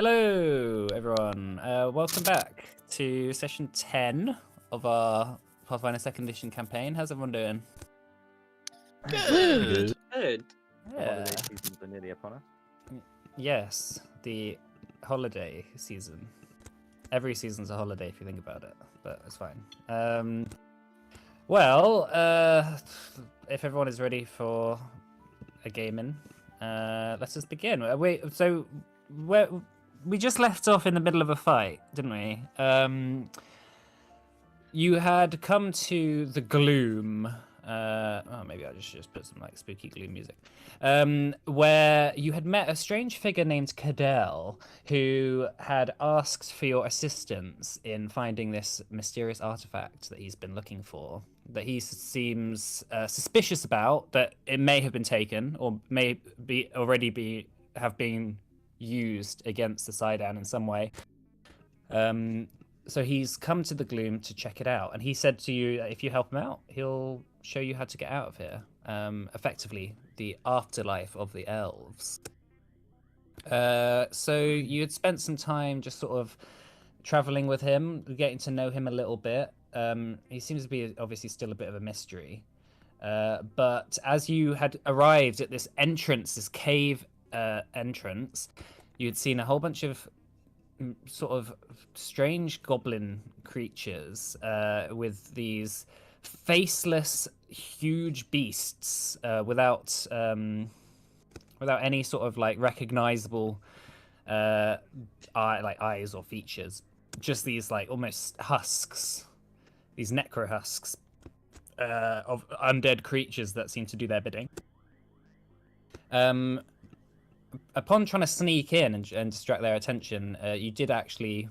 Hello, everyone. Welcome back to session 10 of our Pathfinder 2nd Edition campaign. How's everyone doing? Good. Good. The holiday seasons are nearly upon us. Yes, the holiday season. Every season's a holiday if you think about it, but it's fine. If everyone is ready for a gaming, let's just begin. We just left off in the middle of a fight, didn't we? You had come to the gloom. Maybe I'll just put some like spooky gloom music. Where you had met a strange figure named Cadell, who had asked for your assistance in finding this mysterious artifact that he's been looking for. That he seems suspicious about, that it may have been taken or may be have been used against the Sidan in some way. So he's come to the gloom to check it out, and he said to you that if you help him out, he'll show you how to get out of here. Effectively, the afterlife of the elves. So you had spent some time just sort of traveling with him, getting to know him a little bit. He seems to be obviously still a bit of a mystery. But as you had arrived at this entrance, this cave entrance, you had seen a whole bunch of sort of strange goblin creatures with these faceless, huge beasts without any sort of like recognizable eyes or features. Just these like almost husks, these necro husks of undead creatures that seem to do their bidding. Upon trying to sneak in and distract their attention, you did actually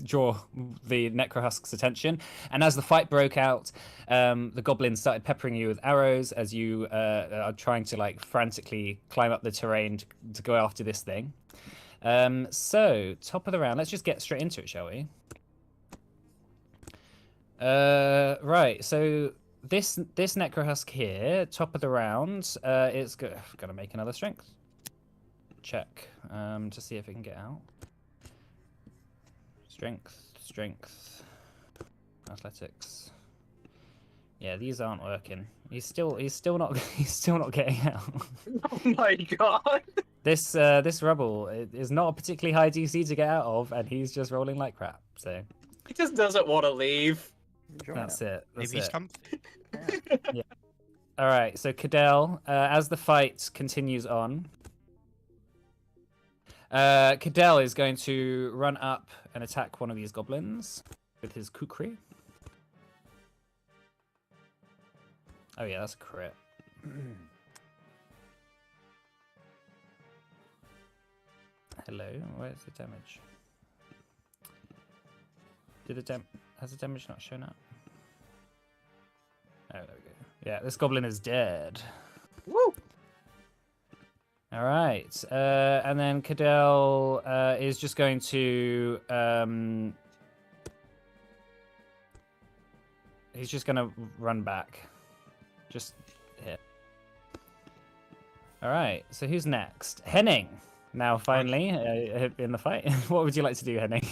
draw the Necrohusk's attention. And as the fight broke out, the goblins started peppering you with arrows as you are trying to like frantically climb up the terrain to go after this thing. So, top of the round, let's just get straight into it, shall we? Right, so this Necrohusk here, top of the round, it's gonna make another strength check to see if it can get out. Strength, athletics. Yeah, these aren't working. He's still not getting out. Oh my god! This rubble is not a particularly high DC to get out of, and he's just rolling like crap. So He just doesn't want to leave. that's it. Maybe he's comfy. Yeah. All right. So Cadell, as the fight continues on, Cadell is going to run up and attack one of these goblins with his kukri. Oh yeah, that's a crit. Hello. Where's the damage? Has the damage not shown up? Oh, there we go. Yeah, this goblin is dead. Woo! All right, and then Cadell is just going to he's just going to run back, just here. All right, so who's next? Henning. Now, finally, in the fight, what would you like to do, Henning?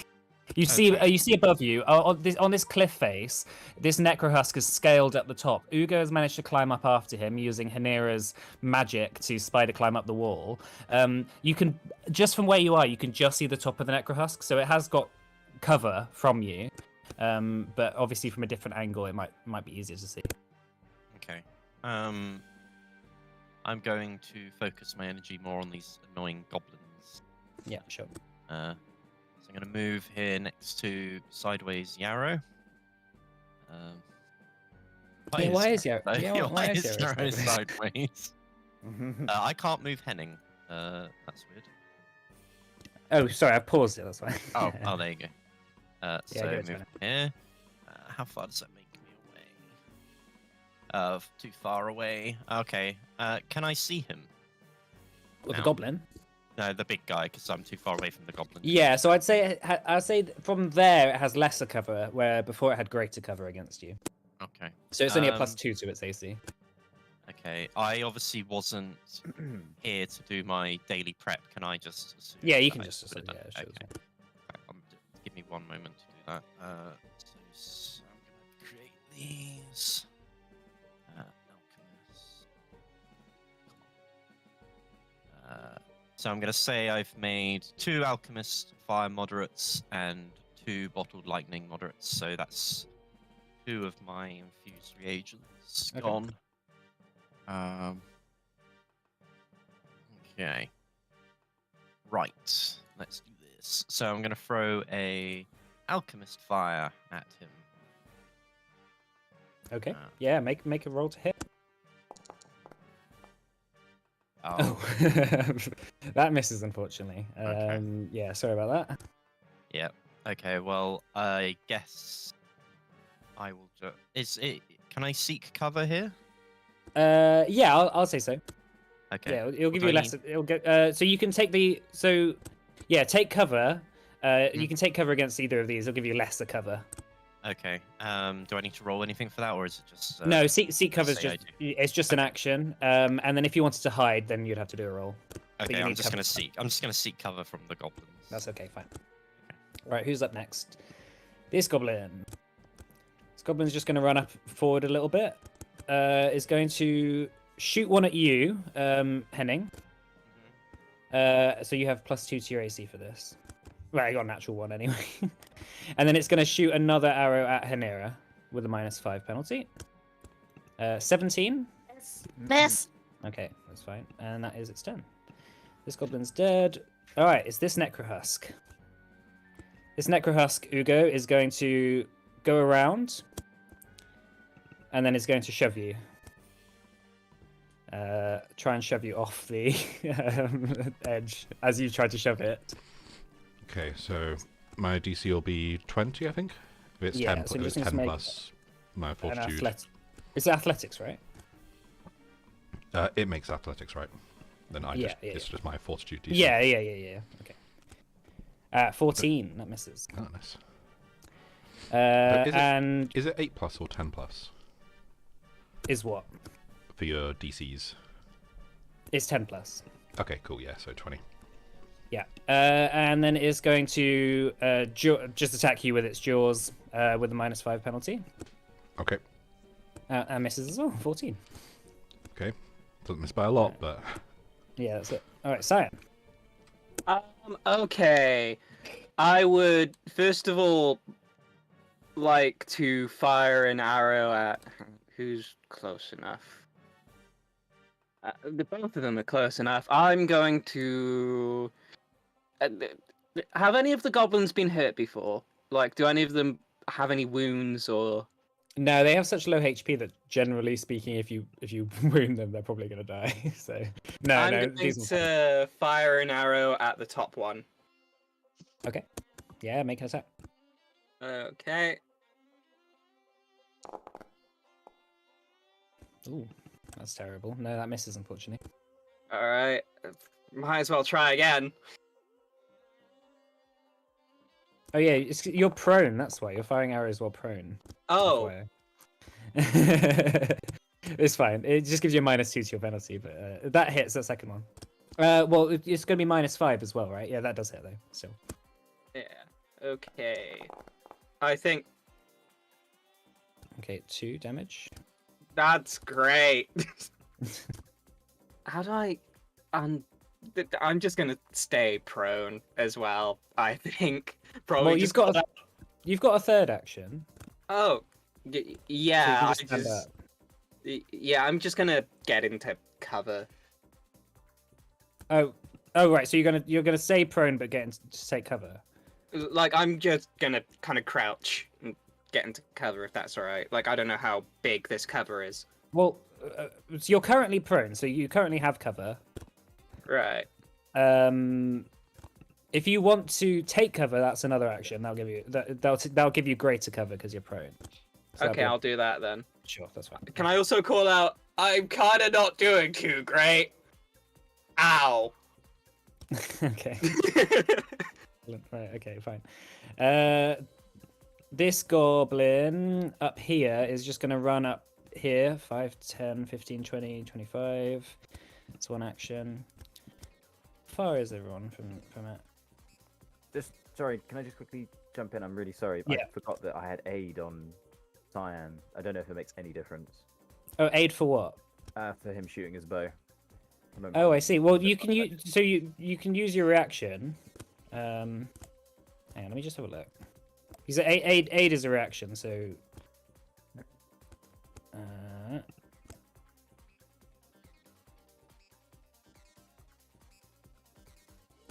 You see above you on this cliff face, this Necrohusk is scaled at the top. Ugo has managed to climb up after him using Hanera's magic to spider climb up the wall. You can just from where you are, you can just see the top of the Necrohusk, so it has got cover from you. But obviously from a different angle, it might be easier to see. Okay. I'm going to focus my energy more on these annoying goblins. Yeah, sure. So I'm going to move here next to Sideways Yarrow. Why is Yarrow sideways? I can't move Henning. That's weird. Oh, sorry, I paused it. That's why. Oh, there you go. So go move here. How far does that make me away? Too far away. Okay. Can I see him? With the goblin? No, the big guy, because I'm too far away from the goblin. Yeah, so I'd say from there it has lesser cover, where before it had greater cover against you. Okay. So it's only a +2 to its AC. Okay, I obviously wasn't here to do my daily prep. Can I just? Assume Yeah, you that can I just would have assume, done yeah, it? sure, Okay. Right, give me 1 moment to do that. So I'm gonna create these. Alchemist. So I'm gonna say I've made 2 alchemist fire moderates and 2 bottled lightning moderates. So that's 2 of my infused reagents Okay. gone. Okay. Right. Let's do this. So I'm gonna throw a alchemist fire at him. Okay. Uh, Yeah, make a roll to hit. Oh, That misses, unfortunately. Okay. Yeah, sorry about that. yeah. Okay. Well, I guess I will. Is it? Can I seek cover here? Yeah, I'll say so. Okay. Yeah, it'll give do you I less. It'll get. So you can take the. So, yeah, take cover. You can take cover against either of these. It'll give you lesser cover. Okay. Do I need to roll anything for that, or is it just? No, seek cover is say I just. It's just an action. And then if you wanted to hide, then you'd have to do a roll. But Okay. you I'm need just cover gonna to hide. seek. I'm just gonna seek cover from the goblins. That's okay. Fine. Right, who's up next? This goblin. This goblin's just going to run up forward a little bit. Is going to shoot one at you, Henning. So you have +2 to your AC for this. Well, you got a natural one anyway. And then it's going to shoot another arrow at Hanera with a -5 penalty. 17. Miss. Okay, that's fine. And that is its turn. This goblin's dead. All right, it's this Necrohusk. This Necrohusk, Ugo, is going to go around and then is going to shove you. Try and shove you off the edge as you try to shove it. Okay, so my DC will be 20, I think. If it's Yeah, 10, so if you it's just 10 make plus my fortitude. It's athletics, right? It makes athletics, right? Then it's just my fortitude DC. Yeah. Okay. 14, that misses. Oh, nice. And Is it 8 plus or 10 plus is what? for your DCs? It's 10 plus. Okay, cool. Yeah, so 20. Yeah. And then it's going to just attack you with its jaws with a -5 penalty. Okay. And misses as well, 14. Okay. Doesn't miss by a lot, but Yeah, that's it. All right, Cyan. Okay. I would first of all like to fire an arrow at who's close enough. Both of them are close enough. I'm going to. Have any of the goblins been hurt before? Like, do any of them have any wounds or? No, they have such low HP that generally speaking, if you wound them, they're probably going to die. So I'm no, going these to fire an arrow at the top one. Okay. Yeah, make an attack. Okay. Ooh, that's terrible. No, that misses, unfortunately. All right. Might as well try again. Oh yeah, you're prone. That's why you're firing arrows while prone. Oh. FYI. It's fine. It just gives you a -2 to your penalty, but that hits that second one. Well, it's going to be -5 as well, right? Yeah, that does hit though. Still. Yeah. Okay. I think Okay, 2 damage. that's great. How do I? I'm just gonna stay prone as well. I think probably. Well, you've got a third action. Oh, yeah. So you can just stand up. Yeah, I'm just gonna get into cover. Oh, right. So you're gonna stay prone, but just take cover. Like, I'm just gonna kind of crouch and get into cover if that's all right. Like, I don't know how big this cover is. Well, so you're currently prone, so you currently have cover. Right. If you want to take cover, that's another action. That'll give you greater cover because you're prone. So Okay, I'll do that then. Sure, that's fine. Can I also call out? I'm kind of not doing too great. Ow. Okay. Right. Okay. Fine. This goblin up here is just going to run up here. 5, 10, 15, 20, 25. That's one action. How far is everyone from it? Sorry, can I just quickly jump in? I'm really sorry. Yeah. I forgot that I had aid on Cyan. I don't know if it makes any difference. Oh, aid for what? For him shooting his bow. Oh, I see. Well, you can use you can use your reaction. Hang on, let me just have a look. Because aid is a reaction, so.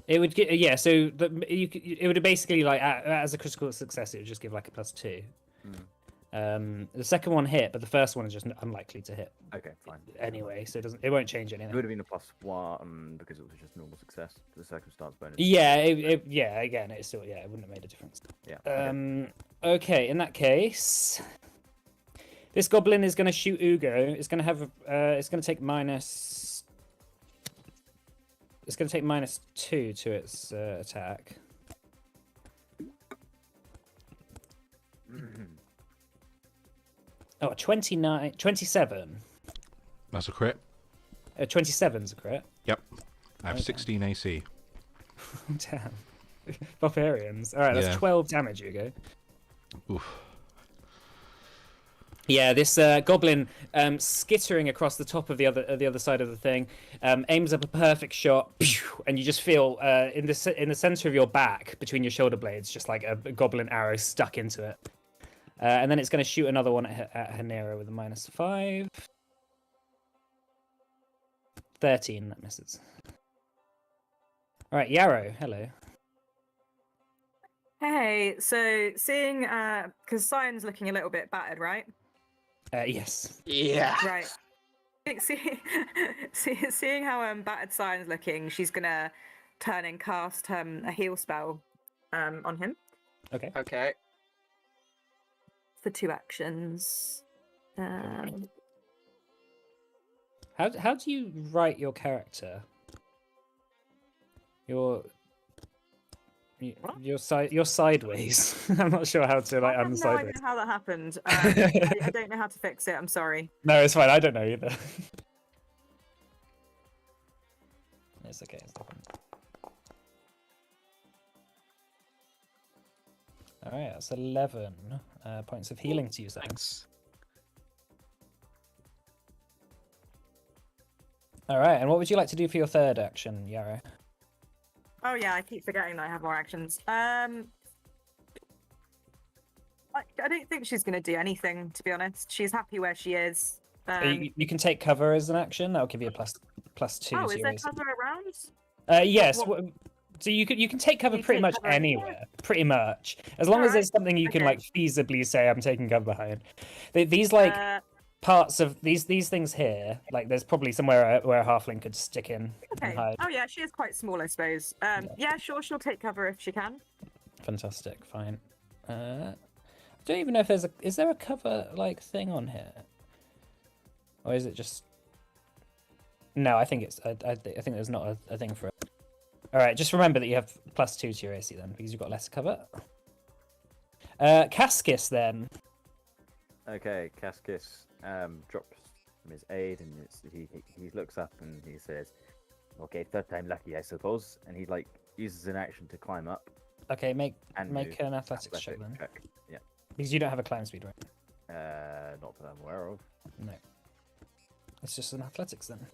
It would get so it would basically like as a critical success it would just give like a +2. The second one hit, but the first one is just unlikely to hit. Okay, fine. Anyway, so it won't change anything. It would have been a +1 because it was just normal success. The circumstance bonus. Yeah, again, it still it wouldn't have made a difference. Yeah. Okay, in that case, this goblin is going to shoot Ugo. It's going to have it's going to take minus. It's going to take -2 to its attack. Oh, 27. That's a crit. 27's a crit. Yep. I have Okay. 16 AC. Damn. Barbarians. All right, that's Yeah. 12 damage, Ugo. Oof. Yeah, this goblin skittering across the top of the other side of the thing, aims up a perfect shot, and you just feel in the center of your back, between your shoulder blades, just like a goblin arrow stuck into it. And then it's going to shoot another one at Hanera with a -5. 13, that misses. All right, Yarrow, hello. Hey, so seeing, because Cyan's looking a little bit battered, right? Yes. Yeah. Right. Seeing how battered Cyan's looking, she's gonna turn and cast a heal spell on him Okay. Okay. for 2 actions. How do you write your character? You're sideways. I'm not sure how to like. I have I'm no sideways. idea how that happened. I don't know how to fix it. I'm sorry. No, it's fine. I don't know either. It's okay. It's fine. All right, that's 11 points of healing to use. Thanks. All right, and what would you like to do for your third action, Yarrow? Oh yeah, I keep forgetting that I have more actions. I don't think she's gonna do anything, to be honest. She's happy where she is. You can take cover as an action. That'll give you a +2 Oh, to is your there AC. cover around? Yes. What- So you can take cover You pretty take much cover anywhere? anywhere, pretty much, as long as there's something you can okay. like feasibly say I'm taking cover behind. These like parts of these things here, like there's probably somewhere where a halfling could stick in and Okay. hide. Oh yeah, she is quite small, I suppose. Yeah, sure, she'll take cover if she can. Fantastic, fine. I don't even know if is there a cover like thing on here, or is it just? No, I think it's. I think there's not a thing for it. All right, just remember that you have +2 to your AC then, because you've got less cover. Cascus then. Okay, Cascus drops from his aid and he looks up and he says, "Okay, third time lucky, I suppose." And he like uses an action to climb up. Okay, make And make move. an athletics check then, Yeah. because you don't have a climb speed, right? Not that I'm aware of. No. It's just an athletics then.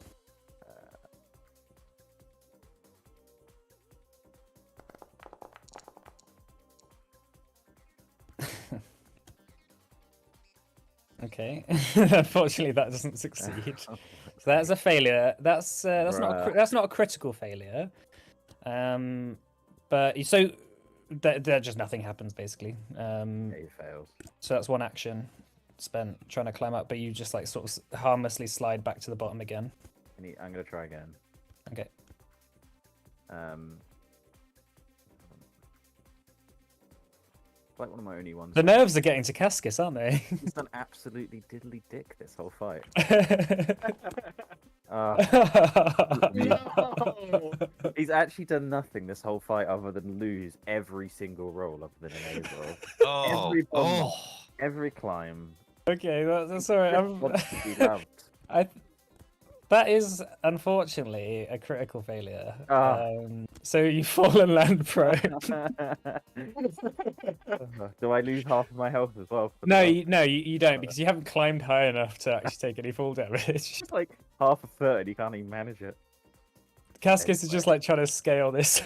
Okay. Unfortunately, that doesn't succeed. So that's a failure. That's not a critical failure. But so there just nothing happens basically. Yeah, he fails. So that's one action spent trying to climb up, but you just like sort of harmlessly slide back to the bottom again. I'm gonna try again. Okay. Like one of my only ones. The nerves are getting to Cascus, aren't they? He's done absolutely diddly dick this whole fight. He's actually done nothing this whole fight other than lose every single roll other than an A roll. Oh, Every bomb, oh. every climb, Okay, that's all right. Wants to be loved. That is unfortunately a critical failure. Ah. So you fall and land prone. Do I lose half of my health as well? for the No, roll? you don't because you haven't climbed high enough to actually take any fall damage. It's like half a third. He can't even manage it. Cascus is just like trying to scale this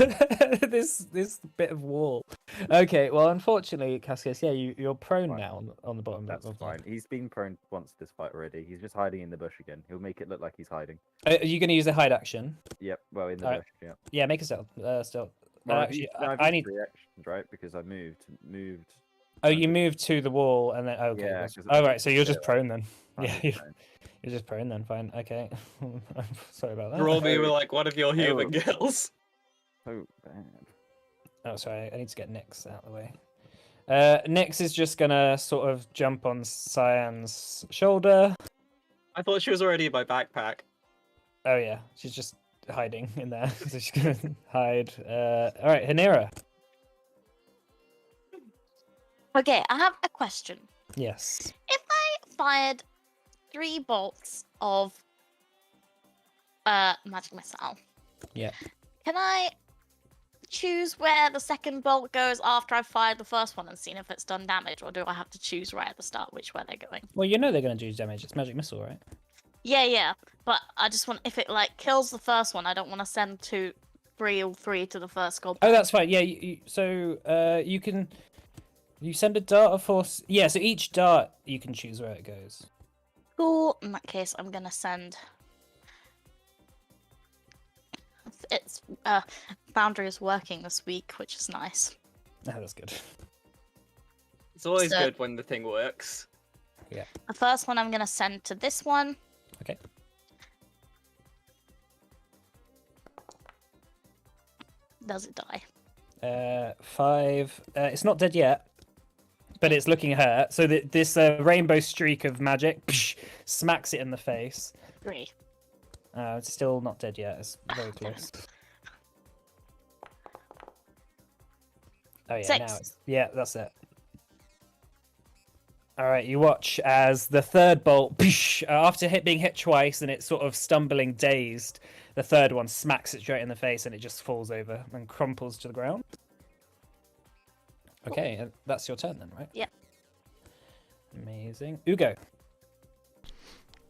this bit of wall. Okay, well, unfortunately, Cascus, yeah, you're prone Fine. now on the bottom. That's of fine. He's been prone once this fight already. He's just hiding in the bush again. He'll make it look like he's hiding. Are you going to use a hide action? Yep. Well, in the Alright. bush. Yeah. Yeah, make a stealth. Stealth. Well, Actually, I've I used need. 3 actions, right? Because I moved. Oh, you moved to the wall and then okay. Yeah, that's- 'cause Oh it's right, so you're just still- prone then. I'm Yeah, just prone. you're just prone then. Fine. Okay. I'm sorry about that. Roll me with like one of your human girls. Oh, bad. Oh, sorry. I need to get Nyx out of the way. Nyx is just gonna sort of jump on Cyan's shoulder. I thought she was already in my backpack. Oh yeah, she's just hiding in there. So she's gonna hide. All right, Hanira. Okay, I have a question. Yes. If I fired 3 bolts of magic missile, Yeah. can I choose where the second bolt goes after I've fired the first one and seen if it's done damage, or do I have to choose right at the start which way they're going? Well, you know they're gonna do damage. It's magic missile, right? Yeah, but I just want, if it like kills the first one, I don't want to send all three to the first goal. Oh, that's fine. Yeah. So you can. You send a dart of force. Yeah. So each dart you can choose where it goes. Cool. In that case, I'm gonna send. It's Foundry is working this week, which is nice. Oh, that's good. It's always So- good when the thing works. The first one I'm gonna send to this one. Okay. Does it die? 5. It's not dead yet, but it's looking hurt. So this rainbow streak of magic smacks it in the face. 3. It's still not dead yet. It's very close. Oh yeah, 6. now it's that's it. All right, you watch as the third bolt, after being hit twice and it's sort of stumbling, dazed, the third one smacks it straight in the face and it just falls over and crumples to the ground. Okay, that's your turn then, right? Yep. Amazing. Ugo.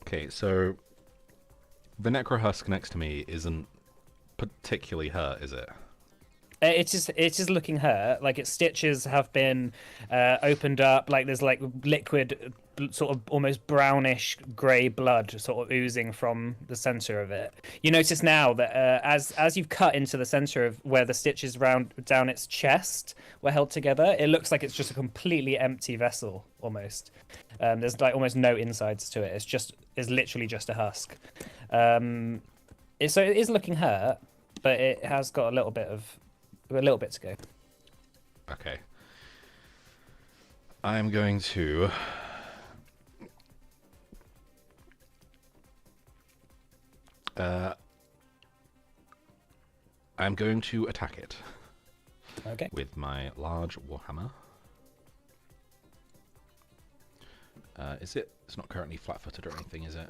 Okay, so the necro husk next to me isn't particularly hurt, is it? It is looking hurt. Like its stitches have been opened up. Like there's like liquid, sort of almost brownish grey blood sort of oozing from the center of it. You notice now that as you've cut into the center of where the stitches down its chest were held together, it looks like it's just a completely empty vessel almost. There's like almost no insides to it. It's literally just a husk. So it is looking hurt, but it has got a little bit to go. Okay. I am going to... I'm going to attack it Okay. with my large warhammer. It's not currently flat-footed or anything, is it?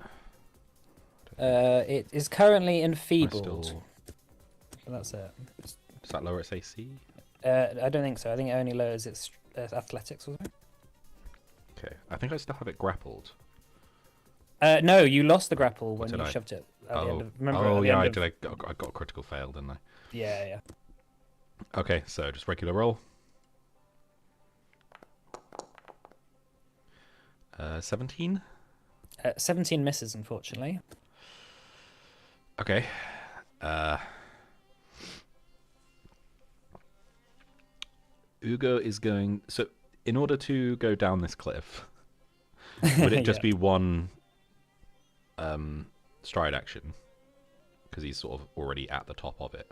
It is currently enfeebled. still- That's it. Does that lower its AC? I don't think so. I think it only lowers its athletics, wasn't Okay. I think I still have it grappled. it? No, you lost the grapple when did you I? shoved it. At the Oh, end of, remember? at the yeah, end I of- did. I got a critical fail, didn't I? Yeah. Okay, so just regular roll. 17? 17 misses, unfortunately. Okay. Ugo is going... So, in order to go down this cliff, would it just Yeah. be one stride action? Because he's sort of already at the top of it.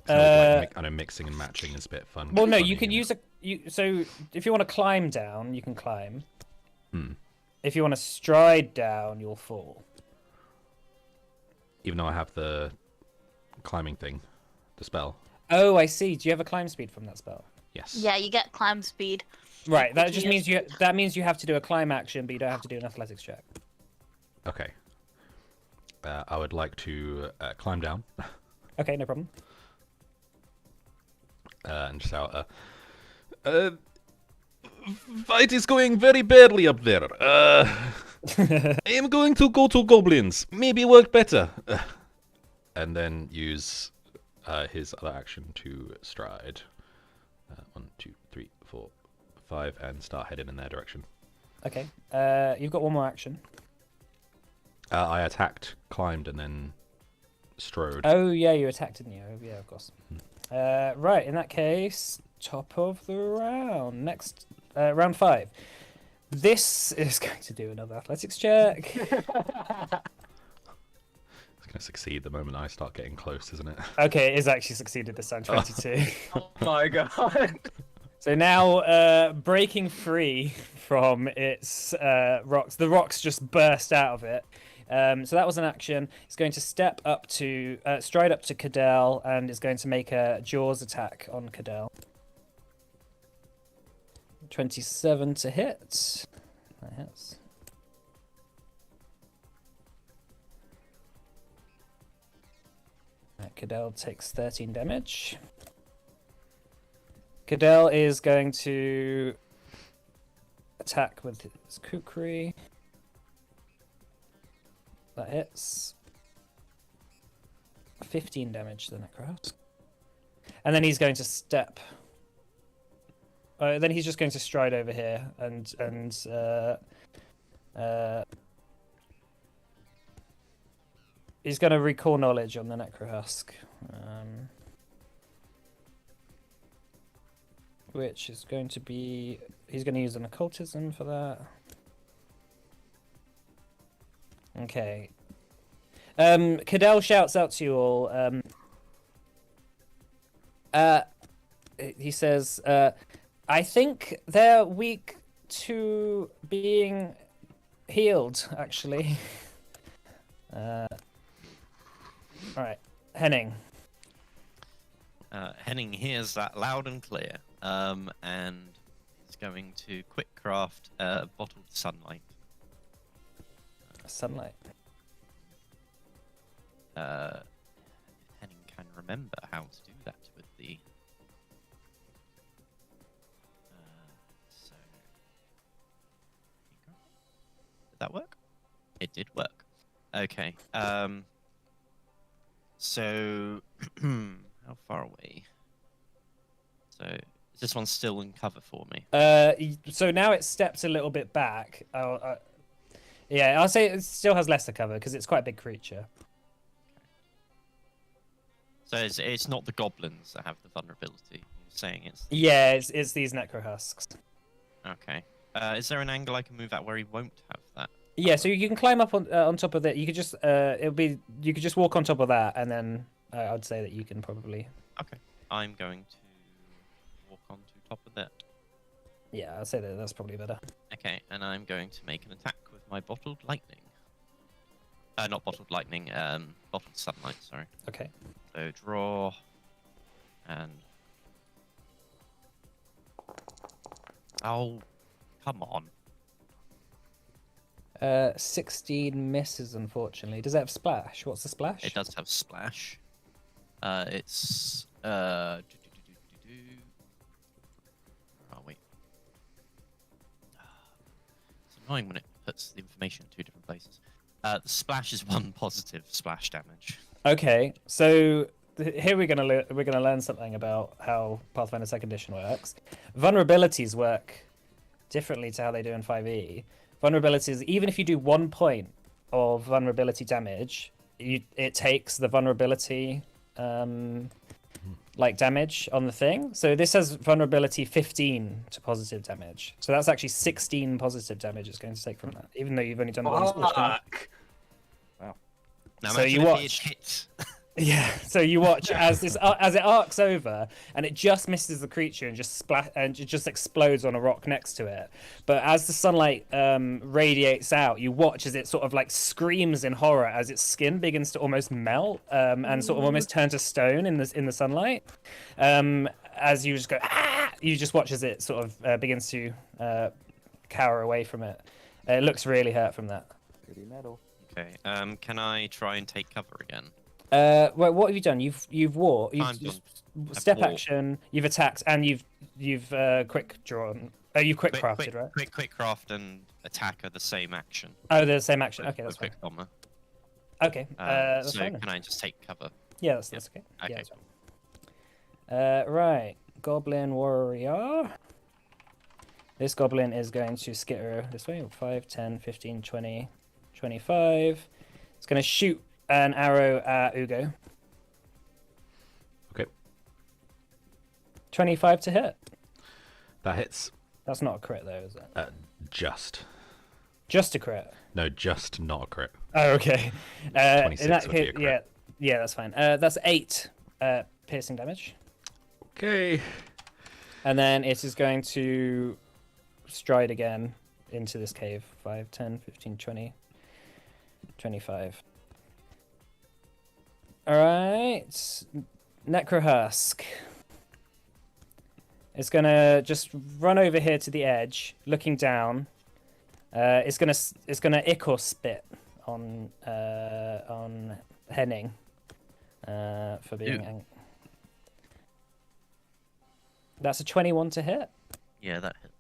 So I know mixing and matching is a bit fun. Well, no, funny, you can isn't use it? So, if you want to climb down, you can climb. Hmm. If you want to stride down, you'll fall. Even though I have the climbing thing, the spell. Oh, I see. Do you have a climb speed from that spell? Yes. Yeah, you get climb speed. Right. equal That to just your means you. speed. That means you have to do a climb action, but you don't have to do an athletics check. Okay. I would like to climb down Okay, no problem. and shout, fight is going very badly up there. I am going to go to goblins. Maybe work better. And then use his other action to stride. 1, 2, 3, 4, 5, and start heading in their direction. Okay. You've got one more action. I attacked, climbed, and then strode. Oh yeah, you attacked, didn't you? Oh, yeah, of course. Right. In that case, top of the round. Next, round 5. This is going to do another athletics check. It's going to succeed the moment I start getting close, isn't it? Okay, it is actually succeeded this time. 22. Oh my god. So now, breaking free from its rocks, the rocks just burst out of it. So that was an action. It's going to step up to, stride up to Cadell, and is going to make a Jaws attack on Cadell. 27 to hit. That hits. Cadell takes 13 damage. Cadell is going to attack with his kukri. That hits. 15 damage to the Necrohusk. And then he's going to step. Then he's just going to stride over here and he's going to recall knowledge on the Necrohusk. Which is going to be... He's going to use an occultism for that. Okay. Cadell shouts out to you all. He says, I think they're weak to being healed, actually. Alright, Henning. Henning hears that loud and clear, and is going to quick craft bottled sunlight. Sunlight. Henning can remember how to do that with the. So. Did that work? It did work. Okay. So, how far away? So, is this one still in cover for me? So now it steps a little bit back. Yeah, I'll say it still has lesser cover because it's quite a big creature. So it's not the goblins that have the vulnerability. You're saying it's. Yeah, it's these Necrohusks. Okay. Is there an angle I can move at where he won't have that? Yeah, so you can climb up on top of that. You could just you could just walk on top of that, and then I'd say that you can probably. Okay. I'm going to walk onto top of that. Yeah, I'd say that's probably better. Okay, and I'm going to make an attack with my bottled lightning. Not bottled lightning. Bottled sunlight. Sorry. Okay. So draw, and oh, come on. 16 misses, unfortunately. Does it have splash? What's the splash? It does have splash. It's Where are we? It's annoying when it puts the information in 2 different places. The splash is 1 positive splash damage. Okay, so here we're gonna learn something about how Pathfinder 2nd Edition works. Vulnerabilities work differently to how they do in 5e. Vulnerabilities, even if you do 1 point of vulnerability damage, it takes the vulnerability like damage on the thing. So this has vulnerability 15 to positive damage. So that's actually 16 positive damage it's going to take from that, even though you've only done 1 splash damage. Wow. Now So you imagine if watch. he had hit. Yeah, so you watch as it arcs over and it just misses the creature and just it just explodes on a rock next to it. But as the sunlight radiates out, you watch as it sort of like screams in horror as its skin begins to almost melt and sort of almost turn to stone in the sunlight. As you just go, ah! you just watch as it sort of begins to cower away from it. It looks really hurt from that. Pretty metal. Okay. Can I try and take cover again? Well, what have you done? You've walked. You've I'm just done. step walked. action. You've attacked, and you've quick drawn. Oh, you quick crafted, right? Quick craft and attack are the same action. Oh, they're the same action. with- Okay, that's with fine. quick bomber. Okay, that's so fine. can I just take cover? Yeah, that's okay. Okay. Yeah, that's fine. Right, Goblin Warrior. This goblin is going to skitter this way. 5, 10, 15, 20, 25. It's going to shoot an arrow at Ugo. Okay. 25 to hit. That hits. That's not a crit, though, is it? Just. Just a crit. No, just not a crit. Oh, okay. 26 in that would be a case, crit. yeah, that's fine. That's 8 piercing damage. Okay. And then it is going to stride again into this cave. 5, 10, 15, 20, 25. Alright. Necrohusk. It's going to just run over here to the edge, looking down. It's gonna ichor spit on Henning for being. That's a 21 to hit. Yeah, that hits.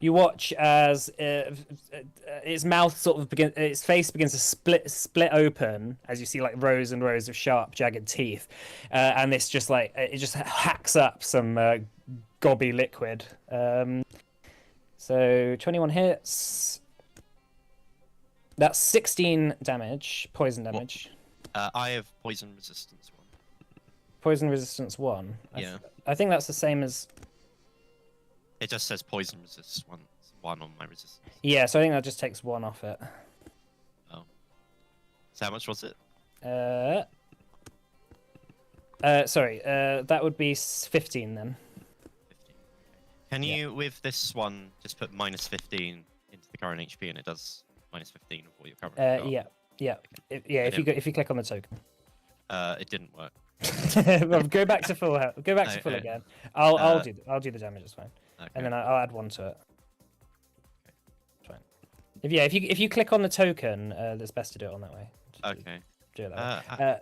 You watch as its mouth sort of its face begins to split open as you see like rows and rows of sharp, jagged teeth, and this just like it just hacks up some gobby liquid. So 21 hits. That's 16 damage, poison damage. I have poison resistance 1. Poison resistance 1. Yeah. I think that's the same as. It just says poison resist 1 on my resistance. Yeah, so I think that just takes 1 off it. Oh. So how much was it? Sorry, that would be 15 then. 15. Can you, with this one, just put minus 15 into the current HP and it does minus 15 of what you're currently got? Yeah. If you click on the token. It didn't work. Well, go back to full. Go back to full Okay. again. I'll do the damage. It's fine. Okay. And then I'll add 1 to it. It's fine. If you click on the token, it's best to do it on that way. Okay. Do it that way.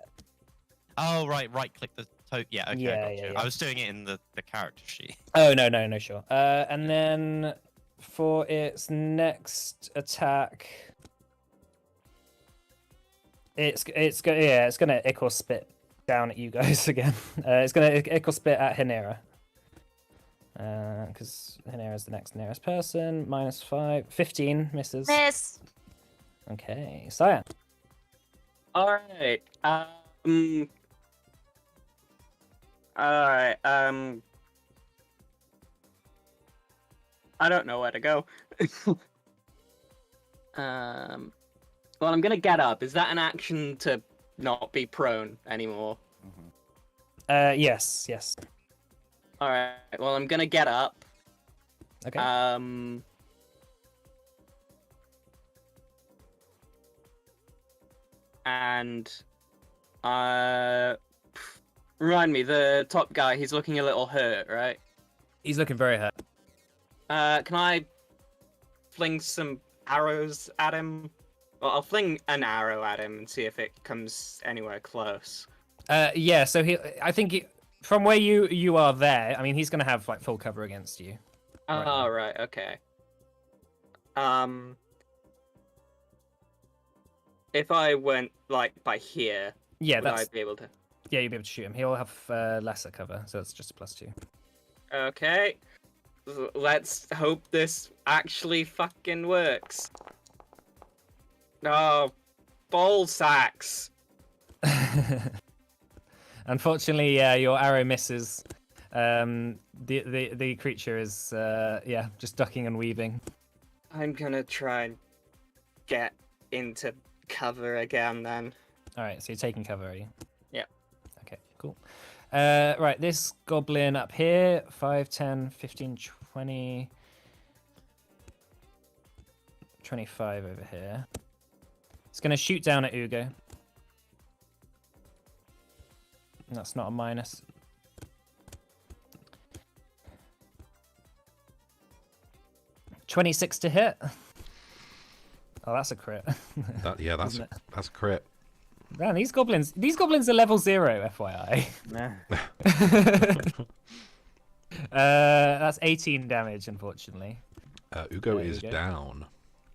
Oh, right click the token. Yeah, okay, Yeah, I got you. yeah. I was doing it in the character sheet. Oh no, sure. And then for its next attack, it's gonna ichor spit down at you guys again. It's gonna ichor spit at Hinera. Because Hinera is the next nearest person. Minus 5, 15 misses. Miss. Okay, Cyan. All right. All right. I don't know where to go. Well, I'm gonna get up. Is that an action to not be prone anymore? Yes. All right. Well, I'm gonna get up. Okay. And remind me, the top guy, he's looking a little hurt, right? He's looking very hurt. Can I fling some arrows at him? Well, I'll fling an arrow at him and see if it comes anywhere close. Yeah. So I think from where you are there, I mean, he's gonna have like full cover against you. Right. Oh, right, okay. If I went like by here, Yeah, would I be able to? Yeah, you'll be able to shoot him. He'll have lesser cover, so it's just a +2. Okay. Let's hope this actually fucking works. Oh, ball sacks. Unfortunately, your arrow misses. The creature is just ducking and weaving. I'm gonna try and get into cover again then. All right, so you're taking cover, are you? Yep. Okay, cool. Right, this goblin up here, 5, 10, 15, 20, 25 over here. It's going to shoot down at Ugo. That's not a minus. 26 to hit. Oh, that's a crit. That's Isn't it? a crit. Man, these goblins are level 0, FYI. Nah. That's 18 damage, unfortunately. Ugo There is we go. down.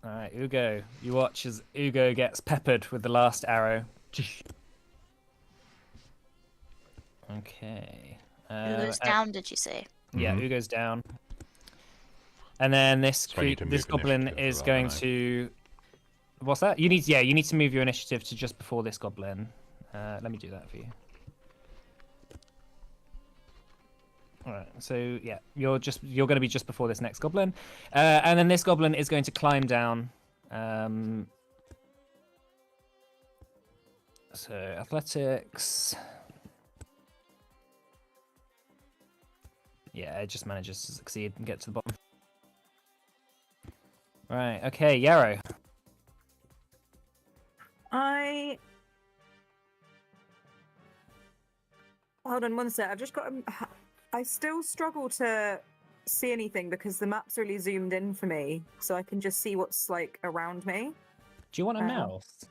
All right, Ugo. You watch as Ugo gets peppered with the last arrow. Okay. Ugo's down, did you say? Yeah, Mhm. Ugo's down. And then this So I need to this move goblin initiative as is well, going don't I? to. What's that? You need to move your initiative to just before this goblin. Let me do that for you. All right. So yeah, you're going to be just before this next goblin, and then this goblin is going to climb down. So athletics. Yeah, it just manages to succeed and get to the bottom. Right. Okay, Yarrow. Hold on one sec. I've just got. I still struggle to see anything because the map's really zoomed in for me, so I can just see what's like around me. Do you want a Uh, mouse?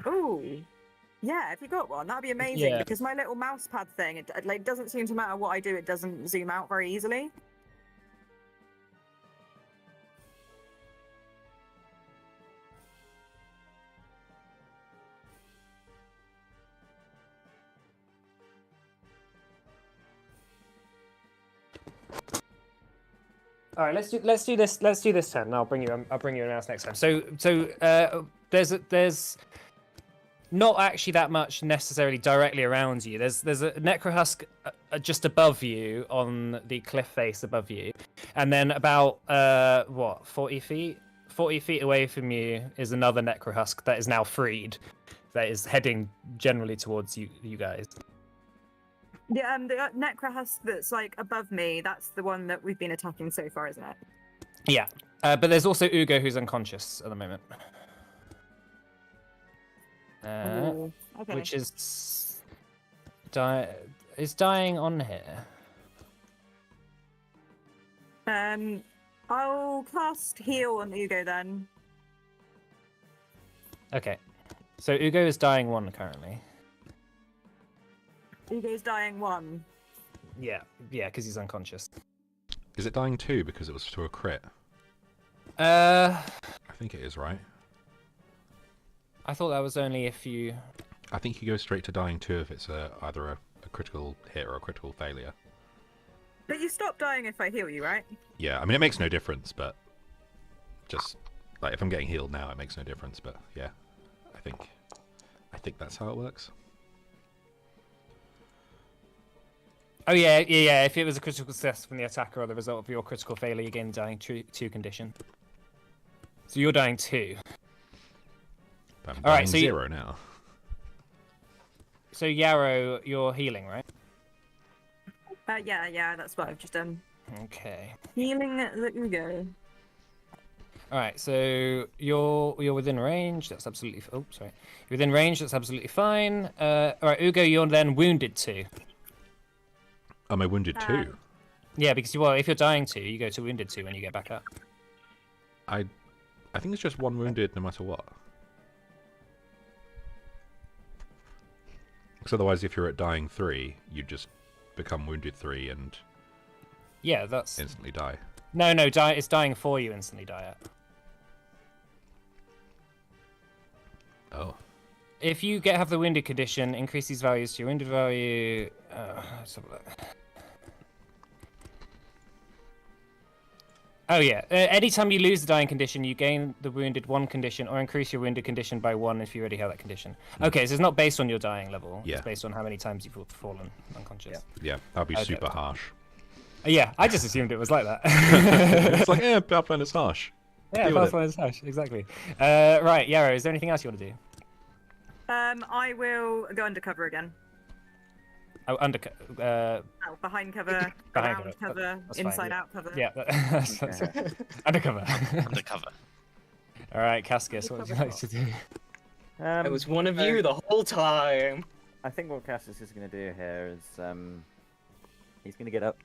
Ooh, yeah. If you got one, that'd be amazing. Yeah. Because my little mouse pad thing, it like doesn't seem to matter what I do, it doesn't zoom out very easily. All right, let's do this. Let's do this turn. And I'll bring you a mouse next time. So there's not actually that much necessarily directly around you. There's a necrohusk just above you on the cliff face above you, and then about 40 feet away from you is another necrohusk that is now freed, that is heading generally towards you guys. Yeah, the necrohusk that's like above me. That's the one that we've been attacking so far, isn't it? Yeah, but there's also Ugo who's unconscious at the moment. Ooh, okay. Which is dying on here. I'll cast heal on Ugo then. Okay, so Ugo is dying 1 currently. Ugo's dying 1. Yeah, because he's unconscious. Is it dying 2 because it was to a crit? I I think it is, right? thought that was only if you. I think you go straight to dying 2 if it's either a critical hit or a critical failure. But you stop dying if I heal you, right? Yeah, I mean, it makes no difference, but just, like, if I'm getting healed now, it makes no difference, but yeah, I think that's how it works. Oh yeah. If it was a critical success from the attacker or the result of your critical failure, you gain dying 2 condition. So you're dying 2. But I'm All right, dying so 0 now. So Yarrow, you're healing, right? Yeah, that's what I've just done. Okay. Healing the Ugo. All right, so you're within range. That's absolutely. Oh, sorry. You're within range. That's absolutely fine. All right, Ugo, you're then wounded 2. Am I wounded 2? Yeah, because if you're dying 2, you go to wounded 2 when you get back up. I think it's just 1 wounded no matter what. Because otherwise, if you're at dying 3, you just become wounded 3 and Yeah, that's instantly die. no. It's dying 4. You instantly die at. Oh. If you have the wounded condition, increase these values to your wounded value. Let's have a look. Oh yeah. Anytime you lose the dying condition, you gain the wounded 1 condition, or increase your wounded condition by 1 if you already have that condition. Okay, so it's not based on your dying level. Yeah. It's based on how many times you've fallen unconscious. Yeah, that'd be Okay. super harsh. Yeah, I just assumed it was like that. It's like, yeah, Pathfinder's harsh. Yeah, Deal with it. Pathfinder's harsh, exactly. Right, Yarrow, is there anything else you want to do? I will go undercover again. Oh, Oh, behind cover, Behind around cover, cover, that's fine, inside yeah. out cover. Yeah, undercover. Undercover. All right, Cascus, what would you like to do? It was one of you the whole time. I think what Cassius is going to do here is he's going to get up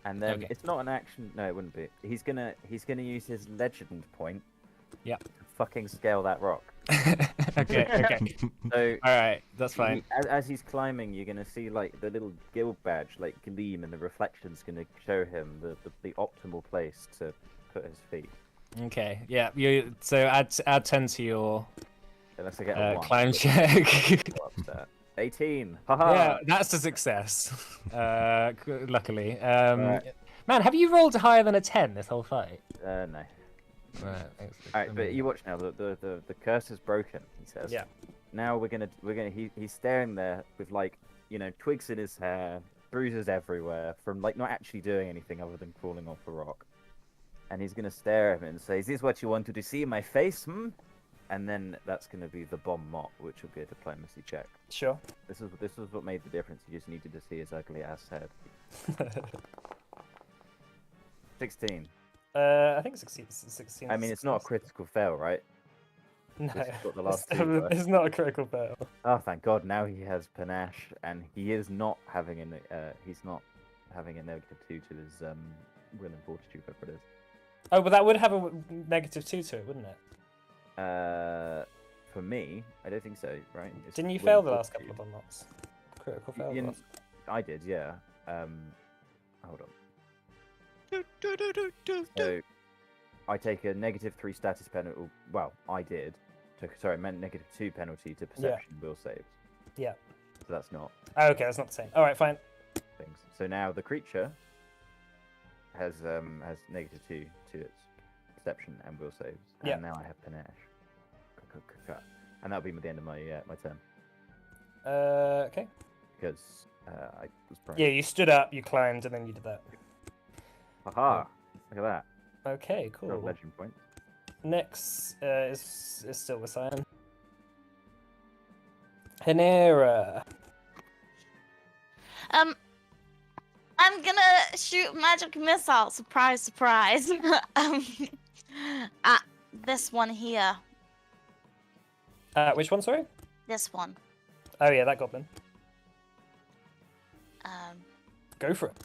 And then Okay. it's not an action. No, it wouldn't be. He's gonna use his legend point. Yep. To fucking scale that rock. Okay. Okay. So All right. That's fine. as he's climbing, you're gonna see like the little guild badge like gleam, and the reflection's gonna show him the optimal place to put his feet. Okay. Yeah. So add 10 to your Unless I get a 1. climb which check. will upset. 18. Haha. Yeah, that's a success. Luckily. Alright. Man, have you rolled higher than a 10 this whole fight? No. Right. Alright, but you watch now. The curse is broken. He says. Yeah. Now we're gonna. He's staring there with like twigs in his hair, bruises everywhere from like not actually doing anything other than crawling off a rock. And he's gonna stare at him and say, "Is this what you wanted to see in my face? Hmm?" And then that's gonna be the bomb mop, which will be a diplomacy check. Sure. This is what made the difference. You just needed to see his ugly ass head. 16. I think 16. I mean, it's not a critical fail, right? No, This is what the last two were. it's not a critical fail. Oh, thank God! Now he has panache, and he is not having he's not having a -2 to his will and fortitude, whatever it is. Oh, but that would have a -2 to it, wouldn't it? For me, I don't think so. Right? It's Didn't you will fail and the last couple fortitude. of unlocks? Critical fail. You- last- I did, yeah. Hold on. So, I take a -3 status penalty. Well, I did. Sorry, I meant -2 penalty to perception will saves. Yeah. So that's not Oh, okay, that's not the same. All right, fine. things. So now the creature has -2 to its perception and will saves. And Yeah. now I have panache. And that'll be the end of my my turn Okay. because I was prone. Yeah, you stood up, you climbed, and then you did that. Haha! Look at that. Okay, Got cool. legend point. Next is still with Cyan. Hanera. I'm gonna shoot magic missile. Surprise, surprise. At this one here. Which one, sorry? This one. Oh yeah, that goblin. Go for it.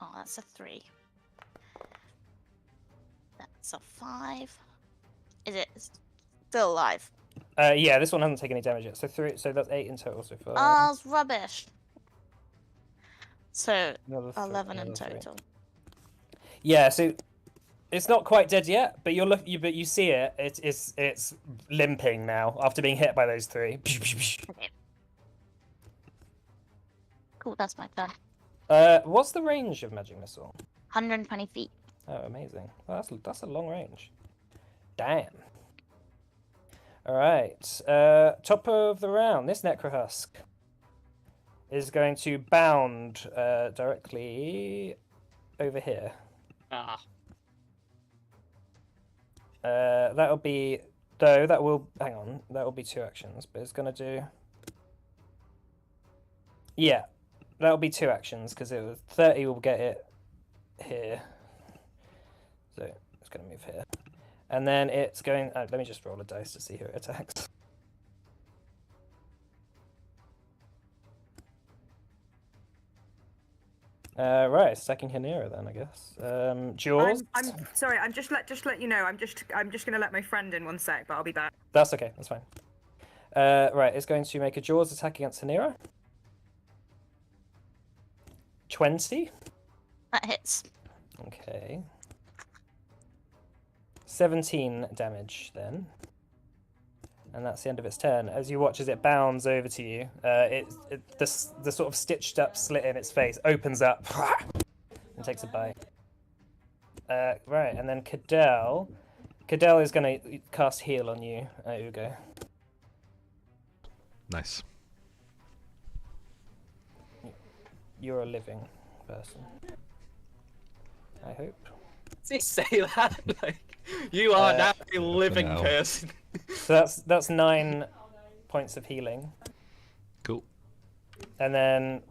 Oh, that's a 3. That's a 5. Is it still alive? Yeah, this one hasn't taken any damage yet. So 3. So that's 8 in total so far. Oh, it's rubbish. So Another 11 in another 3. total. Yeah, so it's not quite dead yet, but but you see it. It's limping now after being hit by those 3. Okay. Cool, that's my turn. What's the range of magic missile? 120 feet. Oh, amazing. Well, that's a long range. Damn. All right. Top of the round. This Necrohusk is going to bound directly over here. Ah. That'll be that will hang on. That will be 2 actions, but it's gonna do. Yeah, that'll be 2 actions because it was 30 will get it here. So it's gonna move here, and then it's going. Let me just roll a dice to see who it attacks. Right, stacking Hanera then, I guess. Jaws. I'm sorry. I'm just let you know. I'm just gonna let my friend in 1 sec, but I'll be back. That's okay. That's fine. Right, it's going to make a Jaws attack against Hanera. 20. That hits. Okay. 17 damage then. And that's the end of its turn. As you watch as it bounds over to you, the sort of stitched up slit in its face opens up and takes a bite. Right, and then Cadell. Cadell is going to cast heal on you, Ugo. Nice. You're a living person. I hope. Does he say that? Like, you are now a living now. person. So that's 9 points of healing. Cool. And then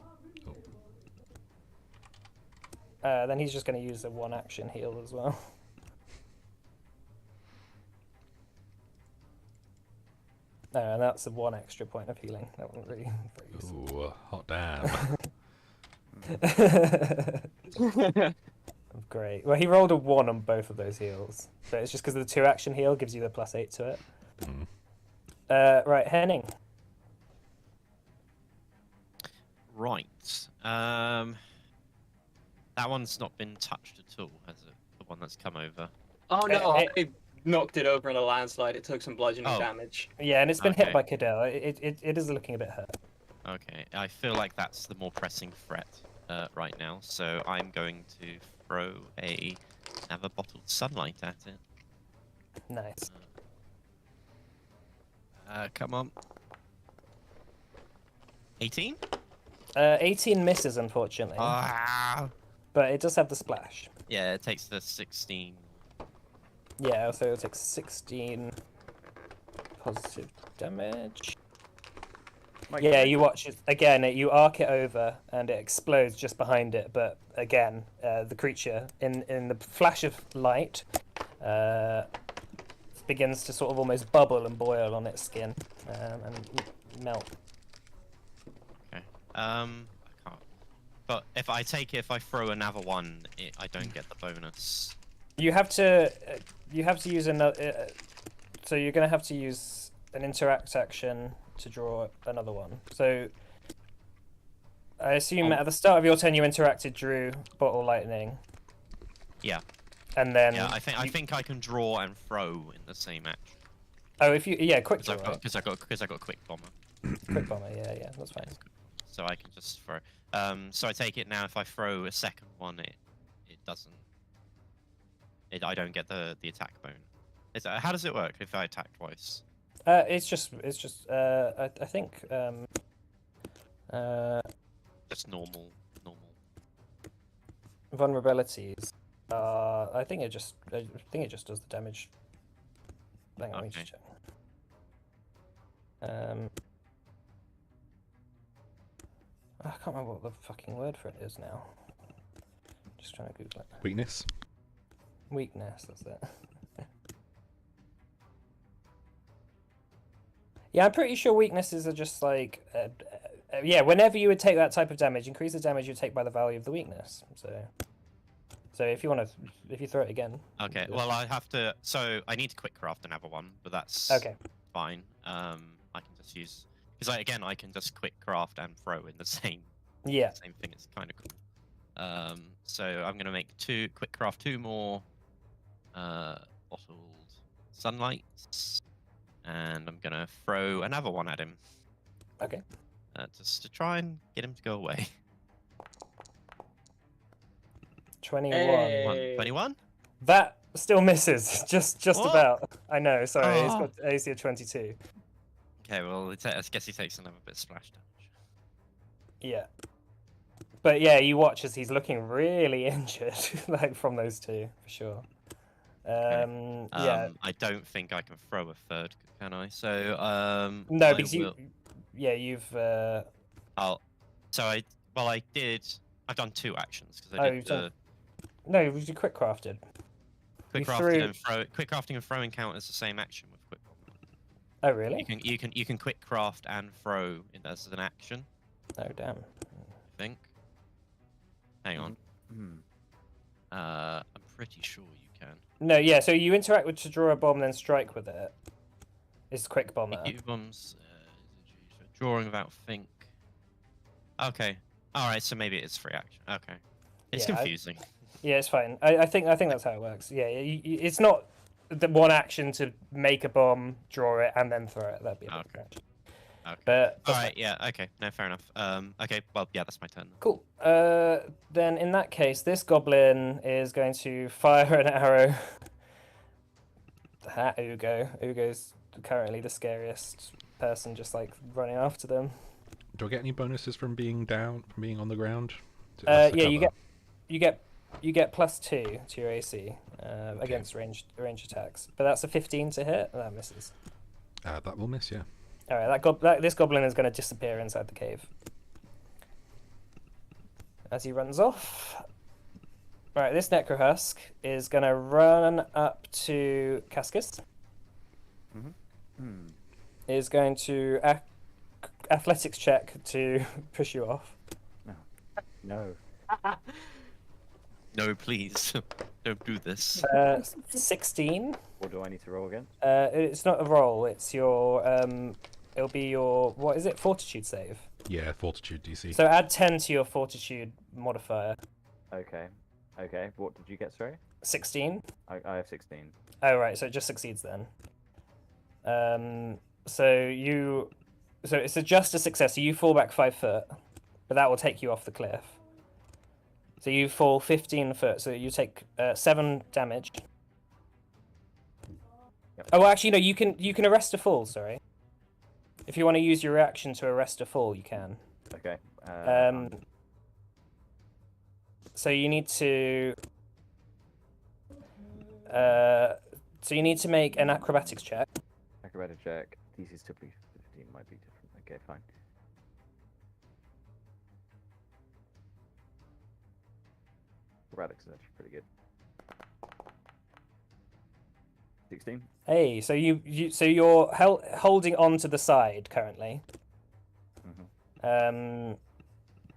he's just going to use a 1 action heal as well. And that's a 1 extra point of healing. That wasn't really very useful. Ooh, hot damn. Great. Well, he rolled a 1 on both of those heals. But it's just because of the 2 action heal gives you the +8 to it. Right, Henning. Right. That one's not been touched at all, has it? The one that's come over. Oh no, Eh, I knocked it over in a landslide. It took some bludgeoning Oh. damage. Yeah, and it's been Okay. hit by Cadell. It is looking a bit hurt. Okay, I feel like that's the more pressing threat right now, so I'm going to throw another bottled sunlight at it. Nice. Come on. 18? 18 misses, unfortunately. Ah! But it does have the splash. Yeah, it takes the 16. Yeah, so it'll take 16 positive damage. Yeah, you watch it again. You arc it over, and it explodes just behind it. But again, the creature, in the flash of light, begins to sort of almost bubble and boil on its skin and melt. Okay. I can't. But if I throw another one, I don't get the bonus. You have to use another. So you're going to have to use an interact action to draw another one. So I assume at the start of your turn you interacted, drew bottle lightning. Yeah. And then Yeah, I think I can draw and throw in the same action. oh, if you quick draw, Because I got quick bomber. quick bomber, yeah, that's fine. So I can just throw. So I take it now. If I throw a second one, it doesn't. I don't get the attack bonus. How does it work if I attack twice? It's just I think Just normal. vulnerabilities. I think it just does the damage. Hang on, let me just check. I can't remember what the fucking word for it is now. Just trying to Google it. Weakness. Weakness, that's it. Yeah, I'm pretty sure weaknesses are just like, yeah, whenever you would take that type of damage, increase the damage you take by the value of the weakness. So if you want to, if you throw it again. Okay. Well, I have to. So I need to quick craft another one, but that's Okay. fine. I can just use because I can just quick craft and throw in the same Yeah. same thing. It's kind of cool. So I'm gonna make quick craft 2 more bottled sunlights, and I'm gonna throw another one at him. Okay. Just to try and get him to go away. 21. Hey. 21? That still misses. Just What? about. I know. Sorry, it's Oh. got AC of 22. Okay, well, I guess he takes another bit of splash damage. Yeah. But yeah, you watch as he's looking really injured, like from those two, for sure. Yeah. I don't think I can throw a third, can I? So, No, I because will... you've. I've done 2 actions because I Oh, did you've the done- No, you quick crafted. quick you crafting and throwing count as the same action with quick. Oh, really? You can quick craft and throw as an action. Oh, damn. I think. Hang on. I'm pretty sure you can. No, yeah. So you interact with to draw a bomb, then strike with it. It's quick bomber. Bombs. Drawing without think. Okay. All right. So maybe it's free action. Okay. It's Yeah, confusing. Yeah, it's fine. I think that's how it works. Yeah, it's not the one action to make a bomb, draw it, and then throw it. That'd be a bit Okay. much. Okay. But All right. Yeah. Okay. No. Fair enough. Okay. Well. Yeah. That's my turn. cool. Then in that case, this goblin is going to fire an arrow at Ugo. Ugo's currently the scariest person, just like running after them. Do I get any bonuses from being down, from being on the ground? Is it less the Yeah, cover? you get +2 to your AC against range attacks, but that's a 15 to hit. That misses. That will miss, yeah. All right, this goblin is going to disappear inside the cave as he runs off. All right, this necrohusk is going to run up to Cascus. is going to athletics check to push you off. No. No, please. Don't do this. 16. What do I need to roll again? It's not a roll. It's your it'll be your, what is it? Fortitude save. Yeah, Fortitude DC. So add 10 to your Fortitude modifier. Okay. Okay. What did you get, sorry? 16. I have 16. Oh right, so it just succeeds then. So it's just a success. So you fall back 5 foot, but that will take you off the cliff. So you fall 15 foot. So you take 7 damage. Yep. Oh, actually, no. You can arrest a fall. Sorry. If you want to use your reaction to arrest a fall, you can. Okay. So you need to. So you need to make an acrobatics check. Acrobatic check. DC is typically 15. Might be different. Okay, fine. Acrobatics is actually pretty good. 16. Hey, so you're holding on to the side currently.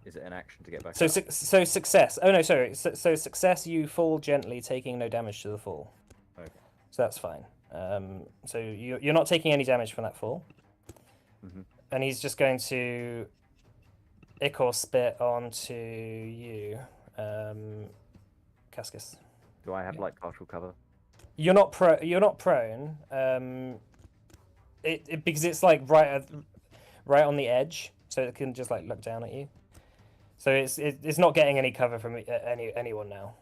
Is it an action to get back So up? so success. Oh no, sorry. So success. You fall gently, taking no damage to the fall. Okay. So that's fine. So you're not taking any damage from that fall. And he's just going to ick or spit onto you, Cascus. Do I have like partial cover? You're not prone. Because it's like right on the edge, so it can just like look down at you. So it's not getting any cover from anyone now.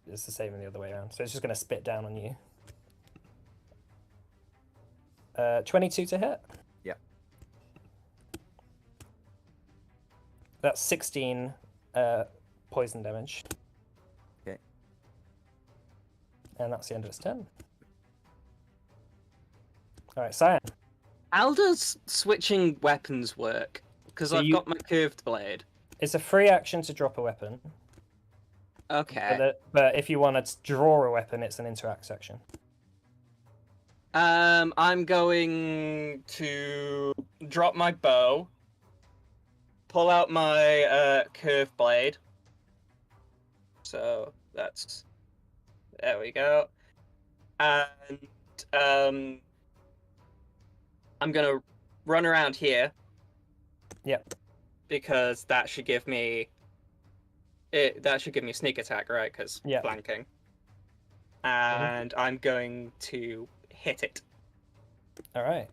It's the same in the other way around. So it's just going to spit down on you. 22 to hit. Yep. That's 16 poison damage. Okay. And that's the end of its turn. All right, Cyan. How does switching weapons work? Because So I've got my curved blade. It's a free action to drop a weapon. Okay. But if you want to draw a weapon, it's an interact action. I'm going to drop my bow, pull out my curved blade. So that's, there we go. And I'm gonna run around here. Yep. Because that should give me a sneak attack, right? Because Yeah. flanking. And I'm going to hit it. All right.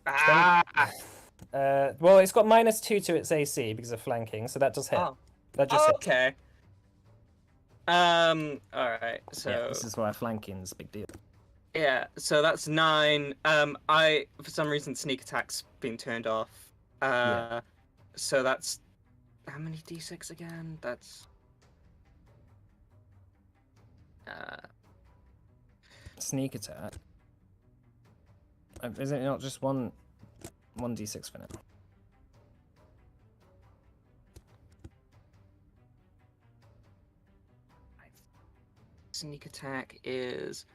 Ah! Well, it's got -2 to its AC because of flanking, so that does hit. Oh. That just hits. Okay. All right. So Yeah, this is why flanking's a big deal. yeah, so that's 9. I for some reason sneak attack's been turned off. Yeah. So that's how many d6 again? That's Sneak attack. Is it not just one d6 for now? sneak attack is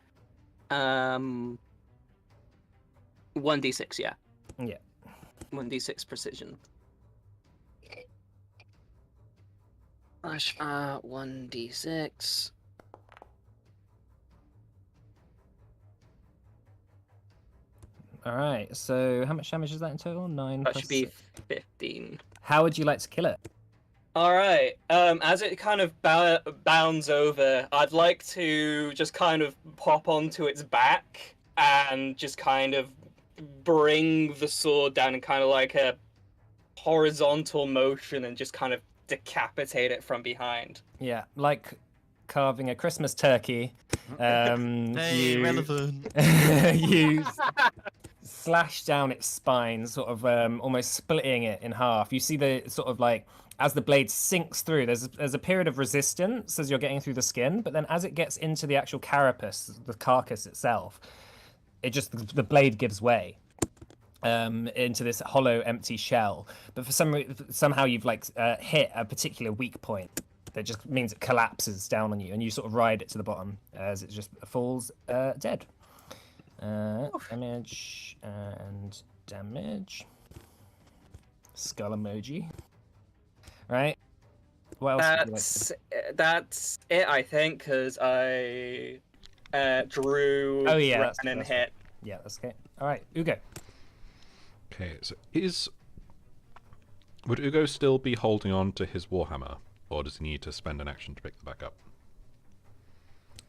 1d6, yeah. Yeah. 1d6 precision. Slash 1d6. All right. So how much damage is that in total? 9. That plus should be 6. 15. How would you like to kill it? All right. As it kind of bounds over, I'd like to just kind of pop onto its back and just kind of bring the sword down in kind of like a horizontal motion and just kind of decapitate it from behind. Yeah, like carving a Christmas turkey. Hey, You relevant. you slash down its spine, sort of almost splitting it in half. You see the sort of like as the blade sinks through, there's a period of resistance as you're getting through the skin, but then as it gets into the actual carapace, the carcass itself, it just the blade gives way into this hollow, empty shell. But for somehow you've like hit a particular weak point. That just means it collapses down on you, and you sort of ride it to the bottom as it just falls dead. Damage and damage. Skull emoji. Right. What else would you like to do? That's it, I think, because I drew, Oh, yeah, ran, that's and right. hit. Yeah, that's okay. All right, Ugo. Okay, so would Ugo still be holding on to his warhammer, or does he need to spend an action to pick it back up?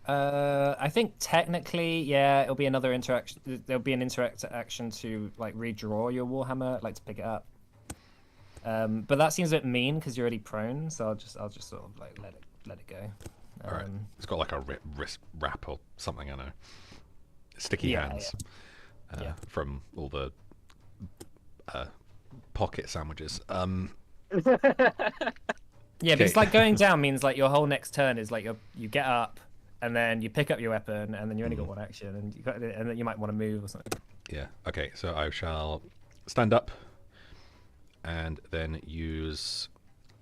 I think technically, yeah, it'll be another interaction. There'll be an interact action to like redraw your warhammer, like to pick it up. But that seems a bit mean because you're already prone, so I'll just sort of like let it go. All right, it's got like a wrist wrap or something. I know, sticky hands from all the pocket sandwiches. Yeah, but it's like going down means like your whole next turn is like you get up, and then you pick up your weapon, and then you only got one action, and then you might want to move or something. Yeah. Okay. So I shall stand up, and then use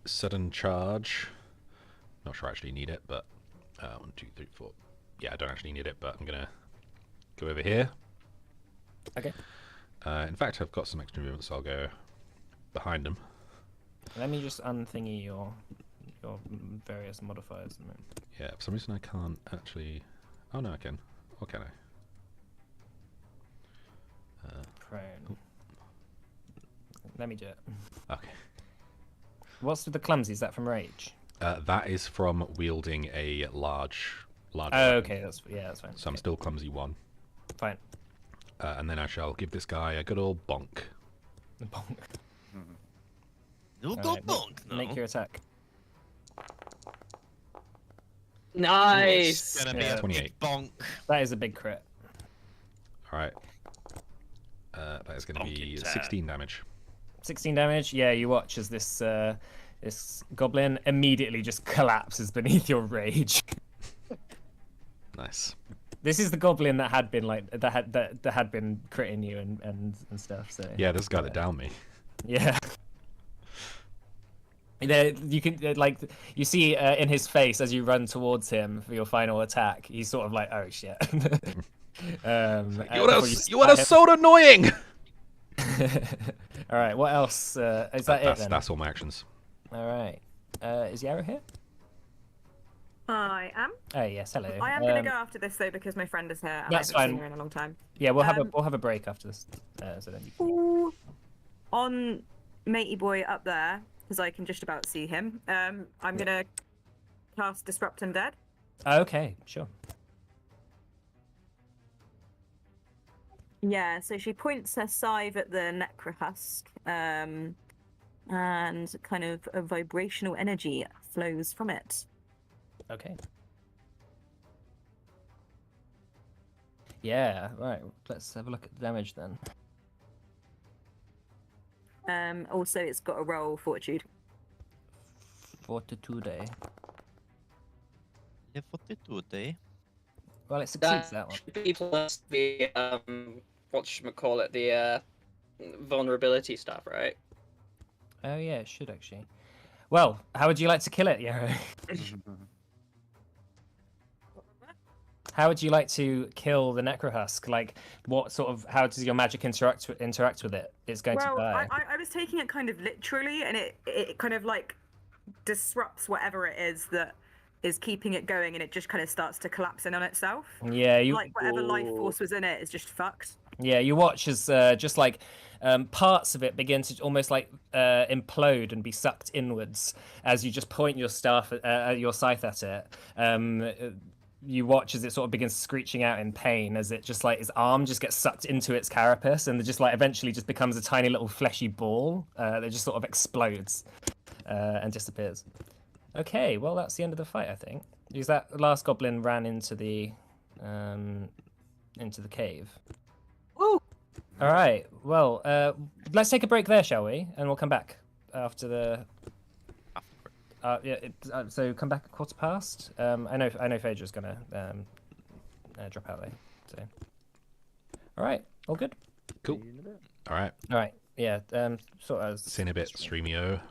sudden charge. Not sure I actually need it, but 1, 2, 3, 4. Yeah, I don't actually need it, but I'm gonna go over here. Okay. In fact, I've got some extra movement, so I'll go behind him. Let me just unthingy your various modifiers. Yeah, for some reason I can't actually... Oh, no, I can. Or can I? Prone. Let me do it. Okay. What's with the clumsy? Is that from rage? That is from wielding a large Oh, weapon. okay. That's fine. So I'm still clumsy 1. Fine. And then I shall give this guy a good old bonk. Bonk. You'll go bonk now. Make your attack. Nice. It's gonna be Yeah. a 28. big bonk. That is a big crit. All right. That is going to be Bonking time. 16 damage. 16 damage. Yeah, you watch as this goblin immediately just collapses beneath your rage. Nice. This is the goblin that had been like that had been critting you and stuff. So Yeah, this is the guy that downed me. yeah. There, you can like you see in his face as you run towards him for your final attack. He's sort of like, "Oh shit!" You are so annoying. All right, what else? Is that it then? That's all my actions. All right. Is Yarrow here? I am. Oh yes, hello. I am going to go after this though because my friend is here. And That's I haven't fine. seen her in a long time. Yeah, we'll have a break after this. So then you can... Ooh. On matey boy up there, because I can just about see him. I'm going to cast Disrupt Undead. Okay, sure. Yeah, so she points her scythe at the necrohusk, and kind of a vibrational energy flows from it. Okay. Yeah, right. Let's have a look at the damage then. Also, it's got a roll Fortitude. Fortitude. Le fortitude. Well, it succeeds that one. Should be plus the whatchamacallit, the vulnerability stuff, right? Oh yeah, it should actually. Well, how would you like to kill it, Yarrow? How would you like to kill the necrohusk? Like, what sort of? How does your magic interact with it? It's going to die. I was taking it kind of literally, and it kind of like disrupts whatever it is that is keeping it going, and it just kind of starts to collapse in on itself. Yeah, you Like whatever life force was in it is just fucked. Yeah, you watch as just like parts of it begin to almost like implode and be sucked inwards as you just point your staff, your scythe at it. You watch as it sort of begins screeching out in pain as it just like its arm just gets sucked into its carapace and it just like eventually just becomes a tiny little fleshy ball that just sort of explodes and disappears. Okay, well that's the end of the fight, I think. Because that last goblin ran into the cave. Woo! All right. Well, let's take a break there, shall we? And we'll come back after the. So come back at 15:15. I know Phaedra's gonna drop out there. So. All right. All good. Cool. All right. All right. Yeah. Sort of. See you in a bit, Streamio.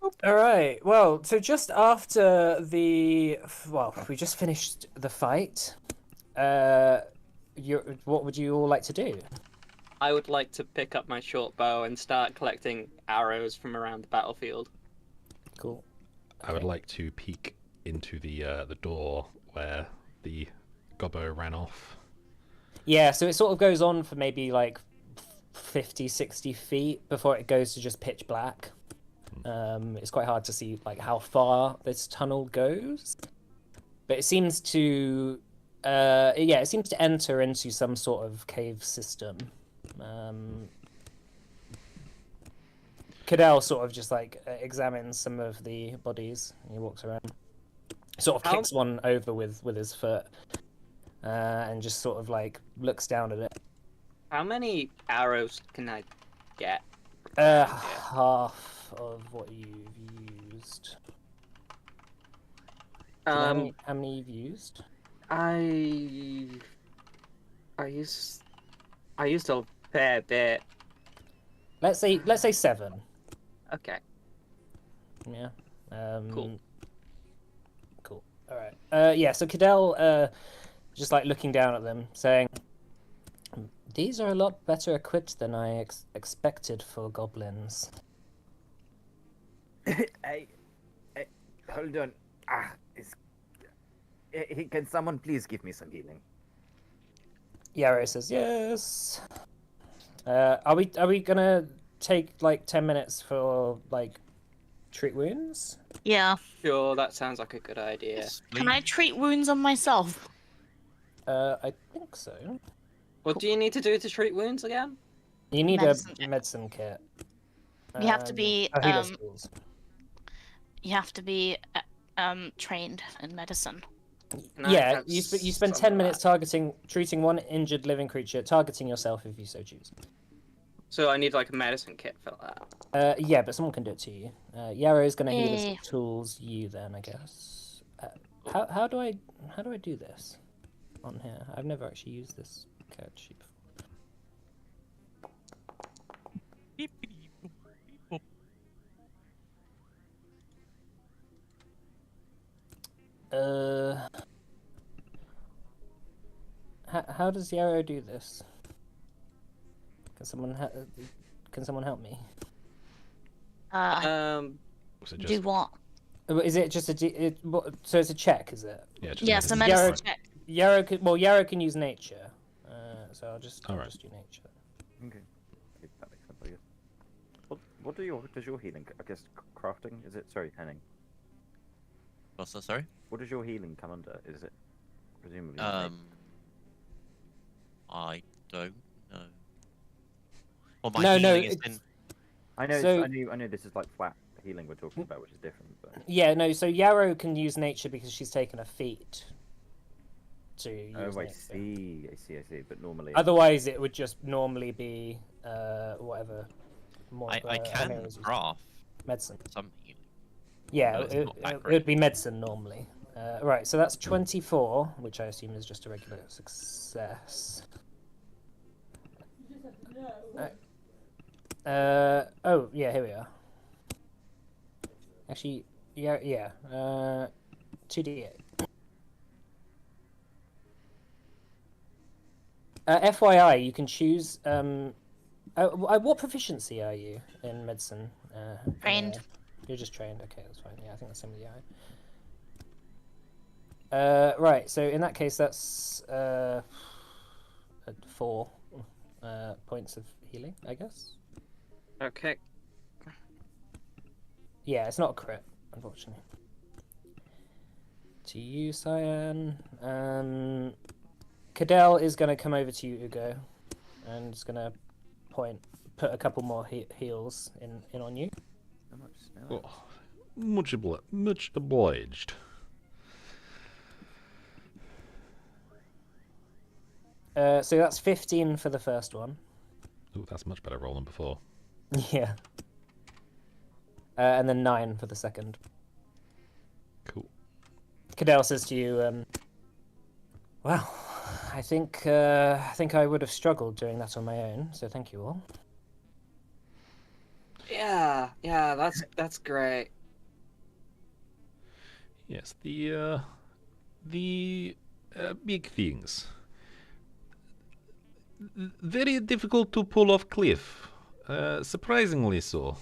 All right. Well, so just after we just finished the fight. What would you all like to do? I would like to pick up my short bow and start collecting arrows from around the battlefield. Cool. I would like to peek into the door where the gobbo ran off. Yeah, so it sort of goes on for maybe like 50, 60 feet before it goes to just pitch black. It's quite hard to see like how far this tunnel goes, but it seems to it seems to enter into some sort of cave system. Cadell sort of just like examines some of the bodies. He walks around, sort of kicks one over with his foot, and just sort of like looks down at it. How many arrows can I get? Half of what you've used. How many you've used? I used a fair bit. Let's say 7. Okay. Yeah. Cool. Cool. All right. Yeah. So Cadell, just like looking down at them, saying, "These are a lot better equipped than I expected for goblins." Hey, hold on. Can someone please give me some healing? Yarrow says yes. Are we gonna take like 10 minutes for like treat wounds? Yeah. Sure, that sounds like a good idea. Yes, Can I please. treat wounds on myself? I think so. What do you need to do to treat wounds again? You need Medicine a check. medicine kit. You have to be healer's tools. you have to be trained in medicine. Can I Yeah, have you spend some 10 of minutes that? treating one injured living creature, targeting yourself if you so choose. So I need like a medicine kit for that. Yeah, but someone can do it to you. Yarrow's gonna heal Eh. his tools. You then, I guess. How do I do this on here? I've never actually used this character sheet before. How does Yarrow do this? Can someone help me? So Do what? Is it just so it's a check, is it? Yeah, just Yeah, it's a medicine. medicine check. Yarrow can use nature, so I'll just do nature. Okay. That makes sense, I guess. What does your healing? I guess crafting. Is it? Sorry, Henning. What's that? Sorry. What does your healing come under? Is it presumably? I don't know. Well, my No, healing is it's- in. I know. So- I know. This is like flat healing we're talking about, which is different. But Yeah, no. So Yarrow can use nature because she's taken a feat to use I nature. see. I see. But normally, Otherwise, it would just normally be whatever. More, I think can it was craft medicine. some healing. Yeah, No, it's not that it great. would be medicine normally. Right, so that's 24, which I assume is just a regular success. Oh, yeah, here we are. Actually, yeah. 2d8. FYI, you can choose. What proficiency are you in medicine? Trained. You're just trained. Okay, that's fine. Yeah, I think that's same with the eye. Right. So in that case, that's 4 points of healing, I guess. Okay. Yeah, it's not a crit, unfortunately. To you, Cyan. Cadell is going to come over to you, Ugo, and is going to put a couple more heals in on you. so much snow. Oh, much obliged. So that's 15 for the first one. Ooh, that's a much better roll than before. Yeah. And then 9 for the second. Cool. Cadell says to you, well, I think I would have struggled doing that on my own, so thank you all. Yeah, that's great. Yes, the big things. Very difficult to pull off cliff. Surprisingly so.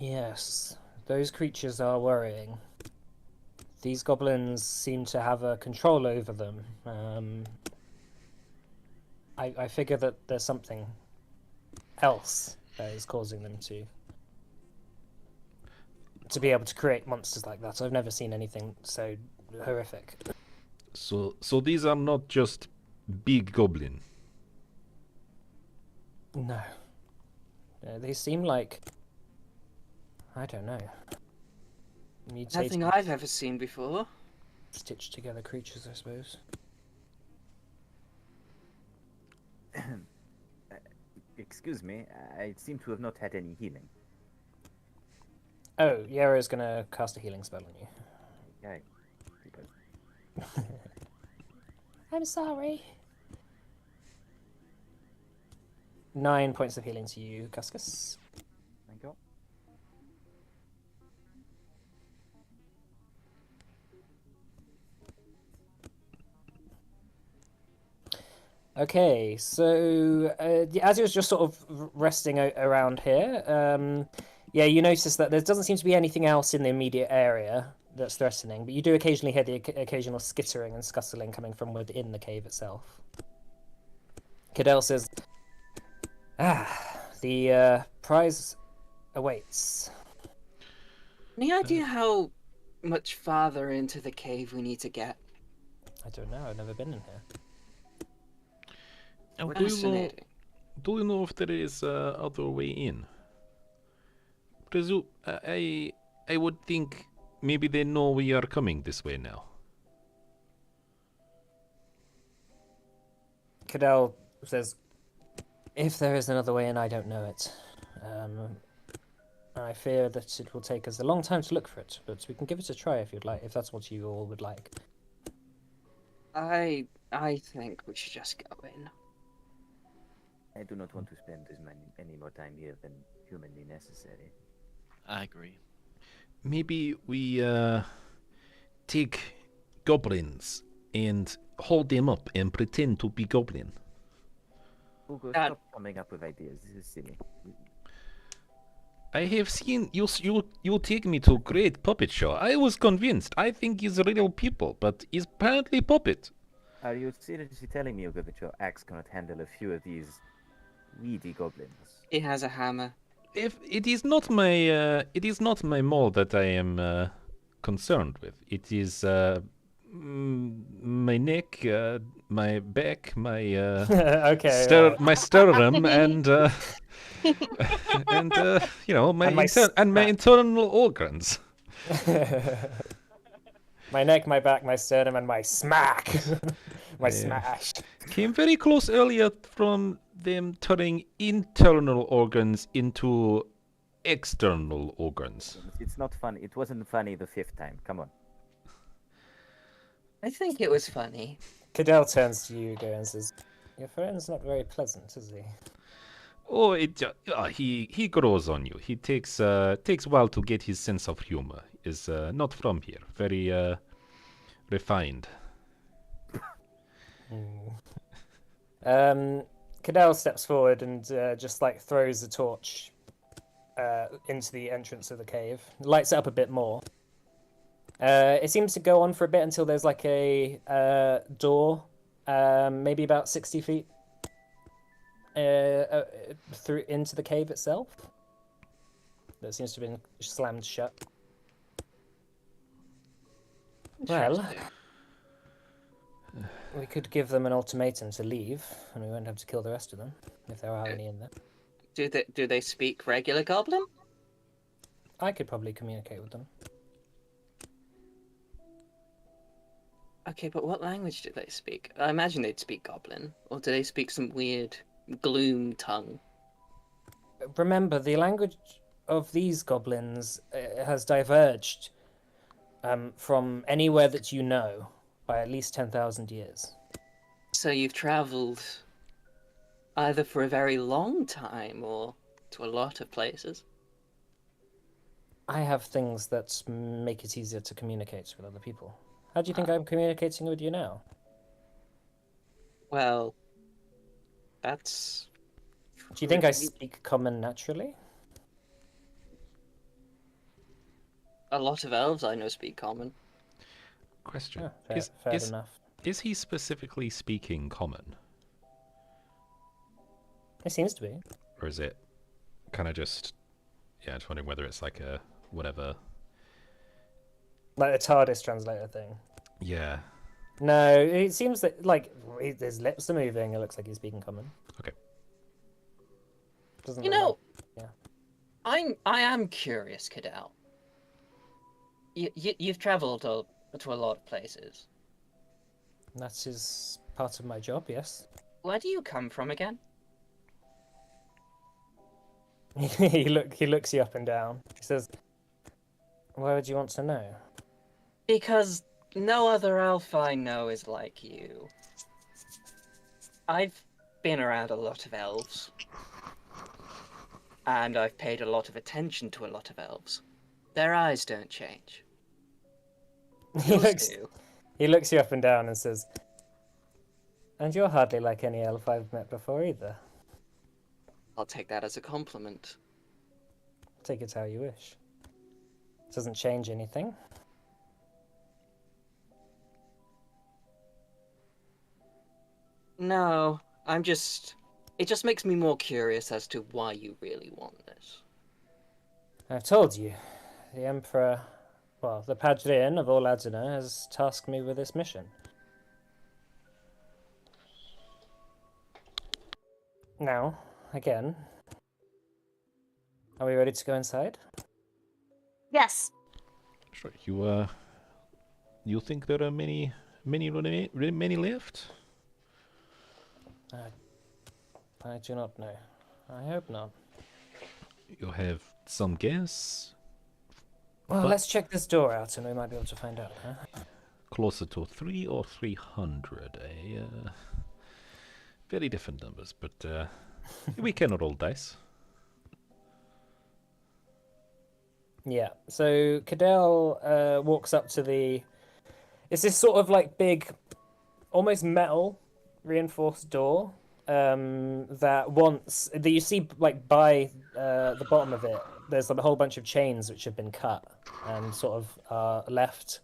Yes, those creatures are worrying. These goblins seem to have a control over them. I figure that there's something else that is causing them to be able to create monsters like that. I've never seen anything so horrific. So these are not just big goblin. No. They seem like, I don't know, Nothing I've ever seen before. stitched together creatures, I suppose. Excuse me, I seem to have not had any healing. Oh, Yara's gonna cast a healing spell on you. Okay. Because I'm sorry. 9 points of healing to you, Cuscus. thank you. Okay, so as he was just sort of resting around here, yeah, you notice that there doesn't seem to be anything else in the immediate area that's threatening, but you do occasionally hear the occasional skittering and scuttling coming from within the cave itself. Cadell says, the prize awaits. Any idea how much farther into the cave we need to get? I don't know, I've never been in here. Oh, Do you know, Fascinating. do you know if there is other way in? I would think maybe they know we are coming this way now. Cadell says, if there is another way in, I don't know it. I fear that it will take us a long time to look for it, but we can give it a try if you'd like, if that's what you all would like. I think we should just go in. I do not want to spend any more time here than humanly necessary. I agree. Maybe we take goblins and hold them up and pretend to be goblin. Hugo, Dad. stop coming up with ideas. This is silly. I have seen you take me to great puppet show. I was convinced. I think he's real people, but he's apparently puppet. Are you seriously telling me, Hugo, that your axe cannot handle a few of these weedy goblins? He has a hammer. If it is not my mole that I am concerned with. It is my neck, my back, my Okay. my sternum, and and you know my And my smack. internal organs. My neck, my back, my sternum, and my smack. My Yeah. smash. Came very close earlier from them turning internal organs into external organs. It's not funny. It wasn't funny the fifth time. Come on. I think it was funny. Cadell turns to you, Hugo, and says, "Your friend's not very pleasant, is he?" Oh, he grows on you. He takes a while to get his sense of humor. Is not from here. Very refined. Cadell steps forward and just like throws the torch into the entrance of the cave, lights it up a bit more. It seems to go on for a bit until there's like a door, maybe about 60 feet through into the cave itself. That seems to have been slammed shut. Well, we could give them an ultimatum to leave, and we won't have to kill the rest of them, if there are any in there. Do they speak regular goblin? I could probably communicate with them. Okay, but what language do they speak? I imagine they'd speak goblin, or do they speak some weird gloom tongue? Remember, the language of these goblins has diverged from anywhere that you know by at least 10,000 years. So you've travelled either for a very long time or to a lot of places. I have things that make it easier to communicate with other people. How do you think I'm communicating with you now? Well, that's... Do you think I pretty- speak common naturally? A lot of elves I know speak common. Question: Oh, fair enough. is he specifically speaking common, It seems to be. or is it kind of just? Yeah, just wondering whether it's like a whatever. Like the TARDIS translator thing. Yeah. No, it seems that, like, his lips are moving. It looks like he's speaking common. Okay. Doesn't You look know, yeah. I am curious, Cadell. You've travelled to a lot of places. That is part of my job, yes. Where do you come from again? he looks you up and down. He says, "Why would you want to know?" Because no other elf I know is like you. I've been around a lot of elves. And I've paid a lot of attention to a lot of elves. Their eyes don't change. Yours do. He looks you up and down and says, "And you're hardly like any elf I've met before either. I'll take that as a compliment. Take it how you wish. Doesn't change anything." No, I'm just... It just makes me more curious as to why you really want this. I've told you, the Emperor, well, the Padrian of all Aduna has tasked me with this mission. Now, again, are we ready to go inside? Yes. Sure. You think there are many left? I do not know. I hope not. You have some guess? Well, But- let's check this door out and we might be able to find out, huh? Closer to 3 or 300, very different numbers, but we can roll dice. Yeah, so Cadell walks up to the... It's this sort of like big, almost metal reinforced door that you see like by the bottom of it. There's like a whole bunch of chains which have been cut and sort of left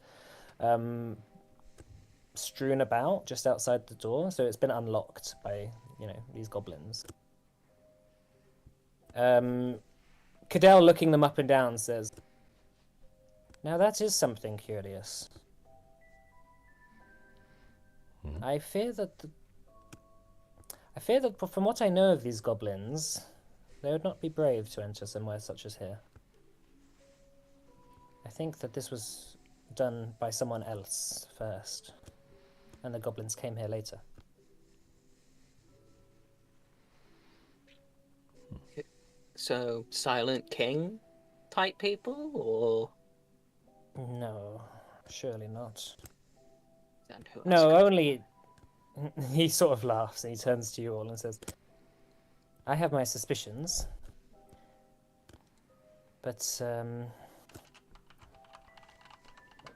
strewn about just outside the door. So it's been unlocked by these goblins. Cadell, looking them up and down, says, "Now that is something curious. I fear that from what I know of these goblins, they would not be brave to enter somewhere such as here. I think that this was done by someone else first, and the goblins came here later." So, Silent King type people, or... No, surely not. And who else No, could- only... He sort of laughs and he turns to you all and says, "I have my suspicions, but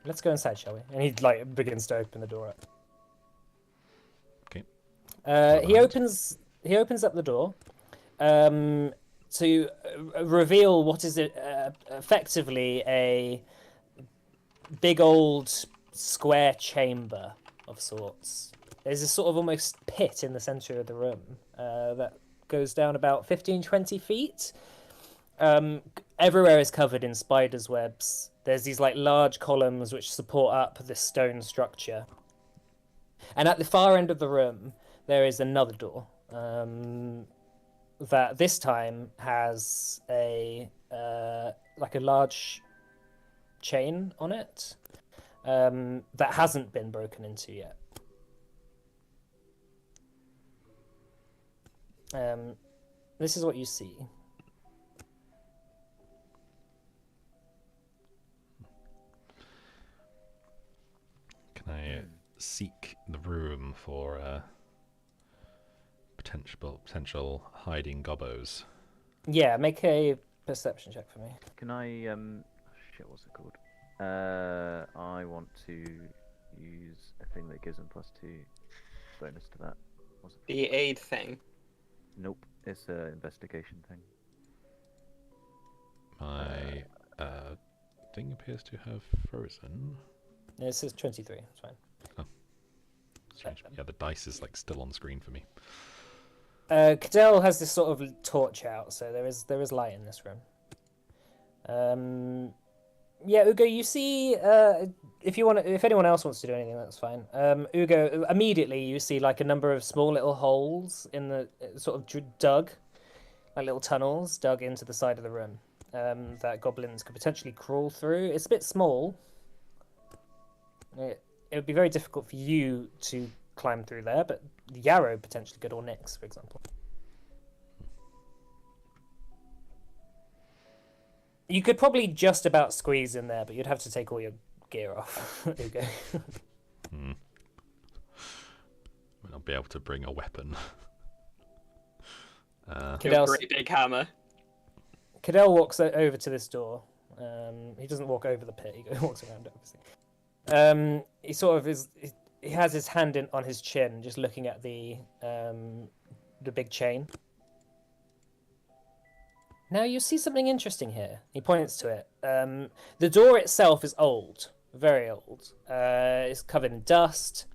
let's go inside, shall we?" And he like begins to open the door up. Okay. He opens up the door to reveal what is effectively a big old square chamber of sorts. There's this sort of almost pit in the center of the room that goes down about 15-20 feet. Everywhere is covered in spiders' webs. There's these like large columns which support up this stone structure. And at the far end of the room, there is another door that this time has a large chain on it that hasn't been broken into yet. This is what you see. Can I seek the room for potential hiding gobbos? Yeah, make a perception check for me. Can I shit, what's it called? I want to use a thing that gives him +2 bonus to that. What's it The aid thing. Nope, it's an investigation thing. My thing appears to have frozen. Yeah, it says 23. It's fine. Strange. Yeah, the dice is like still on screen for me. Cadell has this sort of torch out, so there is light in this room. Yeah, Ugo, you see, if anyone else wants to do anything, that's fine. Ugo, immediately you see like a number of small little holes in the sort of dug, like little tunnels dug into the side of the room that goblins could potentially crawl through. It's a bit small. It would be very difficult for you to climb through there, but Yarrow potentially could, or Nyx, for example. You could probably just about squeeze in there, but you'd have to take all your gear off. Ugo. I'll be able to bring a weapon. Your great big hammer. Cadell walks over to this door. He doesn't walk over the pit. He walks around it, obviously. He sort of is. He has his hand on his chin, just looking at the big chain. Now you see something interesting here. He points to it. The door itself is old, very old. It's covered in dust,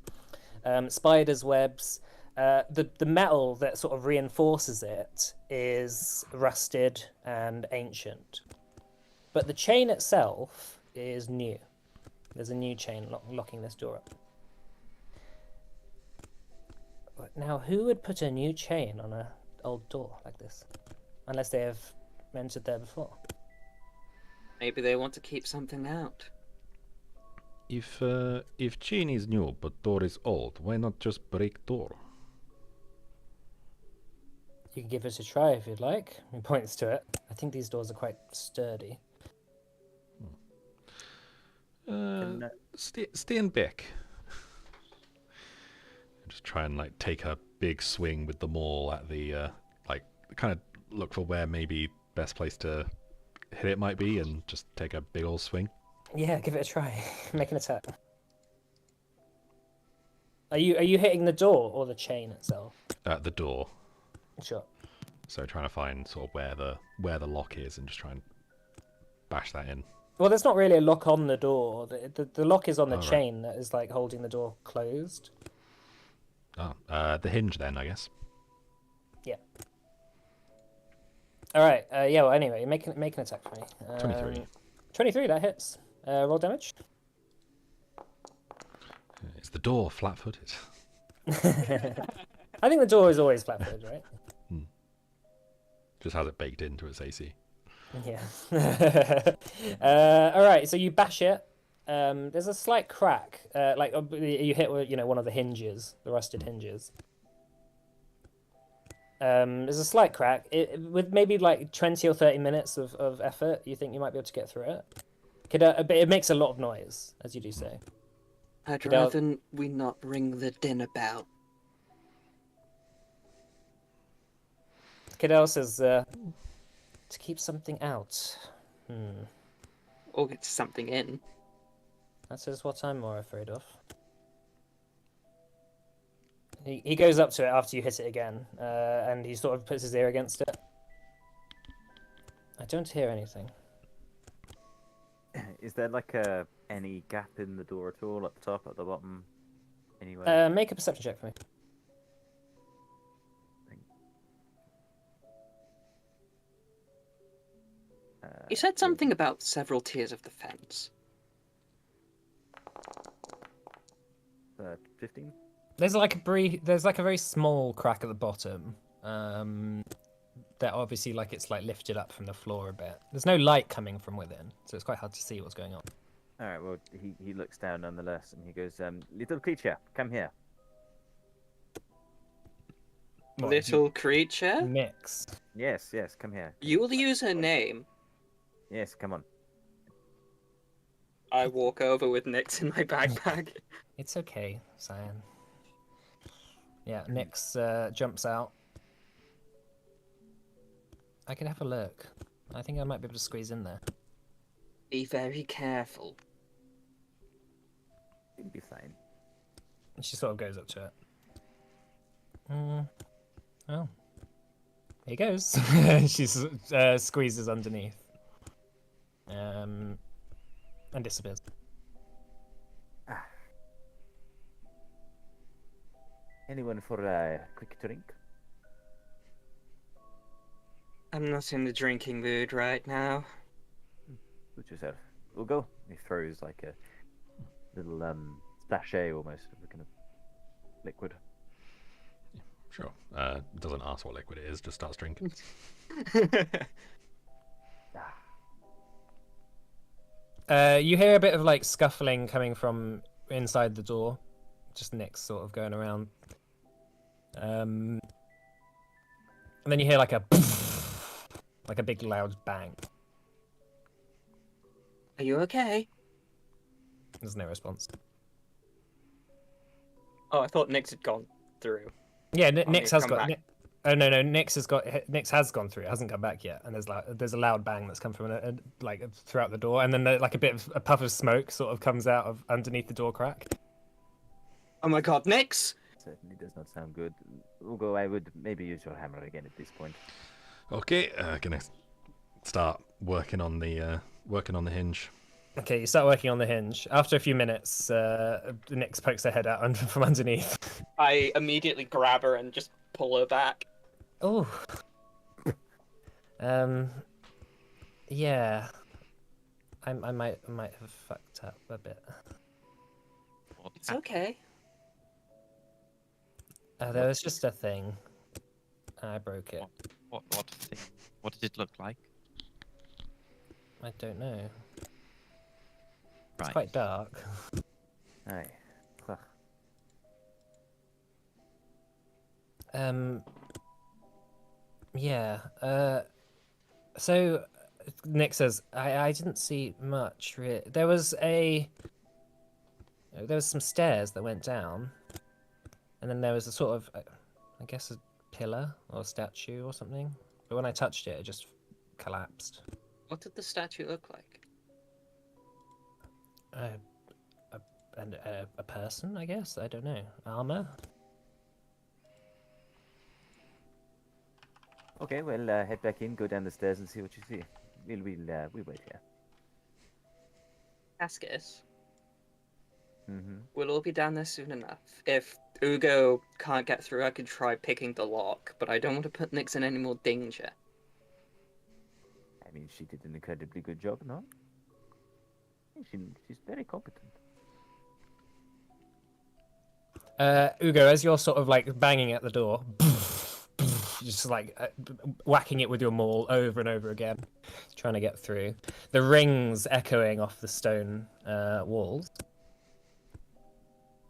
spiders' webs. The metal that sort of reinforces it is rusted and ancient. But the chain itself is new. There's a new chain locking this door up. Now, who would put a new chain on an old door like this? Unless they have entered there before. Maybe they want to keep something out. If chain is new but door is old, why not just break door? You can give it a try if you'd like. He points to it. I think these doors are quite sturdy. Stand back. Just try and like take a big swing with the maul at the like kind of look for where maybe best place to hit it might be, and just take a big old swing. Yeah, give it a try. Make an attack. Are you hitting the door or the chain itself? The door. Sure. So trying to find sort of where the lock is and just try and bash that in. Well, there's not really a lock on the door. The lock is on the Oh, right. chain that is like holding the door closed. Oh, the hinge then, I guess. Yeah. All right. Yeah. Well, anyway, make an attack for me. 23. 23. That hits. Roll damage. Is the door flat-footed? I think the door is always flat-footed, right? Just has it baked into its AC. Yeah. All right. So you bash it. There's a slight crack. Like you hit, one of the hinges, the rusted hinges. There's a slight crack. With maybe like 20 or 30 minutes of effort, you think you might be able to get through it. But it makes a lot of noise, as you do say. I'd rather we not ring the dinner bell. Cadell says, to keep something out. Or get something in. That is what I'm more afraid of. He goes up to it after you hit it again, and he sort of puts his ear against it. I don't hear anything. Is there like any gap in the door at all, at the top, at the bottom, anywhere? Make a perception check for me. You said something about several tiers of the fence. 15? There's like a very small crack at the bottom. That obviously it's lifted up from the floor a bit. There's no light coming from within, so it's quite hard to see what's going on. All right. Well, he looks down nonetheless, and he goes, "Little creature, come here." Little creature? Nyx. Yes, come here. You will use her name. Yes, come on. I walk over with Nyx in my backpack. It's okay, Cyan. Yeah, Nyx jumps out. I can have a look. I think I might be able to squeeze in there. Be very careful. It'll be fine. And she sort of goes up to it. Oh. Here he goes. She squeezes underneath. And disappears. Anyone for a quick drink? I'm not in the drinking mood right now. Suit yourself. We'll go. He throws like a little sachet almost of a kind of liquid. Sure. Doesn't ask what liquid it is, just starts drinking. You hear a bit of like scuffling coming from inside the door. Just Nick's sort of going around. And then you hear like a big loud bang. Are you okay? There's no response. Oh, I thought Nyx had gone through. Yeah, Oh, Nyx he's has come got. back. Oh no, Nyx has gone through. It hasn't come back yet, and there's a loud bang that's come from like throughout the door, and then like a puff of smoke sort of comes out of underneath the door crack. Oh my god, Nyx! Certainly does not sound good. Ugo, I would maybe use your hammer again at this point. Okay, gonna start working on the hinge. Okay, you start working on the hinge. After a few minutes, Nyx pokes her head out from underneath. I immediately grab her and just pull her back. Oh. Yeah. I might have fucked up a bit. It's okay. There was just a thing. I broke it. What thing? What did it look like? I don't know. It's Right. quite dark. Aye. Ugh. Yeah. So Nick says, I didn't see much. There was some stairs that went down, and then there was a sort of, I guess, a pillar or a statue or something. But when I touched it, it just collapsed. What did the statue look like? A person, I guess. I don't know. Armor. Okay, well, head back in, go down the stairs, and see what you see. We'll wait here. Cascus. Mm-hmm. We'll all be down there soon enough. If Ugo can't get through, I could try picking the lock, but I don't want to put Nyx in any more danger. I mean, she did an incredibly good job, no? She's very competent. Ugo, as you're sort of like banging at the door, just like whacking it with your maul over and over again, trying to get through. The rings echoing off the stone walls.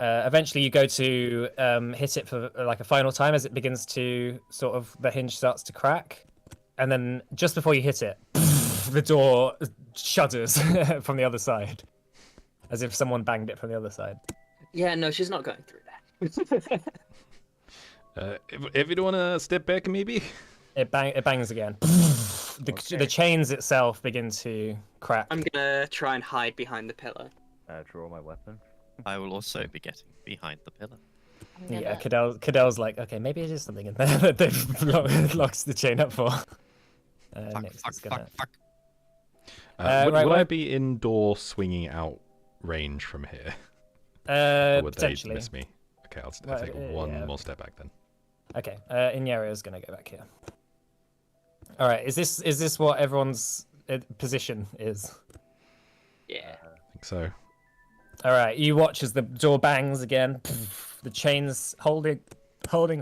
Eventually, you go to hit it for like a final time as it begins to sort of the hinge starts to crack, and then just before you hit it, the door shudders from the other side, as if someone banged it from the other side. Yeah, no, she's not going through that. If you don't want to step back, maybe. It bangs again. Okay. The chains itself begin to crack. I'm gonna try and hide behind the pillar. Draw my weapon. I will also be getting behind the pillar. Yeah, Cadell's like, okay, maybe it is something in there that they've locks the chain up for. Next is gonna... Fuck. Would right, I well- be indoor swinging out range from here? Or would Potentially. they miss me? Okay, I'll Well, take one yeah. more step back then. Okay, Inyaro's gonna go back here. All right, is this what everyone's position is? Yeah. I think so. All right, you watch as the door bangs again. The chains holding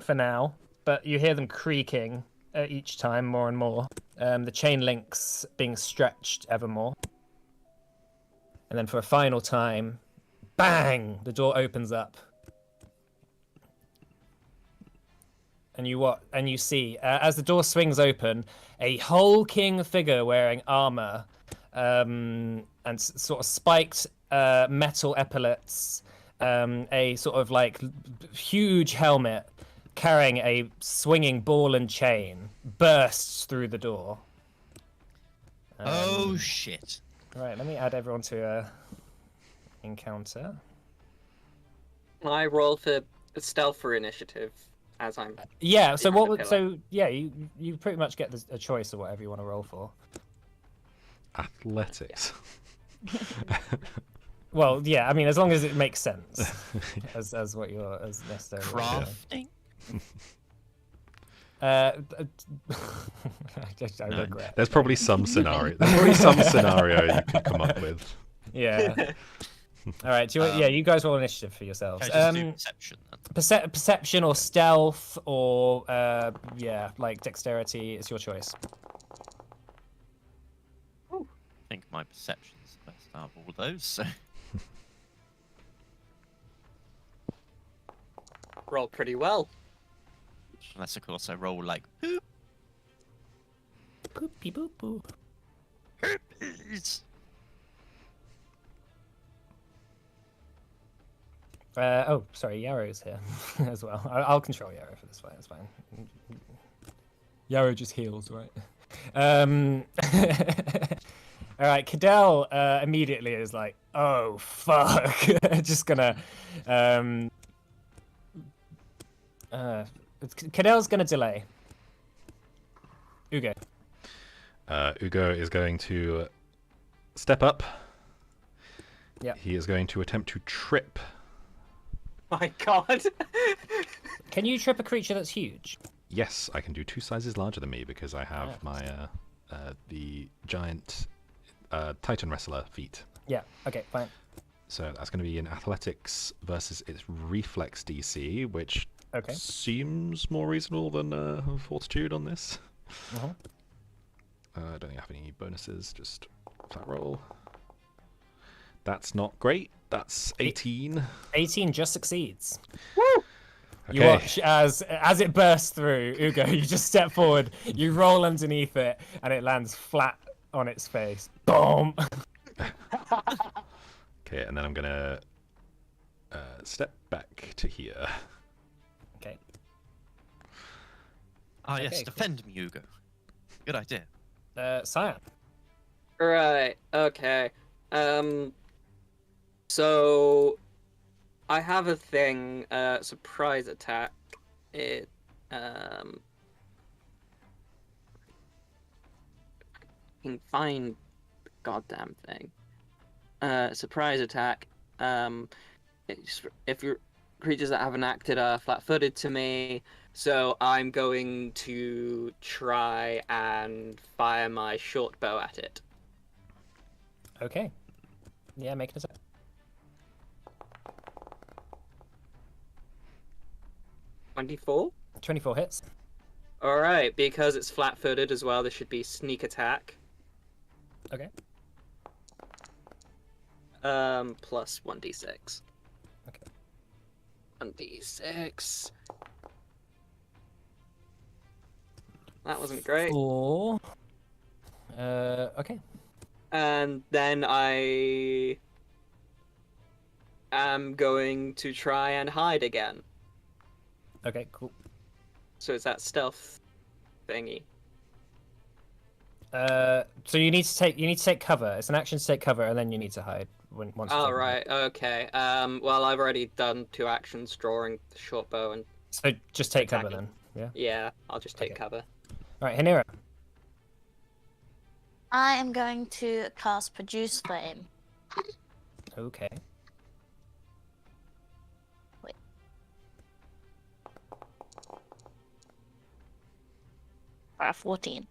for now, but you hear them creaking each time more and more. The chain links being stretched ever more. And then for a final time, bang! The door opens up. And you see, as the door swings open, a hulking figure wearing armor and sort of spiked metal epaulets, a sort of like huge helmet, carrying a swinging ball and chain, bursts through the door. Oh shit! Right, let me add everyone to a encounter. I roll for stealth for initiative as I'm. Yeah. So behind what? the So yeah, you pretty much get a choice of whatever you want to roll for. Athletics. Well, yeah. I mean, as long as it makes sense, as what you're as necessary. Crafting. I No. regret. There's probably some scenario. There's probably some scenario you could come up with. Yeah. All right. Do you, yeah, you guys roll initiative for yourselves. Can I just do perception then? Perception or stealth or yeah, like dexterity. It's your choice. I think my perception's the best out of all those. So. Roll pretty well. Unless, of course, I roll like poop. Poopy boop boop. Herpes. Oh, sorry, Yarrow's here as well. I'll control Yarrow for this fight. It's fine. Yarrow just heals, right? All right, Cadell immediately is like, "Oh fuck!" Just gonna. Cadell's gonna delay. Ugo. Ugo is going to step up. Yeah. He is going to attempt to trip. My God. Can you trip a creature that's huge? Yes, I can do 2 sizes larger than me because I have my the giant Titan wrestler feat. Yeah. Okay. Fine. So that's going to be in athletics versus its reflex DC, which Okay. seems more reasonable than fortitude on this. Uh-huh. I don't think I have any bonuses, just flat roll. That's not great. That's 18. 18 just succeeds. Okay. You watch as it bursts through, Ugo, you just step forward, you roll underneath it, and it lands flat on its face. Boom! Okay, and then I'm gonna step back to here. Okay. Ah, yes, Okay, cool. defend me, Hugo. Good idea. Cyan. Right. Okay. So I have a thing. Surprise attack. It. Can find the goddamn thing. Surprise attack. If your creatures that haven't acted are flat-footed to me, so I'm going to try and fire my short bow at it. Okay. Yeah, make an attack. 24. 24 hits. All right, because it's flat-footed as well. This should be sneak attack. Okay. Plus 1d6. Okay. 1d6. That wasn't great. 4. Okay. And then I am going to try and hide again. Okay, cool. So it's that stealth thingy. So you need to take cover. It's an action to take cover, and then you need to hide once. you've Oh taken right, okay. Well, I've already done 2 actions, drawing the short bow and So just take cover attacking. then. Yeah. Yeah, I'll just take Okay. cover. All right, Hanira. I am going to cast Produce Flame. Okay. 14.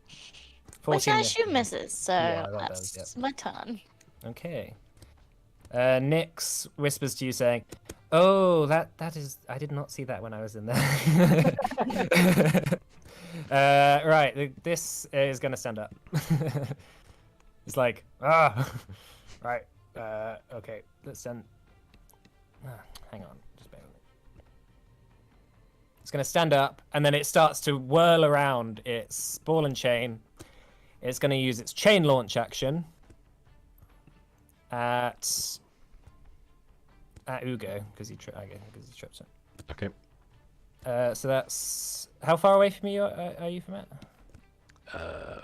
14. Which I yeah. assume misses, so Yeah, that that's does, my turn. Okay. Nyx whispers to you saying, "Oh, that is. I did not see that when I was in there." Right. This is gonna stand up. It's like, right. Okay. Let's send. Hang on. Just bear with me. It's gonna stand up, and then it starts to whirl around its ball and chain. It's gonna use its chain launch action at Ugo because he trips it. Okay. So that's how far away from you are you from it?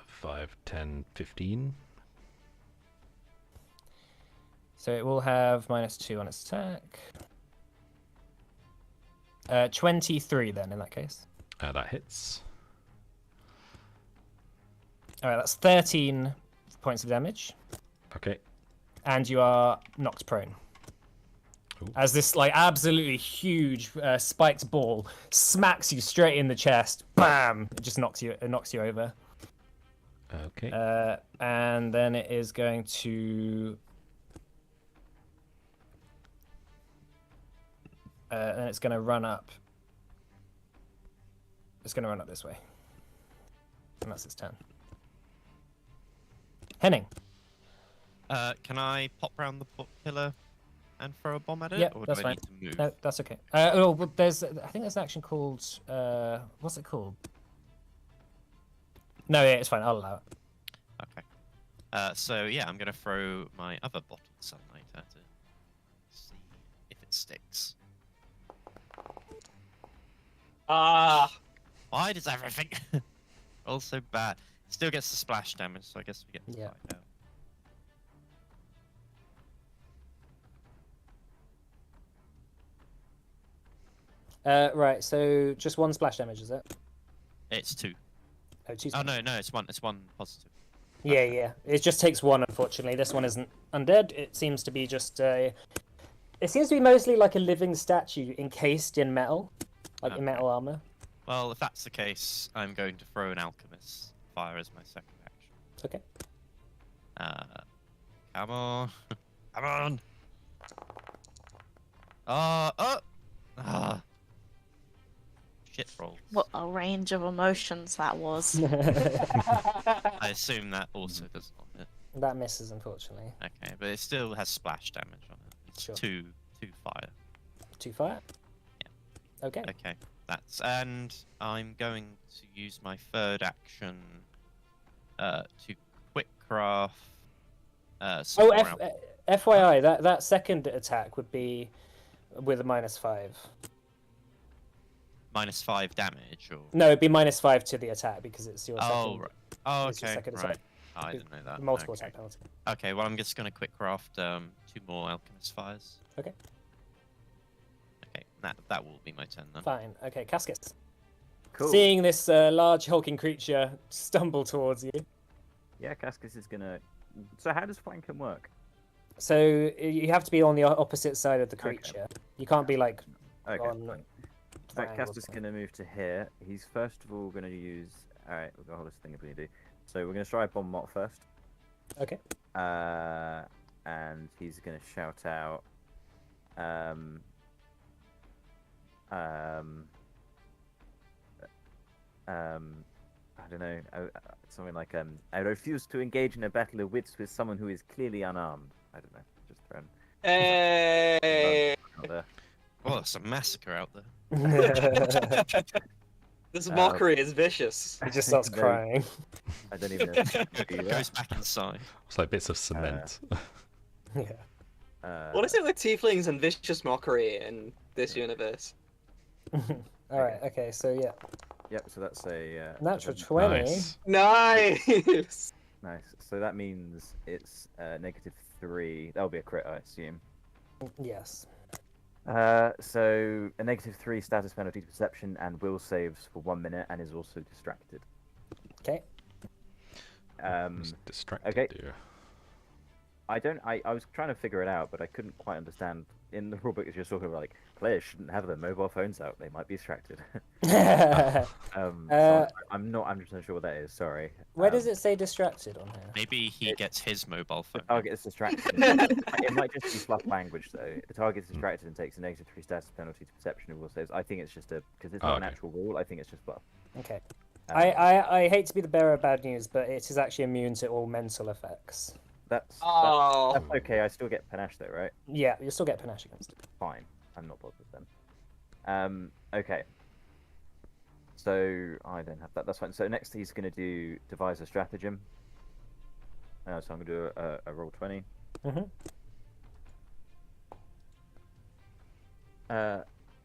5, 10, 15. So it will have -2 on its attack. 23 then in that case. That hits. All right, that's 13 points of damage, Okay. and you are knocked prone. Ooh. As this like absolutely huge spiked ball smacks you straight in the chest, bam! It just knocks you over. Okay. And then it is going to. And it's going to run up. It's going to run up this way. And that's its turn. Henning. Can I pop round the pillar and throw a bomb at it? Yep, or that's do I fine. need to move? No, that's okay. Oh, but I think there's an action called. What's it called? No, yeah, it's fine. I'll allow it. Okay. So yeah, I'm gonna throw my other bottle of sunlight at it. See if it sticks. Ah, Why does everything roll so bad? Still gets the splash damage, so I guess we get to Yeah. find out. Right, so just one splash damage, is it? It's 2. Oh, two. Oh no, it's 1. It's 1 positive. Yeah. It just takes one, unfortunately. This one isn't undead. It seems to be just a. It seems to be mostly like a living statue encased in metal, like in Okay. metal armor. Well, if that's the case, I'm going to throw an alchemist fire as my second action. Okay. Come on, come on. Shit rolls. What a range of emotions that was. I assume that also does not hit. That misses, unfortunately. Okay, but it still has splash damage on it. It's Sure. two fire. 2 fire. Yeah. Okay. Okay, and I'm going to use my third action to quick craft. Some Oh, more FYI, that second attack would be with a -5. -5 damage, or No, it'd be -5 to the attack because it's your oh, second. right. Oh, it's your okay, second right. attack. Oh, I didn't know that. Multiple Okay. attack penalty. Okay, well, I'm just gonna quick craft 2 more alchemist fires. Okay. Okay, that will be my turn then. Fine. Okay, Cascus. Cool. Seeing this large hulking creature stumble towards you. Yeah, Cascus is gonna. So how does flanking work? So you have to be on the opposite side of the Okay. creature. You can't be like Okay. on. Fine. Right, triangles Castus or gonna move to here. He's first of all gonna use. All right, we've got a whole list of things we need to do. So we're gonna try bomb mot first. something. Okay. And he's gonna shout out. I don't know. Something like I refuse to engage in a battle of wits with someone who is clearly unarmed. I don't know. Just thrown hey. out there. Oh, it's a massacre out there. This mockery is vicious. He just starts No, crying. I don't even know. If I can do It that. goes back inside. It's like bits of cement. Yeah. What is it with tieflings and vicious mockery in this universe? All right. Okay. So yeah, Yep. So that's a natural a- 20. Nice. Nice. Nice. So that means it's -3. That'll be a crit, I assume. Yes. So a -3 status penalty to perception and will saves for 1 minute and is also distracted. Okay. Distracted. okay. Dear. I was trying to figure it out, but I couldn't quite understand. In the rulebook, it's just sort of like players shouldn't have their mobile phones out; they might be distracted. So I'm not 100% sure what that is. Sorry. Where does it say distracted on here? Maybe he gets his mobile The phone. target is distracted. It might just be fluff language, though. The target is distracted and takes a -3 status penalty to perception and will saves. I think it's just because it's not an Okay. actual rule. I think it's just fluff. Okay. Um, I hate to be the bearer of bad news, but it is actually immune to all mental effects. That's Oh. that's okay. I still get panache though, right? Yeah, you still get panache against it. Fine. I'm not bothered then. Okay. So I don't have that. That's fine. So next he's going to devise a stratagem. So I'm going to do a roll 20. Mhm.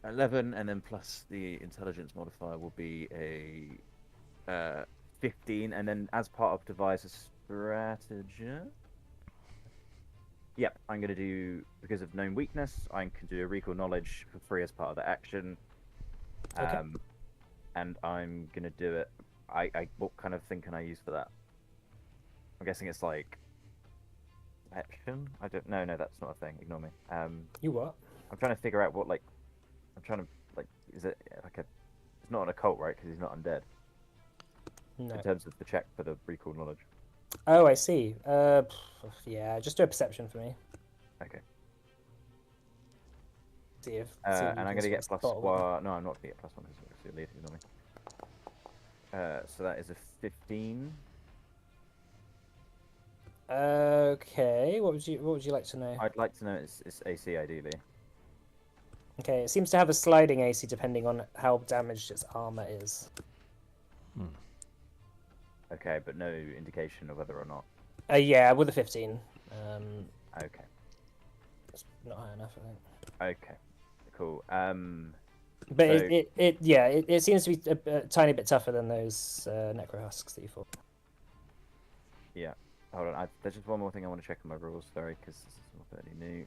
11, and then plus the intelligence modifier will be a 15, and then as part of devise a stratagem. Yep, I'm gonna do, because of known weakness, I can do a recall knowledge for free as part of the action. Okay. And I'm gonna do it. What kind of thing can I use for that? I'm guessing it's like perception. I don't. No, that's not a thing. Ignore me. You what? I'm trying to figure out what like. I'm trying to like. Is it like a? It's not an occult, right? Because he's not undead. No. In terms of the check for the recall knowledge. Oh, I see. Yeah, just do a perception for me. Okay. See if. And I'm gonna get plus one. No, I'm not gonna get plus one because you're leading. Ignore me. So that is a 15. Okay. What would you like to know? I'd like to know its AC ideally. Okay, it seems to have a sliding AC depending on how damaged its armor is. Okay, but no indication of whether or not. Yeah, with a 15. Okay. It's not high enough, I think. Okay. Cool. But so- it seems to be a tiny bit tougher than those necro husks that you fought. Yeah. Hold on. There's just one more thing I want to check on my rules. Sorry, because this is all fairly new.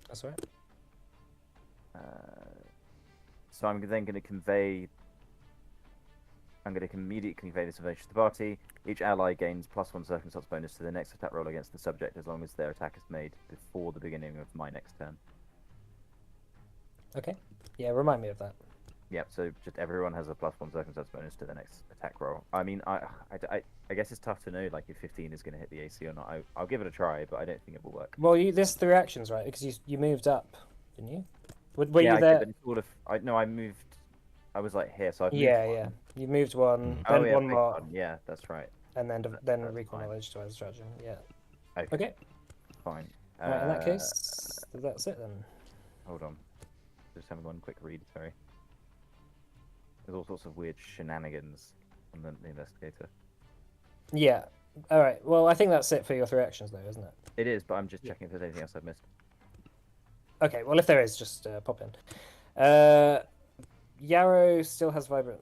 That's all right. So I'm then going to convey. I'm going to immediately convey this information to the party. Each ally gains +1 circumstance bonus to the next attack roll against the subject, as long as their attack is made before the beginning of my next turn. Okay. Yeah, remind me of that. Yep. So just everyone has a +1 circumstance bonus to the next attack roll. I mean, I guess it's tough to know like if 15 is going to hit the AC or not. I'll give it a try, but I don't think it will work. Well, there's 3 actions, right? Because you moved up, didn't you? Were yeah, you I there? did, but it's sort of. I moved. I was like here, so I've moved Yeah, one. yeah. You moved one, Oh then yeah, one big more, one. Yeah, that's right. and then that's recall fine. knowledge to add strategy. Yeah. Okay. Okay. Fine. Right, in that case, that's it then. Hold on. Just having one quick read. Sorry. There's all sorts of weird shenanigans on the investigator. Yeah. All right. Well, I think that's it for your 3 actions, though, isn't it? It is, but I'm just checking if there's anything else I've missed. Okay. Well, if there is, just pop in. Yarrow still has vibrant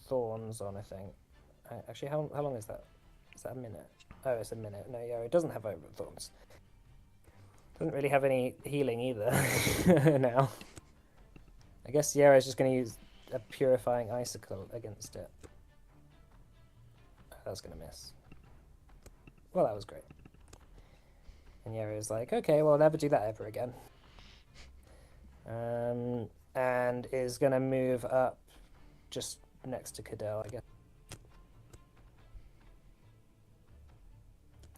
thorns on, I think. Actually, how long is that? Is that a minute? Oh, it's a minute. No, Yarrow doesn't have vibrant thorns. Doesn't really have any healing either. Now. I guess Yarrow's just going to use a purifying icicle against it. Oh, that's going to miss. Well, that was great. And Yarrow's like, okay, well, I'll never do that ever again. And is going to move up just next to Cadell, I guess.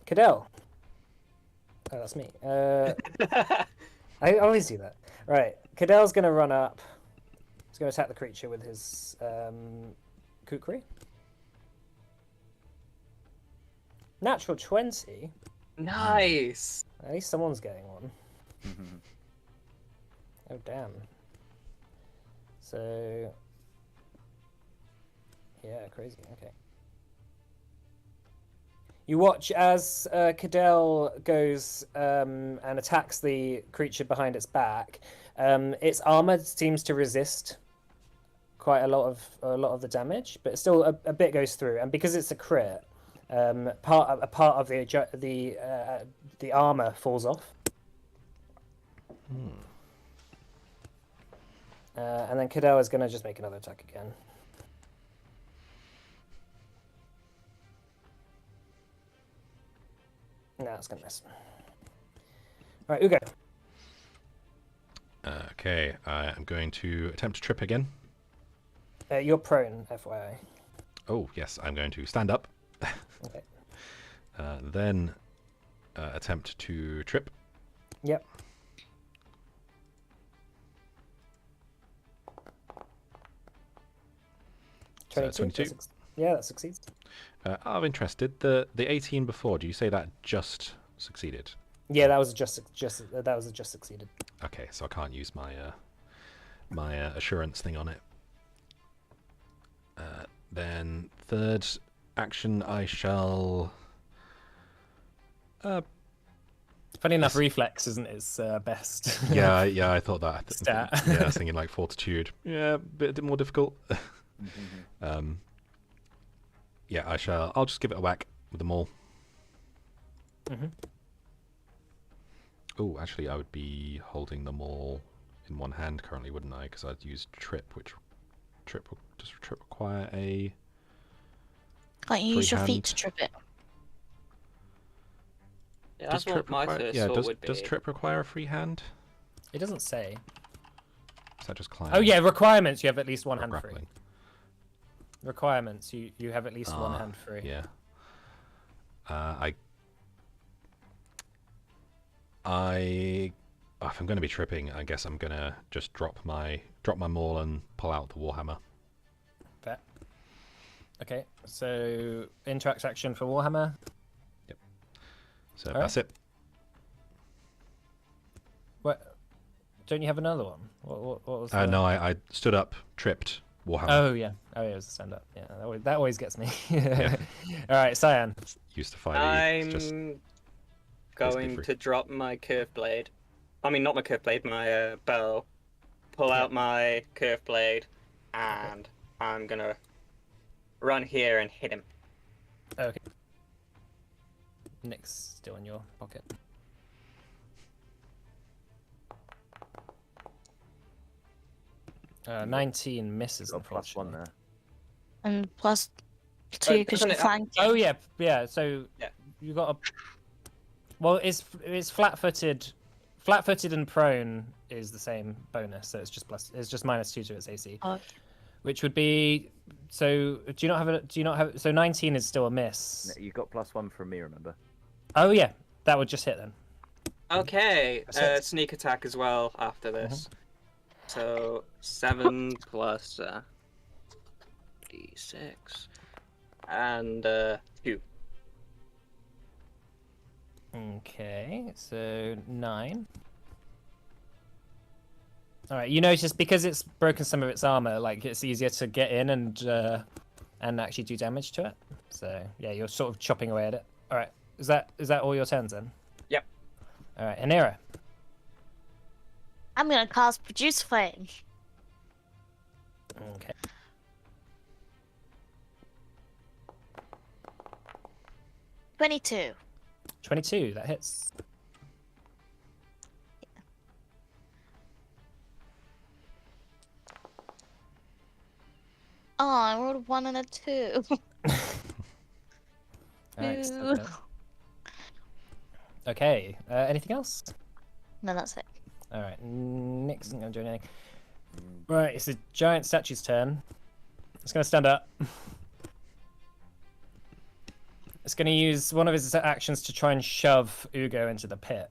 Cadell! Oh, that's me. I always do that. Right, Cadell's going to run up. He's going to attack the creature with his kukri. Natural 20. Nice. At least someone's getting one. Oh, damn. So... yeah, crazy. Okay. You watch as Cadell goes and attacks the creature behind its back. Its armor seems to resist quite a lot of the damage, but still a bit goes through. And because it's a crit, part of the armor falls off. And then Cadell is going to just make another attack again. No, it's going to miss. Alright, Ugo. Okay, I am going to attempt to trip again. You're prone, FYI. Oh, yes, I'm going to stand up. Okay. Then attempt to trip. Yep. 22. Yeah, that succeeds. I'm interested. The 18 before, do you say that just succeeded? Yeah, that was just succeeded. Okay, so I can't use my my assurance thing on it. Then third action, I shall Funny enough, reflex isn't its best. Yeah, I thought that. Stat. Yeah, I was thinking like fortitude. Yeah, a bit more difficult. Yeah, I'll just give it a whack with them all. Oh, actually, I would be holding them all in one hand currently, wouldn't I? Because I'd use trip, which does trip require a. Can't you use your Freehand. feet to trip it? Yeah, that's what my first thought would be. Does trip require a free hand? It doesn't say. Is that just climb? Oh yeah, requirements. You have at least one or hand free. grappling? Requirements. You have at least one hand free. Yeah. If I'm going to be tripping, I guess I'm gonna just drop my maul and pull out the warhammer. Fair. Okay, so interact action for Warhammer. Yep. So All that's it. What? Don't you have another one? What was? No, I stood up, tripped, warhammer. Oh yeah, it was a stand up. Yeah, that always gets me. Yeah. All right, Cyan. Used to 5e. I'm Just going free. to drop my curved blade. I mean, not my curved blade, my bow. Pull out my curved blade, and I'm gonna run here and hit him. Okay. Nick's still in your pocket. Uh, 19 misses, Got +1 unfortunately. there. And plus 2 because doesn't you're it- flanking. Oh yeah. So Yeah. you got a. Well, it's flat-footed. Flat-footed and prone is the same bonus, so it's just -2 to its AC, Oh. which would be. So do you not have? So 19 is still a miss. No, you got +1 from me, remember? Oh yeah, that would just hit then. Okay, That's it. sneak attack as well after this. So 7 plus d6 and 2. Okay, so 9. All right, you notice because it's broken some of its armor, like it's easier to get in and actually do damage to it. So yeah, you're sort of chopping away at it. All right, is that all your turns then? Yep. All right, Anira. I'm gonna cast Produce Flame. Okay. $22. 22, that hits. Oh, I rolled a 1 and a 2. All right, still Ooh. hit. Okay, anything else? No, that's it. All right, Nick's not going to do anything. Right, it's the giant statue's turn. It's going to stand up. It's going to use one of its actions to try and shove Ugo into the pit.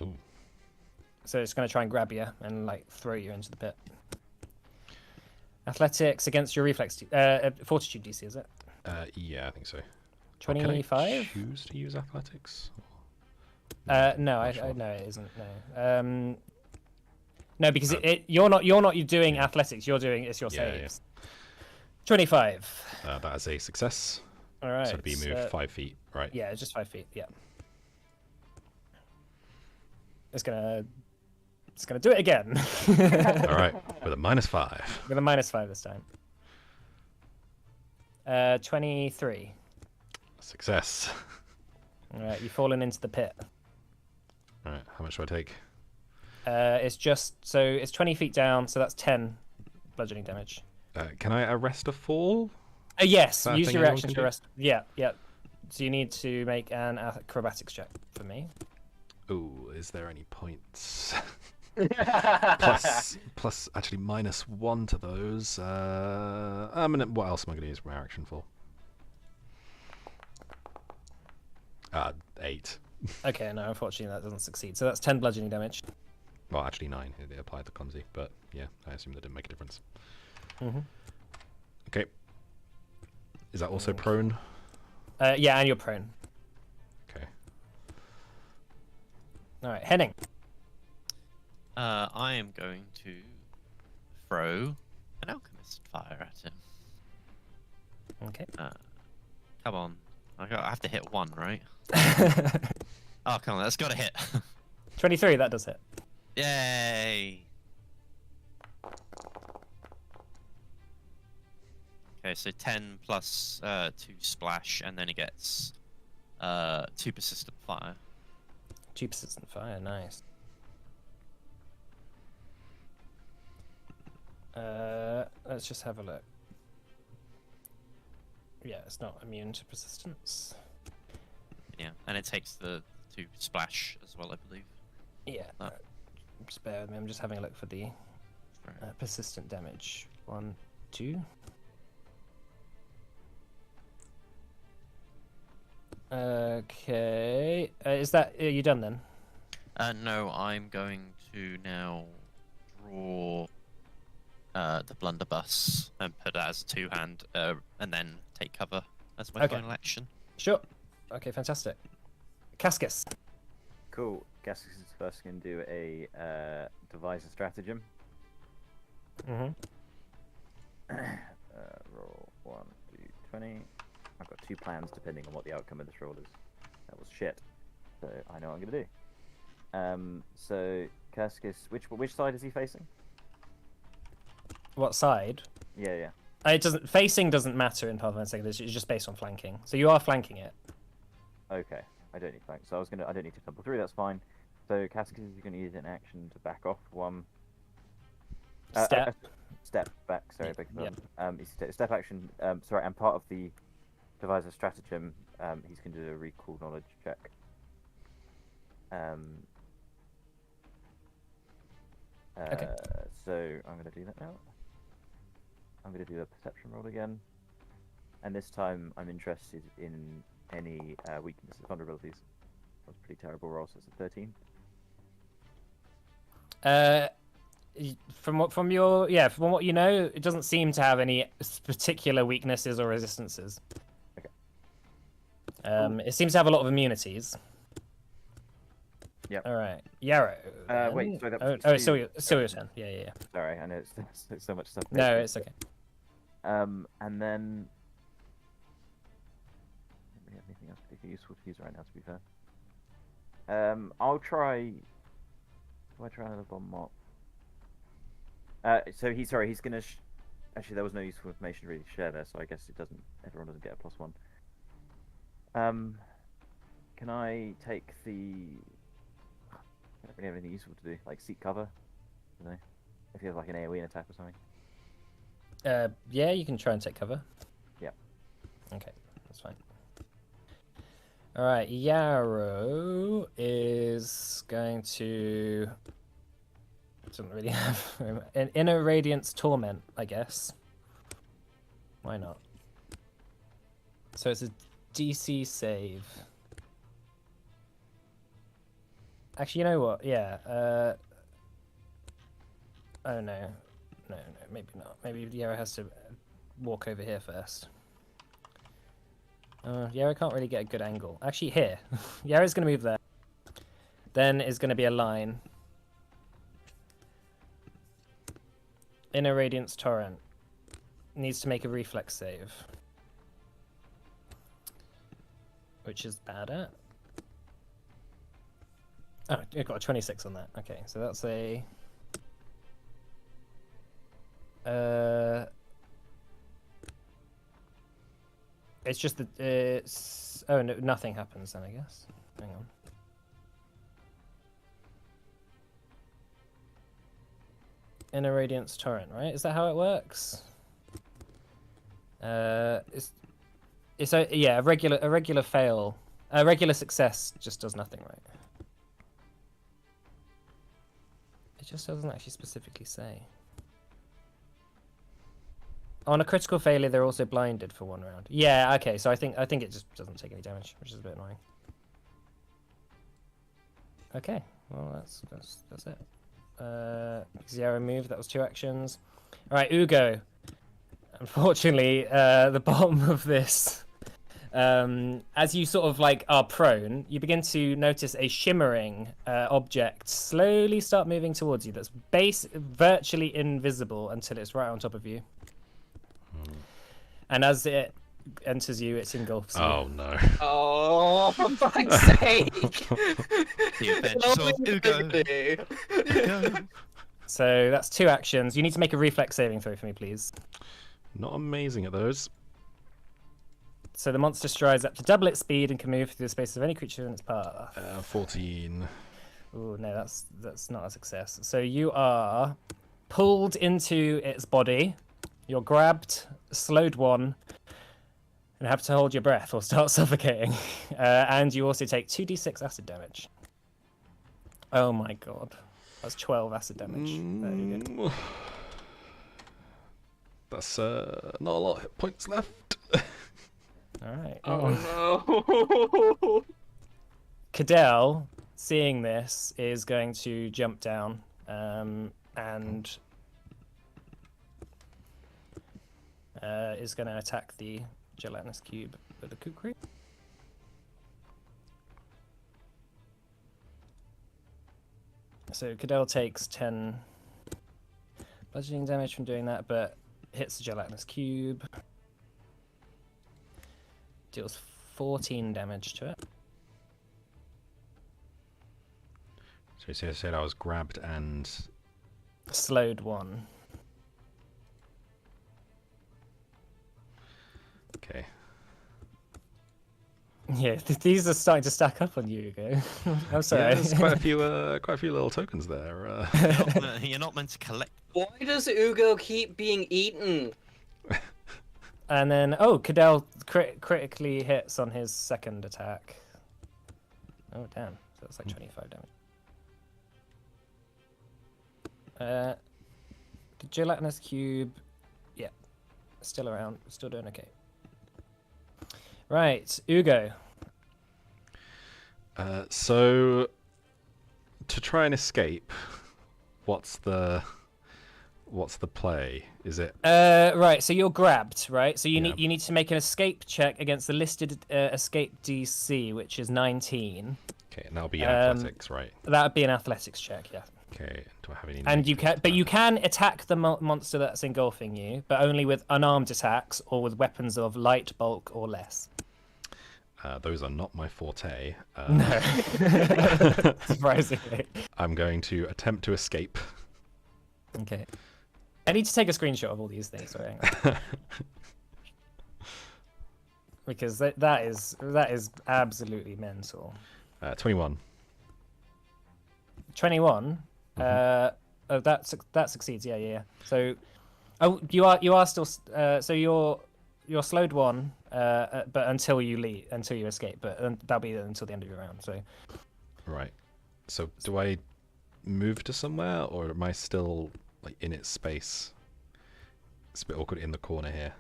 Ooh. So it's going to try and grab you and like throw you into the pit. Athletics against your reflex, fortitude DC, is it? Yeah, I think so. Or can I 25? choose to use athletics? No, I Not sure. no, it isn't. No, no, because you're not doing athletics. It's your Yeah, yeah. saves. 25. That is a success. All right. So to be moved 5 feet, right? Yeah, it's just 5 feet. Yeah. It's gonna do it again. All right, with a -5. With a -5 this time. 23. Success. All right, you've fallen into the pit. All right, how much do I take? It's 20 feet down, so that's 10 bludgeoning damage. Can I arrest a fall? Yes, that a use thing your anyone reaction can to do? rest. Yeah. So you need to make an acrobatics check for me. Ooh, is there any points? Plus. plus actually -1 to those. What else am I going to use my action for? 8. Okay, no, unfortunately that doesn't succeed. So that's 10 bludgeoning damage. Well, actually 9. They applied the clumsy, but yeah, I assume that didn't make a difference. Okay. Is that also prone? Yeah, and you're prone. Okay. All right, Henning. I am going to throw an alchemist fire at him. Okay. Come on. I have to hit 1, right? Oh, come on, that's got to hit. 23, that does hit. Yay! Okay, so 10 plus 2 splash, and then he gets 2 persistent fire. 2 persistent fire, nice. Let's just have a look. Yeah, it's not immune to persistence. Yeah, and it takes the 2 splash as well, I believe. Yeah. Oh. Just bear with me. I'm just having a look for the persistent damage. 1, 2. Okay. Is that are you done then? No, I'm going to now draw the blunderbuss and put it as a 2-hand, and then take cover as my Okay. final action. Sure. Okay, fantastic. Cascus. Cool. Gaskus is first going to do a devise a stratagem. Mm-hmm. Roll 1, 2, 20. I've got 2 plans depending on what the outcome of this roll is. That was shit. So I know what I'm going to do. So Gaskus, which side is he facing? What side? Yeah. It doesn't. Facing doesn't matter in Pathfinder Second Edition. It's just based on flanking. So you are flanking it. Okay. I don't need flank. So I don't need to tumble through. That's fine. So Gaskus is going to use an action to back off 1. Step. Step back. Sorry, Yeah, beg your pardon. Step action. Sorry, and part of the devise a stratagem. He's going to do a recall knowledge check. Okay. So I'm going to do that now. I'm going to do a perception roll again, and this time I'm interested in any weaknesses, vulnerabilities. That was a pretty terrible roll, so it's a 13. From what you know, it doesn't seem to have any particular weaknesses or resistances. Okay. It seems to have a lot of immunities. Yep. All right, Yarrow. Wait, sorry, that was it's two. still your turn. Yeah. Sorry, I know it's so much stuff. No, it's okay. And then don't really have anything else particularly useful to use right now, to be fair. I'll try. Do I try another bomb mop? So he's gonna. Actually, there was no useful information really to share there, so I guess everyone doesn't get a +1. Can I take the? I don't really have anything useful to do, like seek cover. I don't know. If you have like an AoE attack or something. Yeah, you can try and take cover. Yeah. Okay, that's fine. All right, Yarrow is going to. Doesn't really have an Inner Radiance Torment, I guess. Why not? So it's a DC save. Actually, you know what? Yeah. Oh no, maybe not. Maybe Yarrow has to walk over here first. Yarrow can't really get a good angle. Actually, here. Yarrow's going to move there. Then is going to be a line. Inner Radiance Torrent. Needs to make a reflex save. Which is bad at. Oh, you've got a 26 on that. Okay, so that's a... It's just that it's... Oh, no, nothing happens then, I guess. Hang on. Inner Radiance Torrent, right? Is that how it works? It's a regular fail. A regular success just does nothing, right? It just doesn't actually specifically say. On a critical failure, they're also blinded for 1 round. Yeah, okay. So I think it just doesn't take any damage, which is a bit annoying. Okay, well that's it. Zero move. That was 2 actions. All right, Ugo. Unfortunately, the bottom of this, as you sort of like are prone, you begin to notice a shimmering object slowly start moving towards you. That's virtually invisible until it's right on top of you. And as it enters you, it engulfs you. Oh no. Oh, for fuck's sake! The adventures of Ugo. Ugo. So that's 2 actions. You need to make a reflex saving throw for me, please. Not amazing at those. So the monster strides up to double its speed and can move through the space of any creature in its path. 14. Oh no, that's not a success. So you are pulled into its body. You're grabbed, slowed 1, and have to hold your breath or start suffocating. And you also take 2d6 acid damage. Oh my god, that's 12 acid damage. Very good. That's not a lot of hit points left. All right. Oh no! Cadell, seeing this, is going to jump down and is going to attack the gelatinous cube with a kukri. So Cadell takes 10 bludgeoning damage from doing that, but hits the gelatinous cube. Deals 14 damage to it. So you said I was grabbed and... Slowed 1. Okay. Yeah, these are starting to stack up on you, Hugo. I'm sorry. Yeah, there's quite a few little tokens there. You're not meant to collect. Why does Ugo keep being eaten? And then, Cadell critically hits on his second attack. Oh, damn. So it's like 25 damage. The gelatinous cube, yeah, still around, still doing okay. Right, Ugo. So, to try and escape, what's the play? Is it? Right, so you're grabbed, right? So you Yeah. need to make an escape check against the listed escape DC, which is 19. Okay, and that'll be athletics, right? That would be an athletics check, yeah. Okay, do I have any? And you can attack the monster that's engulfing you, but only with unarmed attacks or with weapons of light, bulk, or less. Those are not my forte. No, surprisingly. I'm going to attempt to escape. Okay. I need to take a screenshot of all these things. Sorry, hang on. Because that is absolutely mental. 21. 21. That succeeds. Yeah. So, you are still. So you're slowed 1. But until you escape. But that'll be until the end of your round. So. Right. So do I move to somewhere, or am I still like in its space? It's a bit awkward in the corner here.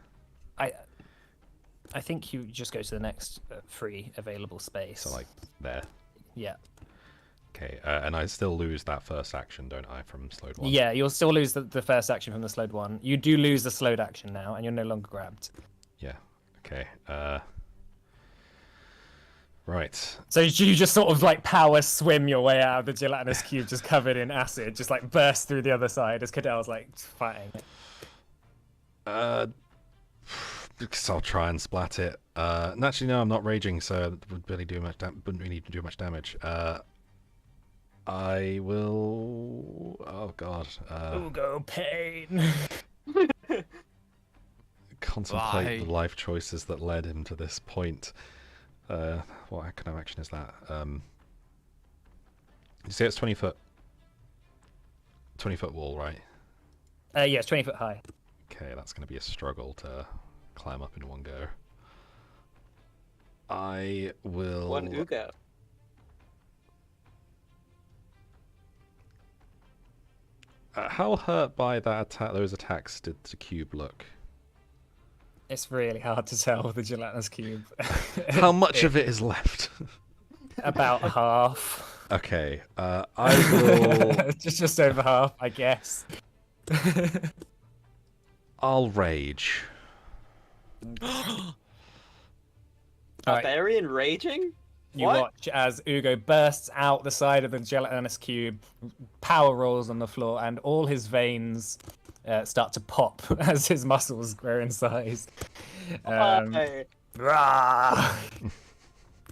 I think you just go to the next free available space. So like there. Yeah. Okay, and I still lose that first action, don't I, from slowed 1? Yeah, you'll still lose the first action from the slowed 1. You do lose the slowed action now, and you're no longer grabbed. Yeah. Okay. Right. So you just sort of like power swim your way out of the gelatinous cube, just covered in acid, just like burst through the other side as Cadell's like fighting. Because I'll try and splat it. And actually, no, I'm not raging, so it wouldn't really do much damage. I will. Oh God. Ugo pain. Contemplate Why? the life choices that led him to this point. What kind of action is that? You say it's 20 foot. 20-foot wall, right? Yeah, it's 20 foot high. Okay, that's going to be a struggle to climb up in one go. I will. One Ugo. How hurt by those attacks did the cube look? It's really hard to tell with the gelatinous cube. How much of it is left? About half. Okay, I will. just over half, I guess. I'll rage. Alright. Barbarian raging? You What? watch as Ugo bursts out the side of the gelatinous cube, power rolls on the floor, and all his veins start to pop as his muscles grow in size. Hey. Rah!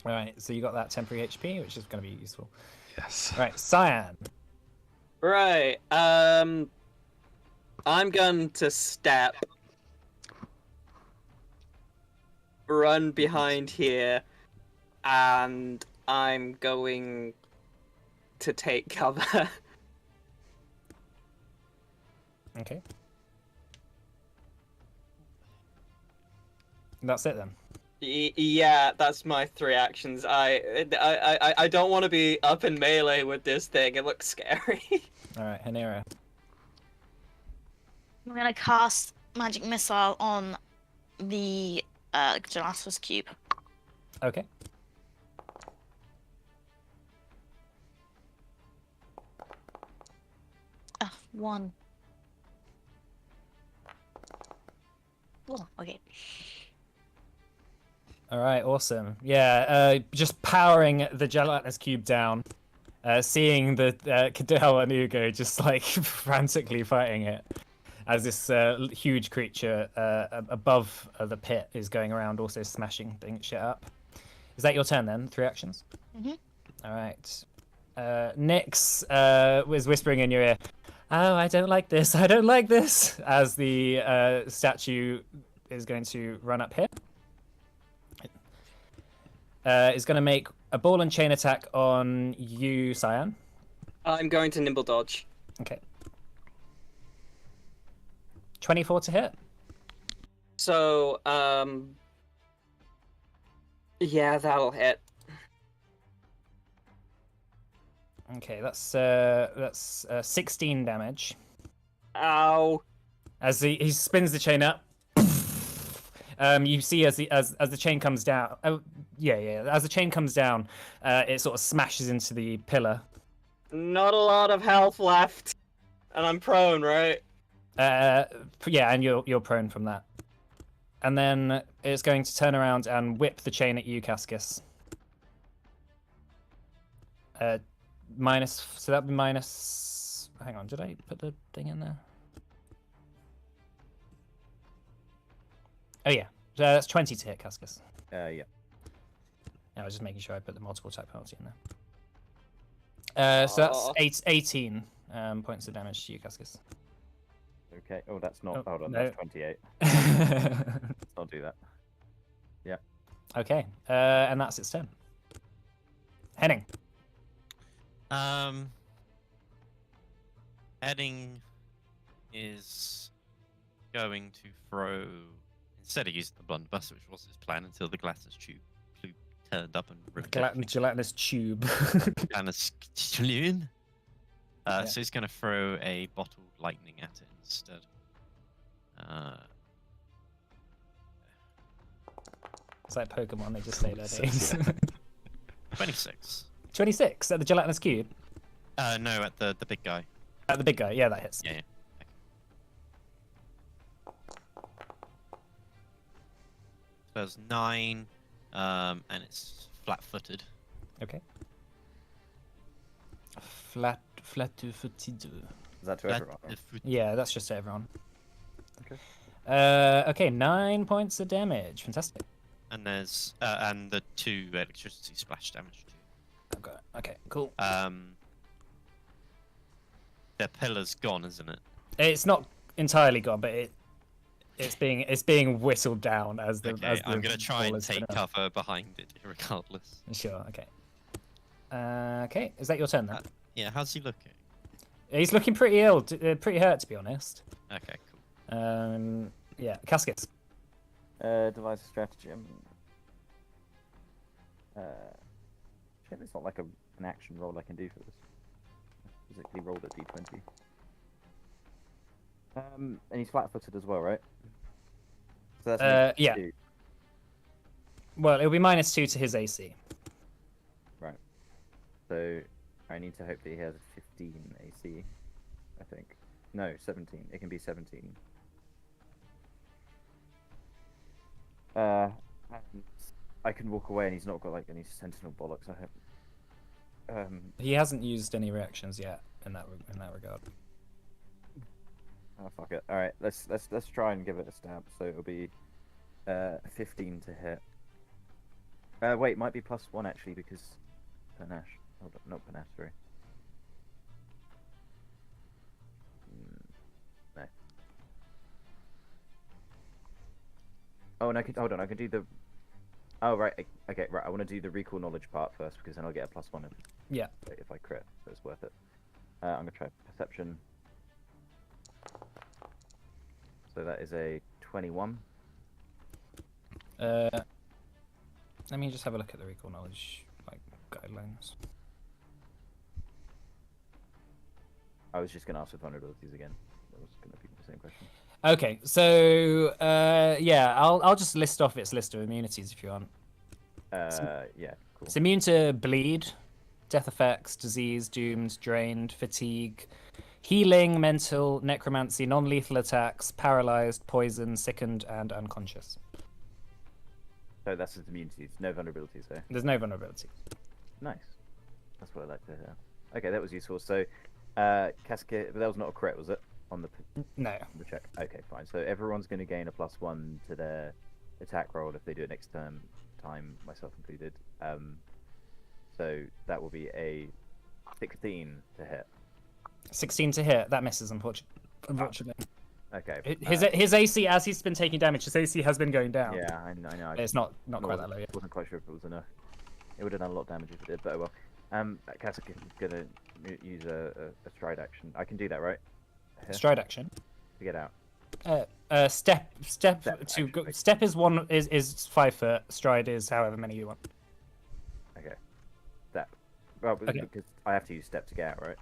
All right, so you got that temporary HP, which is going to be useful. Yes. All right, Cyan. Right. I'm going to step, run behind here, and I'm going to take cover. Okay. That's it then. Yeah, that's my 3 actions. I don't want to be up in melee with this thing. It looks scary. All right, Hanera. I'm gonna cast magic missile on the gelatinous cube. Okay. One. Oh, okay. All right, awesome. Yeah, just powering the gelatinous cube down, seeing the Cadell and Ugo just like frantically fighting it as this huge creature above the pit is going around, also smashing shit up. Is that your turn then? 3 actions? Mhm. All right. Nyx was whispering in your ear, "Oh, I don't like this. I don't like this," as the statue is going to run up here. Is going to make a ball and chain attack on you, Cyan. I'm going to nimble dodge. Okay. 24 to hit. So, yeah, that'll hit. Okay, that's 16 damage. Ow. As he spins the chain up, you see as the chain comes down. Oh, yeah. As the chain comes down, it sort of smashes into the pillar. Not a lot of health left, and I'm prone, right? Yeah, and you're prone from that. And then it's going to turn around and whip the chain at you, Cascus. So that'd be minus. Hang on, did I put the thing in there? Oh yeah, that's 20 to hit, Cascus. Yeah. I was just making sure I put the multiple attack penalty in there. So that's 18 points of damage to you, Cascus. Okay. Oh, that's not. Hold on, no. that's 28. I'll do that. Yeah. Okay, and that's its turn. Henning. Henning is going to throw, instead of using the blunderbuss, which was his plan until the gelatinous tube turned up and ripped Gelatinous tube. gelatinous tube. Yeah. So he's going to throw a bottled lightning at it instead. It's like Pokemon, they just say their names. 26. 26 at the gelatinous cube. No, at the big guy. At the big guy, yeah, that hits. Yeah. So there's 9, and it's flat-footed. Okay. Flat-footed. Is that to everyone? or- Yeah, that's just to everyone. Okay. Okay, 9 points of damage. Fantastic. And there's and the 2 electricity splash damage too. I've got it. Okay, cool. Their pillar's gone, isn't it? It's not entirely gone, but it's being whistled down as the. Okay, as the I'm gonna try ball and is take spinning up. cover behind it, regardless. Sure. Okay. Okay, is that your turn then? Yeah, how's he looking? He's looking pretty ill, pretty hurt to be honest. Okay, cool. Yeah, Cascus. Devise a stratagem. Shit, it's not like an action roll I can do for this. Physically rolled a d20. And he's flat-footed as well, right? So that's Yeah. -2. Well, it'll be -2 to his AC. Right. So I need to hope that he has 15 AC. I think. No, 17. It can be 17. And I can walk away, and he's not got like any sentinel bollocks. I hope. He hasn't used any reactions yet in that regard. Oh fuck it. All right, let's try and give it a stab. So it'll be 15 to hit. Wait, might be +1 actually because panache. Hold on, not panache, sorry. No. Oh, and I could hold on. I can do the. Oh right, okay, right. I want to do the recall knowledge part first because then I'll get a +1 if I crit, so it's worth it. I'm gonna try perception. So that is a 21. Let me just have a look at the recall knowledge guidelines. I was just gonna ask for vulnerabilities again. That was gonna be the same question. Okay, so yeah, I'll just list off its list of immunities if you want. Yeah, cool. It's immune to bleed, death effects, disease, doomed, drained, fatigue, healing, mental, necromancy, non-lethal attacks, paralyzed, poisoned, sickened, and unconscious. So that's its immunities, no vulnerabilities there. There's no vulnerability. Nice. That's what I like to hear. Okay, that was useful. So, Cascade, that was not a crit, was it? On the No. the check. Okay, fine. So everyone's going to gain a +1 to their attack roll if they do it next time, myself included. So that will be a 16 to hit. 16 to hit. That misses, unfortunately. Okay. His AC, as he's been taking damage, his AC has been going down. Yeah, I know. It's not quite that low yet. Wasn't quite sure if it was enough. It would have done a lot of damage if it did, but oh well. Cascade is going to use a stride action. I can do that, right? Here, Stride action. to get out. Step actually. step is 5 foot. Stride is however many you want. Okay. Step. Well, Okay. because I have to use step to get out, right?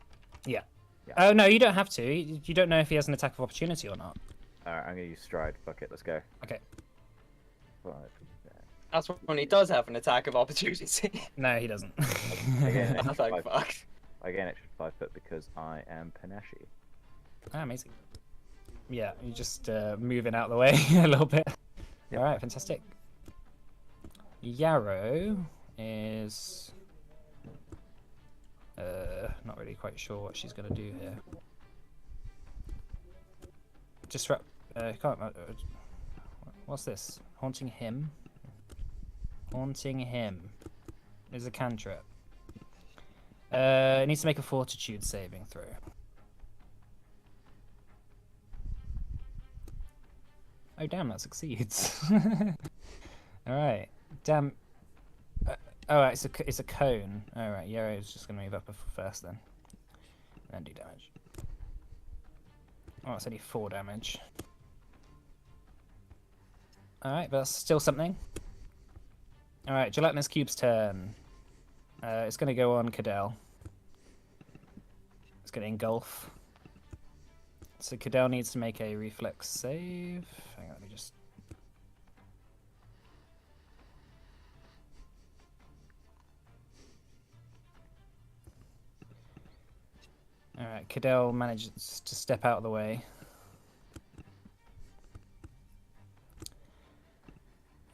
Yeah. Yeah. Oh no, you don't have to. You don't know if he has an attack of opportunity or not. Alright, I'm gonna use stride. Fuck it, let's go. Okay. 5. That's when he does have an attack of opportunity. No, he doesn't. Again, I was like, fuck. I get an extra 5 foot because I am panache. Ah, amazing. Yeah, you're just moving out of the way a little bit. Yep. All right, fantastic. Yarrow is not really quite sure what she's gonna do here. Disrupt. Can't. What's this? Haunting him. Haunting him is a cantrip. It needs to make a fortitude saving throw. Oh damn, that succeeds. All right, damn. Oh, it's a cone. All right, Yarrow's just gonna move up first then, and then do damage. Oh, it's only 4 damage. All right, but that's still something. All right, Gelatinous Cube's turn. It's gonna go on Cadell. It's gonna engulf. So Cadell needs to make a reflex save. Hang on, let me just. Alright, Cadell manages to step out of the way.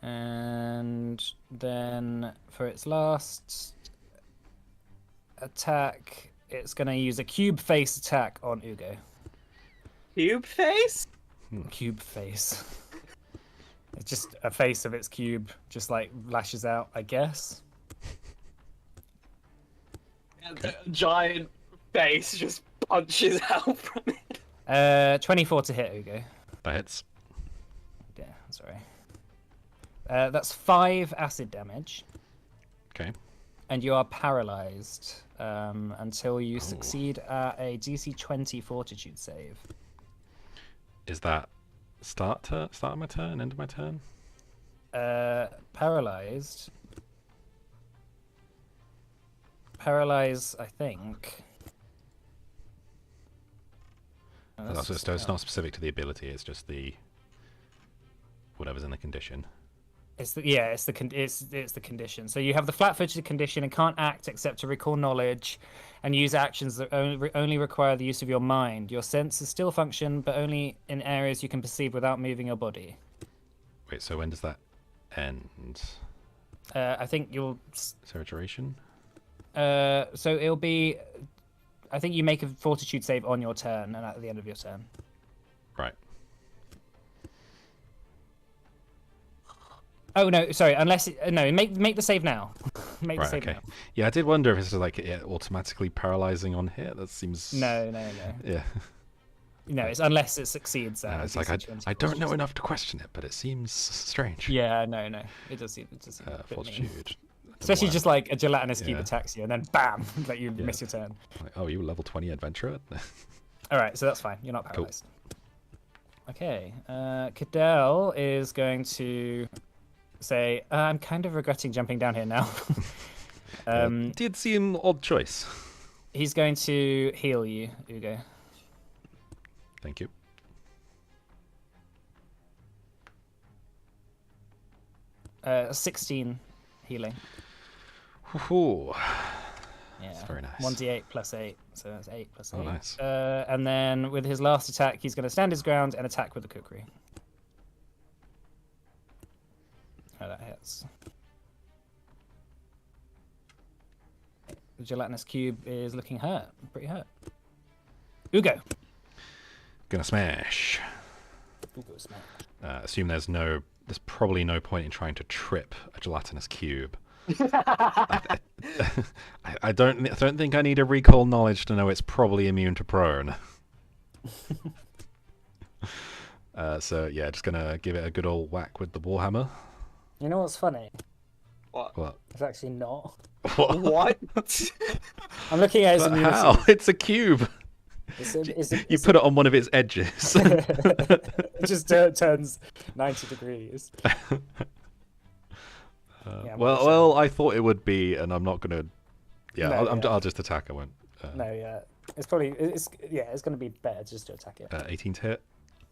And then for its last attack, it's going to use a cube face attack on Ugo. Cube face? Cube face. It's just a face of its cube, just like lashes out, I guess. And the giant face just punches out from it. 24 to hit, Ugo. That hits. Yeah, sorry. That's 5 acid damage. Okay. And you are paralyzed until you succeed at a DC 20 fortitude save. Is that start of my turn, end of my turn? Paralyzed. Paralyze, I think. No, So just it's not specific to the ability. It's just the whatever's in the condition. It's the condition. So you have the flat-footed condition and can't act except to recall knowledge, and use actions that only require the use of your mind. Your senses still function, but only in areas you can perceive without moving your body. Wait, so when does that end? I think you'll. Is there a duration? So it'll be. I think you make a fortitude save on your turn and at the end of your turn. Right. Oh no, sorry. Unless no, make the save now. Make the Right. save Okay. now. Yeah, I did wonder if it's like automatically paralyzing on hit. That seems. No. Yeah. No, it's unless it succeeds. It's like I don't know enough to question it, but it seems strange. Yeah, no. It does seem a bit mean. Fortitude. Especially just like a gelatinous cube Yeah. attacks you, and then bam, like you Yeah. miss your turn. Like, oh, you were level 20 adventurer. All right, so that's fine. You're not Cool. paralyzed. Okay, Cadell is going to say, "I'm kind of regretting jumping down here now." Did seem odd choice. He's going to heal you, Ugo. Thank you. Uh, 16 healing. Ooh. Yeah, That's very nice. 1d8 plus 8, so that's 8 plus 8. Oh, nice. And then with his last attack, he's going to stand his ground and attack with the kukri. Oh, that hits. The gelatinous cube is looking hurt, pretty hurt. Ugo. Gonna smash. Ugo smash. Assume there's probably no point in trying to trip a gelatinous cube. I don't think I need a recall knowledge to know it's probably immune to prone. So yeah, just gonna give it a good old whack with the warhammer. You know what's funny? What? It's actually not. What? I'm looking at his But immunity. how? It's a cube. You put it on one of its edges. It just turns 90 degrees. Yeah, well, I thought it would be, and I'm not gonna. Yeah, No, I'll just attack. I won't. No, yeah, it's probably it's going to be better just to attack it. 18 to hit.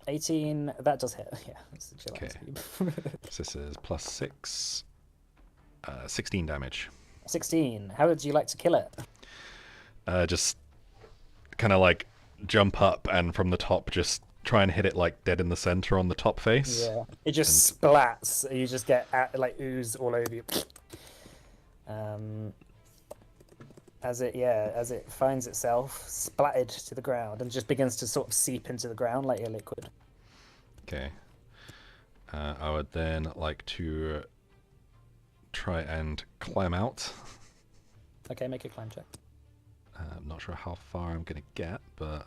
18, that does hit. Yeah, it's the gelatinous cube. So this is plus 6. 16 damage. 16. How would you like to kill it? Just kind of like jump up and from the top just try and hit it like dead in the center on the top face. Yeah, it just splats. You just get like ooze all over you. As it finds itself splattered to the ground and just begins to sort of seep into the ground like a liquid. Okay. I would then like to try and climb out. Okay, make a climb check. I'm not sure how far I'm gonna get, but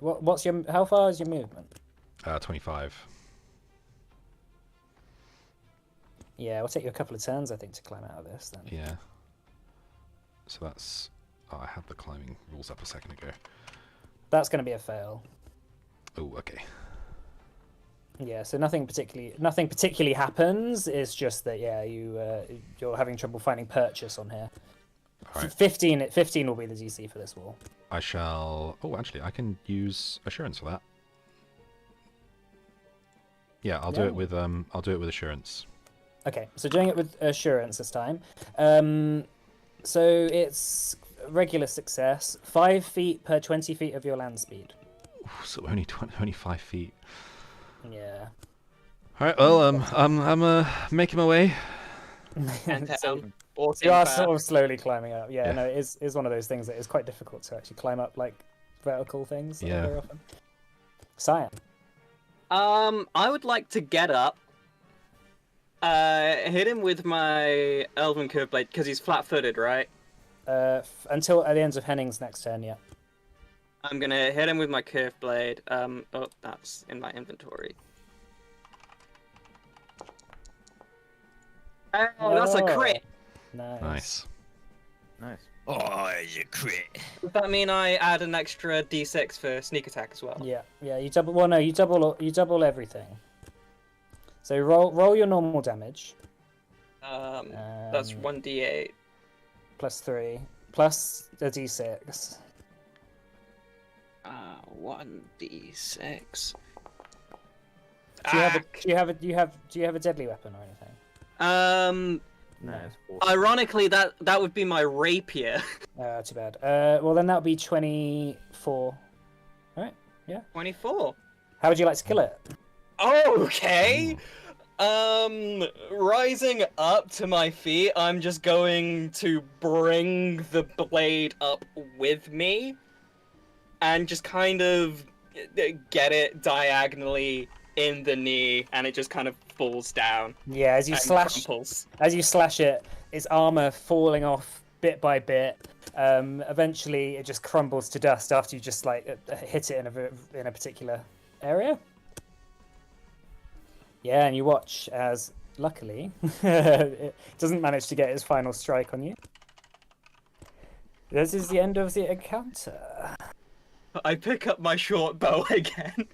How far is your movement? 25. Yeah, it'll take you a couple of turns, I think, to climb out of this. Then. Yeah. So that's. Oh, I had the climbing rules up a second ago. That's going to be a fail. Oh, okay. Yeah, so nothing particularly happens. It's just that you're having trouble finding purchase on here. All right. 15 will be the DC for this wall. I shall. Oh, actually, I can use assurance for that. Yeah, I'll do it with assurance. Okay, so doing it with assurance this time. So it's regular success. 5 feet per 20 feet of your land speed. Ooh, so only 5 feet. Yeah. All right. Well, I'm making my way. So you are sort of slowly climbing up. Yeah, no, it is one of those things that is quite difficult to actually climb up, like vertical things. Yeah. Very often. Cyan. I would like to get up, hit him with my Elven Curve Blade because he's flat-footed, right? Until at the end of Henning's next turn, yeah. I'm gonna hit him with my Curve Blade. Oh, that's in my inventory. Oh, that's a crit. Nice. Nice. Oh, it's a crit. Does that mean I add an extra D6 for sneak attack as well? Yeah. You double. Well, no, you double everything. So roll your normal damage. That's 1d8 plus 3 plus a d6. 1d6. Do you have a deadly weapon or anything? No, it's 4. Ironically, that would be my rapier. Too bad. Well then that would be 24. All right. Yeah. 24. How would you like to kill it? Okay. Rising up to my feet, I'm just going to bring the blade up with me and just kind of get it diagonally in the knee, and it just kind of falls down. Yeah, as you and slash crumples. it, its armor falling off bit by bit. Eventually, it just crumbles to dust after you just like hit it in a particular area. Yeah, and you watch as, luckily, it doesn't manage to get its final strike on you. This is the end of the encounter. I pick up my short bow again.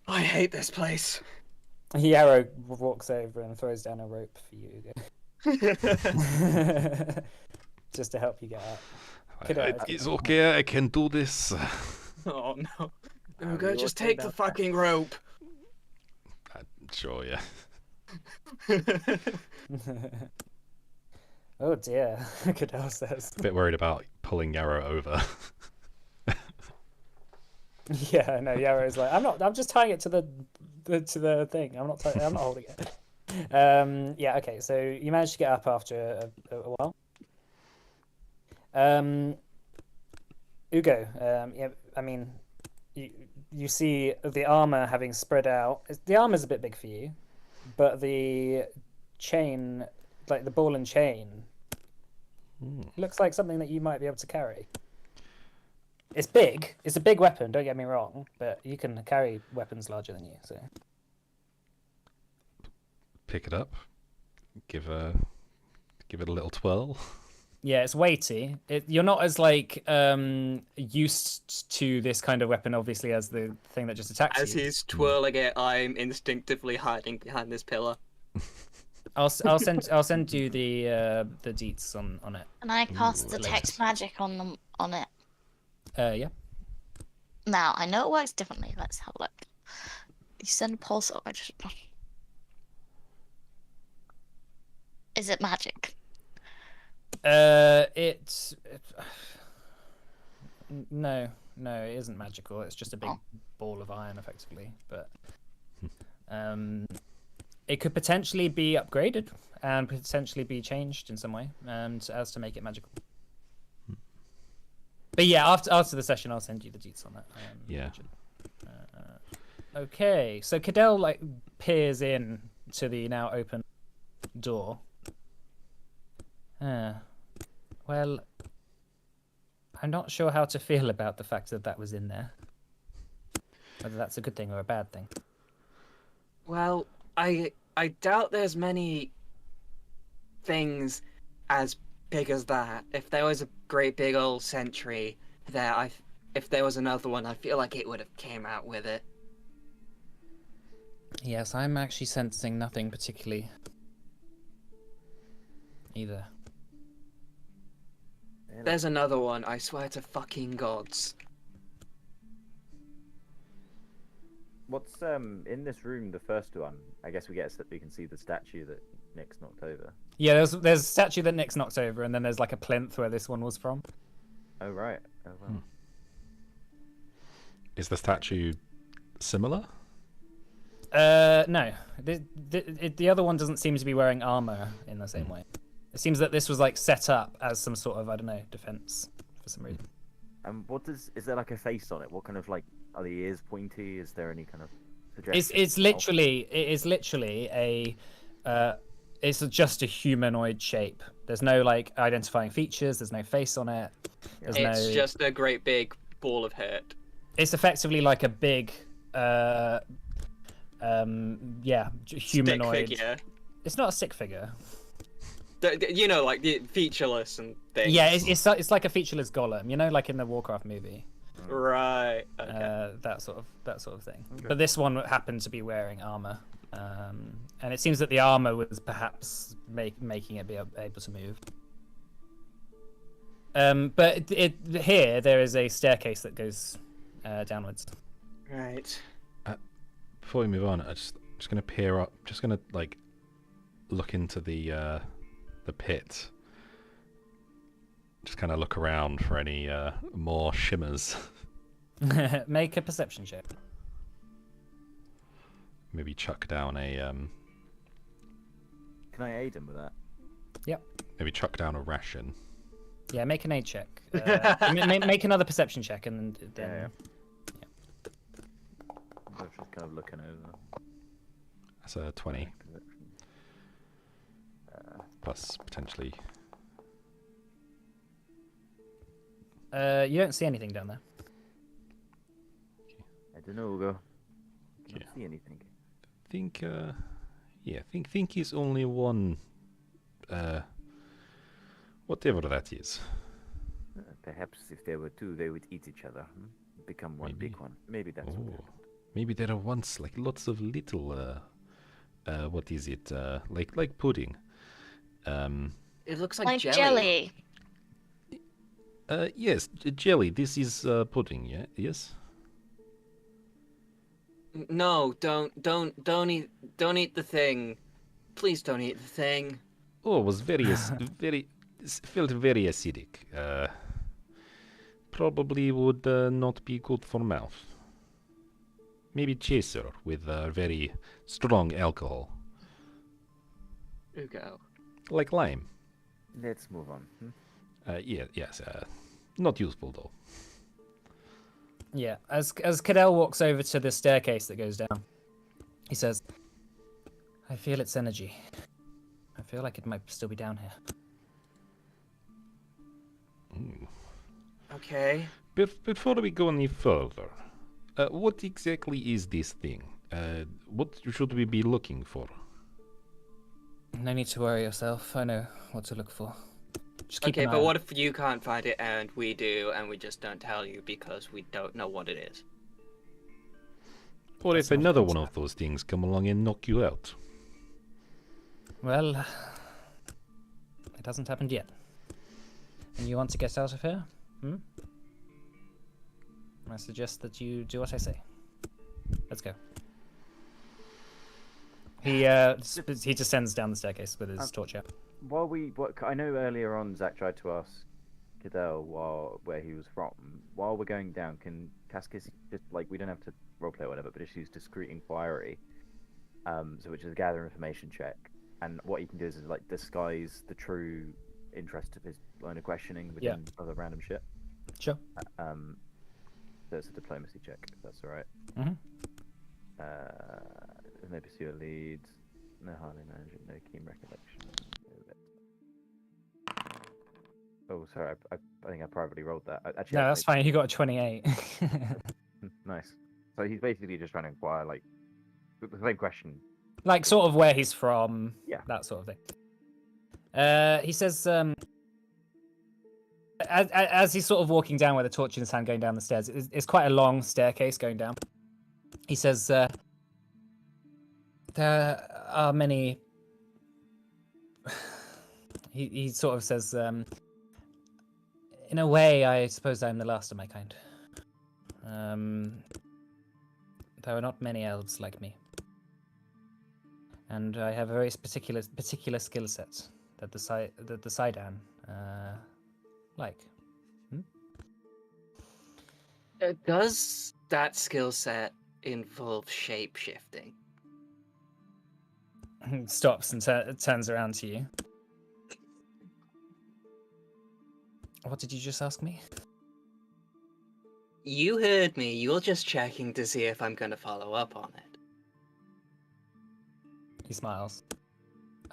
I hate this place. Yarrow walks over and throws down a rope for you again. Just to help you get out. It's okay, I can do this. Oh no. You're Okay, just okay take the now. fucking rope. Sure, yeah. Oh dear, Cadell says. A bit worried about pulling Yarrow over. Yeah, no, Yarrow's like, I'm just tying it to the thing. I'm not holding it. Yeah, okay, so you managed to get up after a while. Ugo, yeah, I mean, you see the armor having spread out. The armor's a bit big for you, but the chain, like the ball and chain, looks like something that you might be able to carry. It's big. It's a big weapon, don't get me wrong, but you can carry weapons larger than you, so... Pick it up. Give it a little twirl. Yeah, it's weighty. You're not as like used to this kind of weapon, obviously, as the thing that just attacks As you. he's twirling it, I'm instinctively hiding behind this pillar. I'll send you the deets on it. And I cast Ooh, detect magic on it. Yeah. Now I know it works differently. Let's have a look. You send a pulse. Oh, Is it magic? It's no, it isn't magical. It's just a big ball of iron, effectively. But it could potentially be upgraded and potentially be changed in some way, and as to make it magical. But yeah, after the session, I'll send you the deets on that. Yeah. Okay, so Cadell like peers in to the now open door. Well, I'm not sure how to feel about the fact that that was in there. Whether that's a good thing or a bad thing. Well, I doubt there's many things as big as that. If there was a great big old sentry there, if there was another one, I feel like it would have came out with it. Yes, I'm actually sensing nothing particularly either. There's another one, I swear to fucking gods. What's in this room? The first one. I guess we can see the statue that Nick's knocked over. Yeah, there's a statue that Nick's knocked over, and then there's like a plinth where this one was from. Oh right. Oh well. Is the statue similar? No. The other one doesn't seem to be wearing armor in the same way. It seems that this was like set up as some sort of, I don't know, defense for some reason. And is there like a face on it? What kind of like, are the ears pointy? Is there any kind of suggestion? It is literally a it's just a humanoid shape. There's no like identifying features, there's no face on it. It's just a great big ball of hurt. It's effectively like a big humanoid. Stick figure. It's not a stick figure. You know, like the featureless and things. Yeah, it's like a featureless golem, you know, like in the Warcraft movie. Right. Okay. That sort of thing. Okay. But this one happened to be wearing armor, and it seems that the armor was perhaps making it be able to move. But here there is a staircase that goes downwards. Right. Before we move on, I'm just gonna peer up. Just gonna like look into the pit. Just kind of look around for any more shimmers. Make a perception check. Maybe chuck down a. Can I aid him with that? Yep. Maybe chuck down a ration. Yeah, make an aid check. Make another perception check, and then. Yeah. I'm just kind of looking over. That's a 20 Perception. plus potentially. You don't see anything down there. I don't know, Ugo. I Yeah. don't see anything. Think think is only one whatever that is. Perhaps if there were two, they would eat each other. Become one big Maybe. one. Maybe that's what Oh, happened. maybe there are once like lots of little what is it? Like pudding. It looks Like jelly. Yes, jelly. This is pudding, yeah? Yes? No, don't eat the thing. Please don't eat the thing. Oh, it was felt very acidic. Probably would not be good for mouth. Maybe chaser with very strong alcohol, Ugo. like lime. Let's move on. Yes. Not useful though. Yeah, as Cadell walks over to the staircase that goes down, he says, "I feel its energy. I feel like it might still be down here." Okay. Before we go any further, what exactly is this thing? What should we be looking for? No need to worry yourself. I know what to look for. Just keep Okay, an eye but on what it. if you can't find it and we do, and we just don't tell you because we don't know what it is? Or That's if not another good one of those things come along and knock you out? Well, it hasn't happened yet. And you want to get out of here? I suggest that you do what I say. Let's go. He descends down the staircase with his torch out. I know earlier on Zach tried to ask Cadell where he was from. While we're going down, can Cascus just we don't have to roleplay or whatever, but just use discreet inquiry, so which is a gather information check, and what he can do is disguise the true interest of his line of questioning within other random shit. Sure. So it's a diplomacy check, if that's all right. Mhm. No pursuer leads, no hardly management, no keen recollection. Oh, sorry, I think I privately rolled that. Actually, No, that's fine. You got a 28. Nice. So he's basically just trying to inquire, the same question. Like, sort of where he's from. Yeah. That sort of thing. He says, as he's sort of walking down with a torch in his hand going down the stairs, it's quite a long staircase going down. He says, there are many... he sort of says, in a way, I suppose I'm the last of my kind. There are not many elves like me. And I have a very particular skill set that the Sidon like. Does that skill set involve shape shifting? Stops and turns around to you. What did you just ask me? You heard me. You're just checking to see if I'm going to follow up on it. He smiles.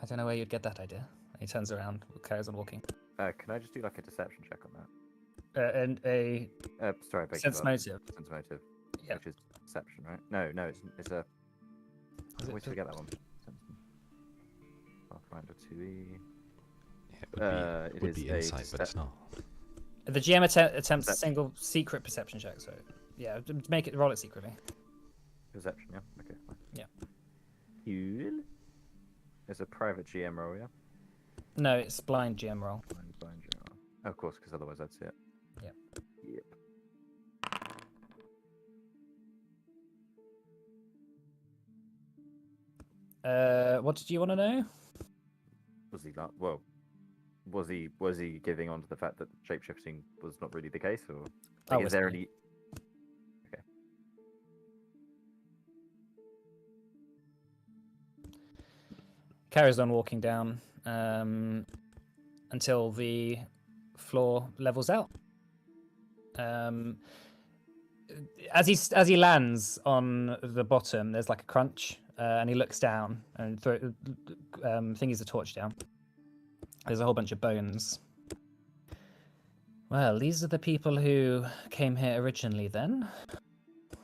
I don't know where you'd get that idea. He turns around, carries on walking. Can I just do a deception check on that? And a Sorry, I beg your sense pardon. motive. Sense motive. Yeah. Which is deception, right? No, it's a. Is it Wait till we get that one. Pathfinder 2E. Yeah, it would is be a insight, but it's not. The GM attempts a single secret perception check. So, yeah, make it roll it secretly. Perception, yeah. Okay. Fine. Yeah. Cool. It's a private GM roll, yeah. No, it's blind GM roll. Blind GM roll. Oh, of course, because otherwise I'd see it. Yep. Yep. What did you want to know? Was he not? Well, was he giving on to the fact that shapeshifting was not really the case, or Oh, is there was he? any? Okay. Carries on walking down until the floor levels out. as he lands on the bottom, there's like a crunch, and he looks down and thingies the torch down. There's a whole bunch of bones. Well, these are the people who came here originally. Then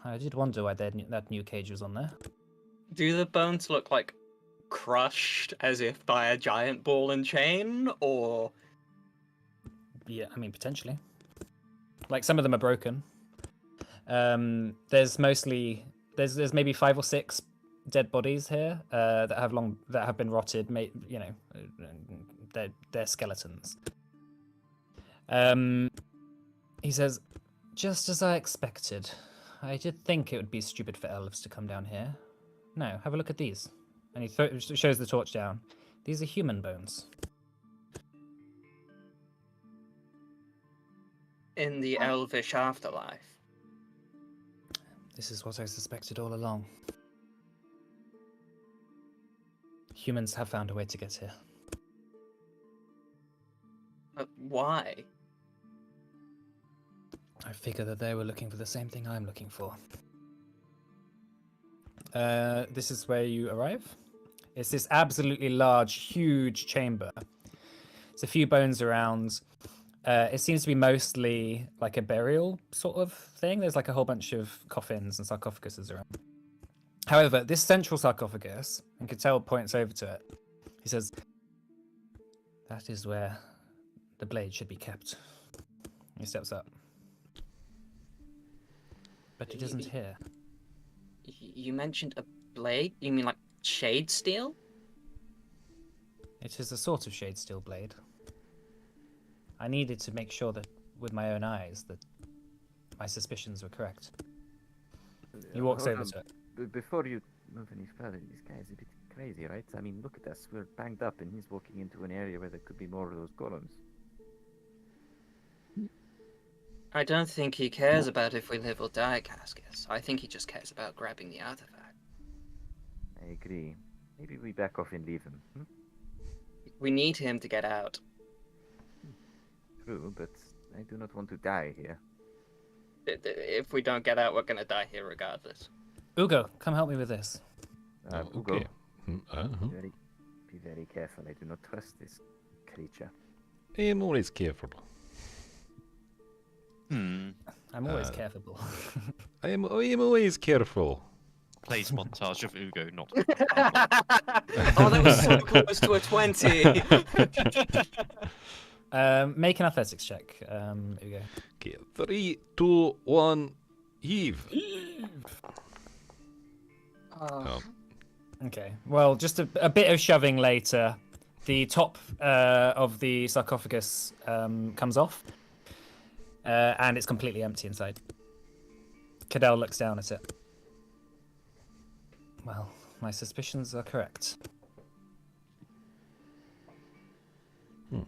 I did wonder why that new cage was on there. Do the bones look like crushed as if by a giant ball and chain, or? Yeah, I mean potentially. Like some of them are broken. There's maybe 5 or 6 dead bodies here that have been rotted. You know, they're skeletons. He says, just as I expected. I did think it would be stupid for elves to come down here. No, have a look at these. And he shows the torch down. These are human bones. In the elvish afterlife. This is what I suspected all along. Humans have found a way to get here. But why? I figure that they were looking for the same thing I'm looking for. This is where you arrive. It's this absolutely large, huge chamber. There's a few bones around. It seems to be mostly like a burial sort of thing. There's like a whole bunch of coffins and sarcophaguses around. However, this central sarcophagus, and Cattell points over to it. He says, that is where the blade should be kept. He steps up. But it isn't here. You mentioned a blade? You mean like shade steel? It is a sort of shade steel blade. I needed to make sure that, with my own eyes, that my suspicions were correct. He walks over to it. Before you move any further, this guy is a bit crazy, right? I mean, look at us. We're banged up, and he's walking into an area where there could be more of those golems. I don't think he cares about if we live or die, Cascus. I think he just cares about grabbing the artifact. I agree. Maybe we back off and leave him. Hmm? We need him to get out. True, but I do not want to die here. If we don't get out, we're gonna die here regardless. Ugo, come help me with this. Ugo, Okay. Uh-huh. be very careful. I do not trust this creature. I am always careful. I'm always careful. I am always careful. Plays montage of Ugo not. Oh, that was so close to a 20. Make an athletics check, Ugo. Okay, 3, 2, 1, heave. Oh. Okay. Well, just a bit of shoving later, the top of the sarcophagus comes off, and it's completely empty inside. Cadell looks down at it. Well, my suspicions are correct.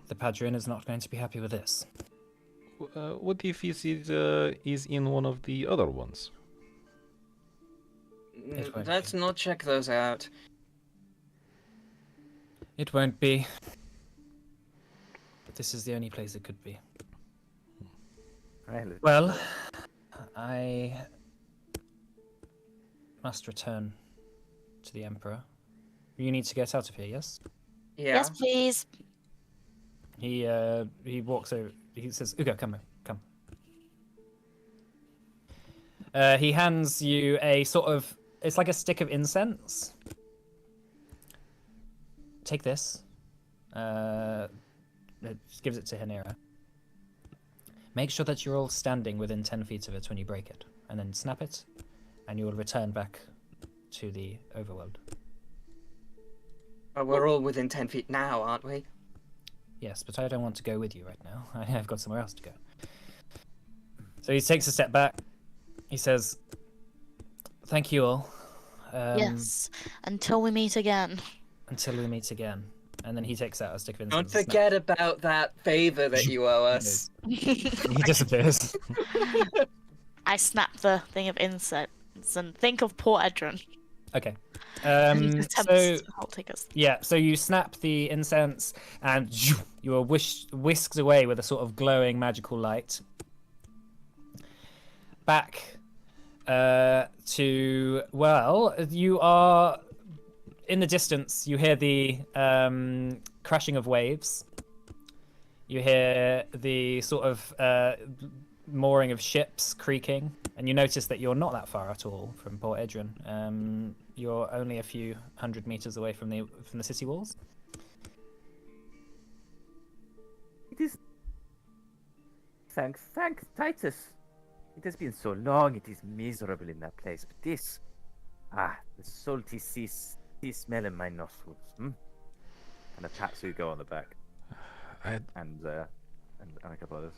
The Padrin is not going to be happy with this. What if he is in one of the other ones? Let's not check those out. It won't be. But this is the only place it could be. Well, I must return to the Emperor. You need to get out of here, yes? Yeah. Yes, please. He walks over. He says, "Ugo, come. He hands you a sort of. It's like a stick of incense. Take this. Just gives it to Hanira. Make sure that you're all standing within 10 feet of it when you break it, and then snap it, and you will return back to the overworld. Oh, we're all within 10 feet now, aren't we? Yes, but I don't want to go with you right now. I've got somewhere else to go. So he takes a step back. He says, "Thank you all." Yes, until we meet again. Until we meet again. And then he takes out a stick of incense. Don't forget about that favor that you owe us. He disappears. I snap the thing of incense and think of poor Edrin. Okay. So you snap the incense and you are whisked away with a sort of glowing magical light. Back you are in the distance. You hear the crashing of waves. You hear the sort of mooring of ships creaking, and you notice that you're not that far at all from Port Edron. You're only a few hundred meters away from the city walls. It is. Thanks, Titus. It has been so long. It is miserable in that place. But this, the salty sea smell in my nostrils. And a pats Hugo on the back, and a couple others.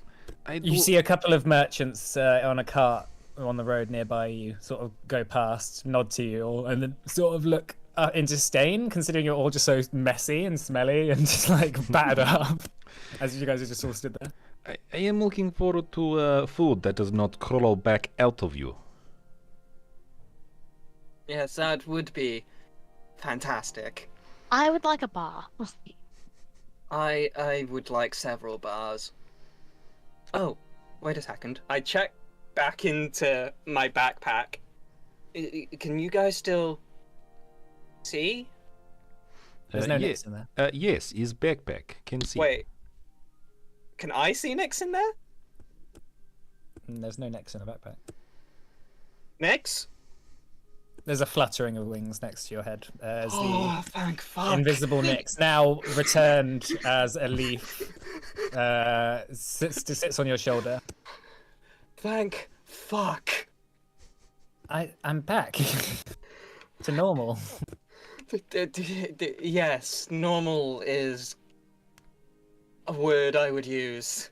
You see a couple of merchants on a cart on the road nearby you, sort of go past, nod to you, and then sort of look in disdain, considering you're all just so messy and smelly and just like battered up, as you guys are just all stood there. I am looking forward to food that does not crawl back out of you. Yes, that would be fantastic. I would like a bar. I would like several bars. Oh, wait a second. I check back into my backpack. Can you guys still see? There's no Nix in there. Yes, his backpack can see. Wait. Can I see Nix in there? There's no Nix in a backpack. Nix? There's a fluttering of wings next to your head as thank fuck. invisible Nix, now returned as a leaf, sits on your shoulder. Thank fuck. I'm back to normal. Yes, normal is a word I would use.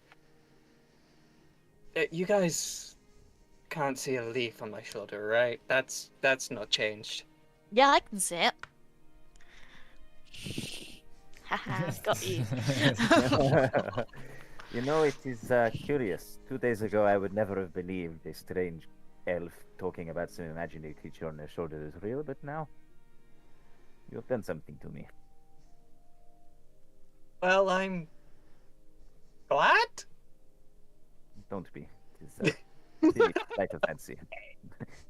You guys can't see a leaf on my shoulder, right? That's not changed. Yeah, I can see it. Haha, got you. You know, it is curious. 2 days ago, I would never have believed a strange elf talking about some imaginary creature on their shoulder is real, but now you have done something to me. Well, I'm glad? Don't be. It is really quite a fancy.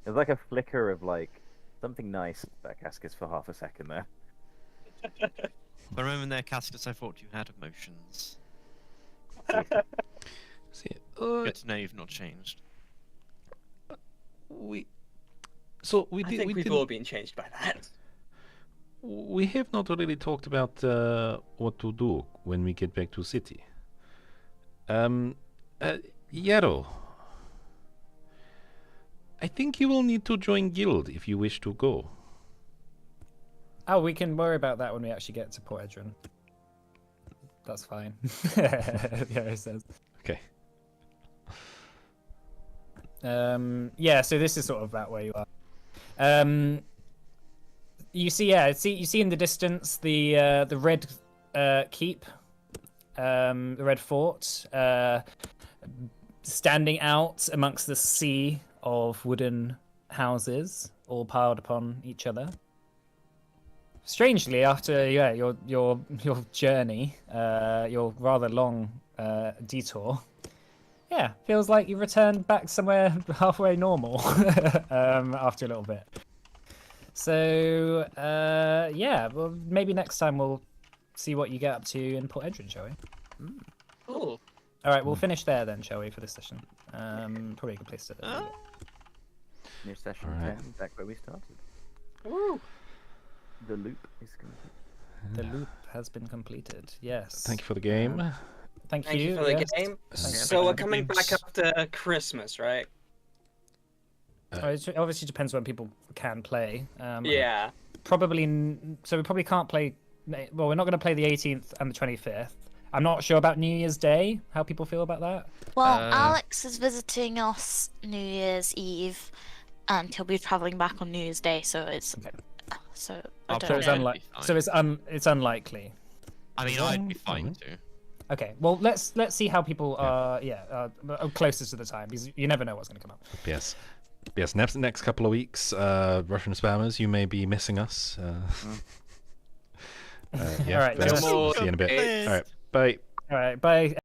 There's like a flicker of like something nice about Cascus for half a second there. For a moment there, Cascus, I thought you had emotions. See, Good to know you've not changed. we've all been changed by that. We have not really talked about what to do when we get back to city. Yarrow, I think you will need to join guild if you wish to go. Oh, we can worry about that when we actually get to Port Edron. That's fine. Yeah, it says. Okay. Yeah, so this is sort of about where you are. You see in the distance the red keep, the red fort, standing out amongst the sea of wooden houses, all piled upon each other. Strangely, after your journey, your rather long detour, yeah, feels like you returned back somewhere halfway normal after a little bit. So yeah, well, maybe next time we'll see what you get up to in Port Edron, shall we? Cool. All right, we'll finish there then, shall we, for this session? Probably a good place to. New session All right. 10, back where we started. Woo. The loop is complete. The loop has been completed. Yes. Thank you for the game. Thank Thank you you for the yes. game. Thanks. So we're coming back after Christmas, right? It obviously depends when people can play. Yeah. Probably. So we probably can't play. Well, we're not going to play the 18th and the 25th. I'm not sure about New Year's Day. How people feel about that? Well, Alex is visiting us New Year's Eve, and he'll be traveling back on New Year's Day. So it's Okay. so I'll I don't So it's know. probably- unlikely. So it's unlikely. I mean, I'd be fine too. Okay. Well, let's see how people are. Closest to the time, because you never know what's going to come up. Yes. Yes, next couple of weeks, Russian spammers, you may be missing us. Yeah, All right, thanks. no more See you in a bit. updates. All right, bye. All right. Bye.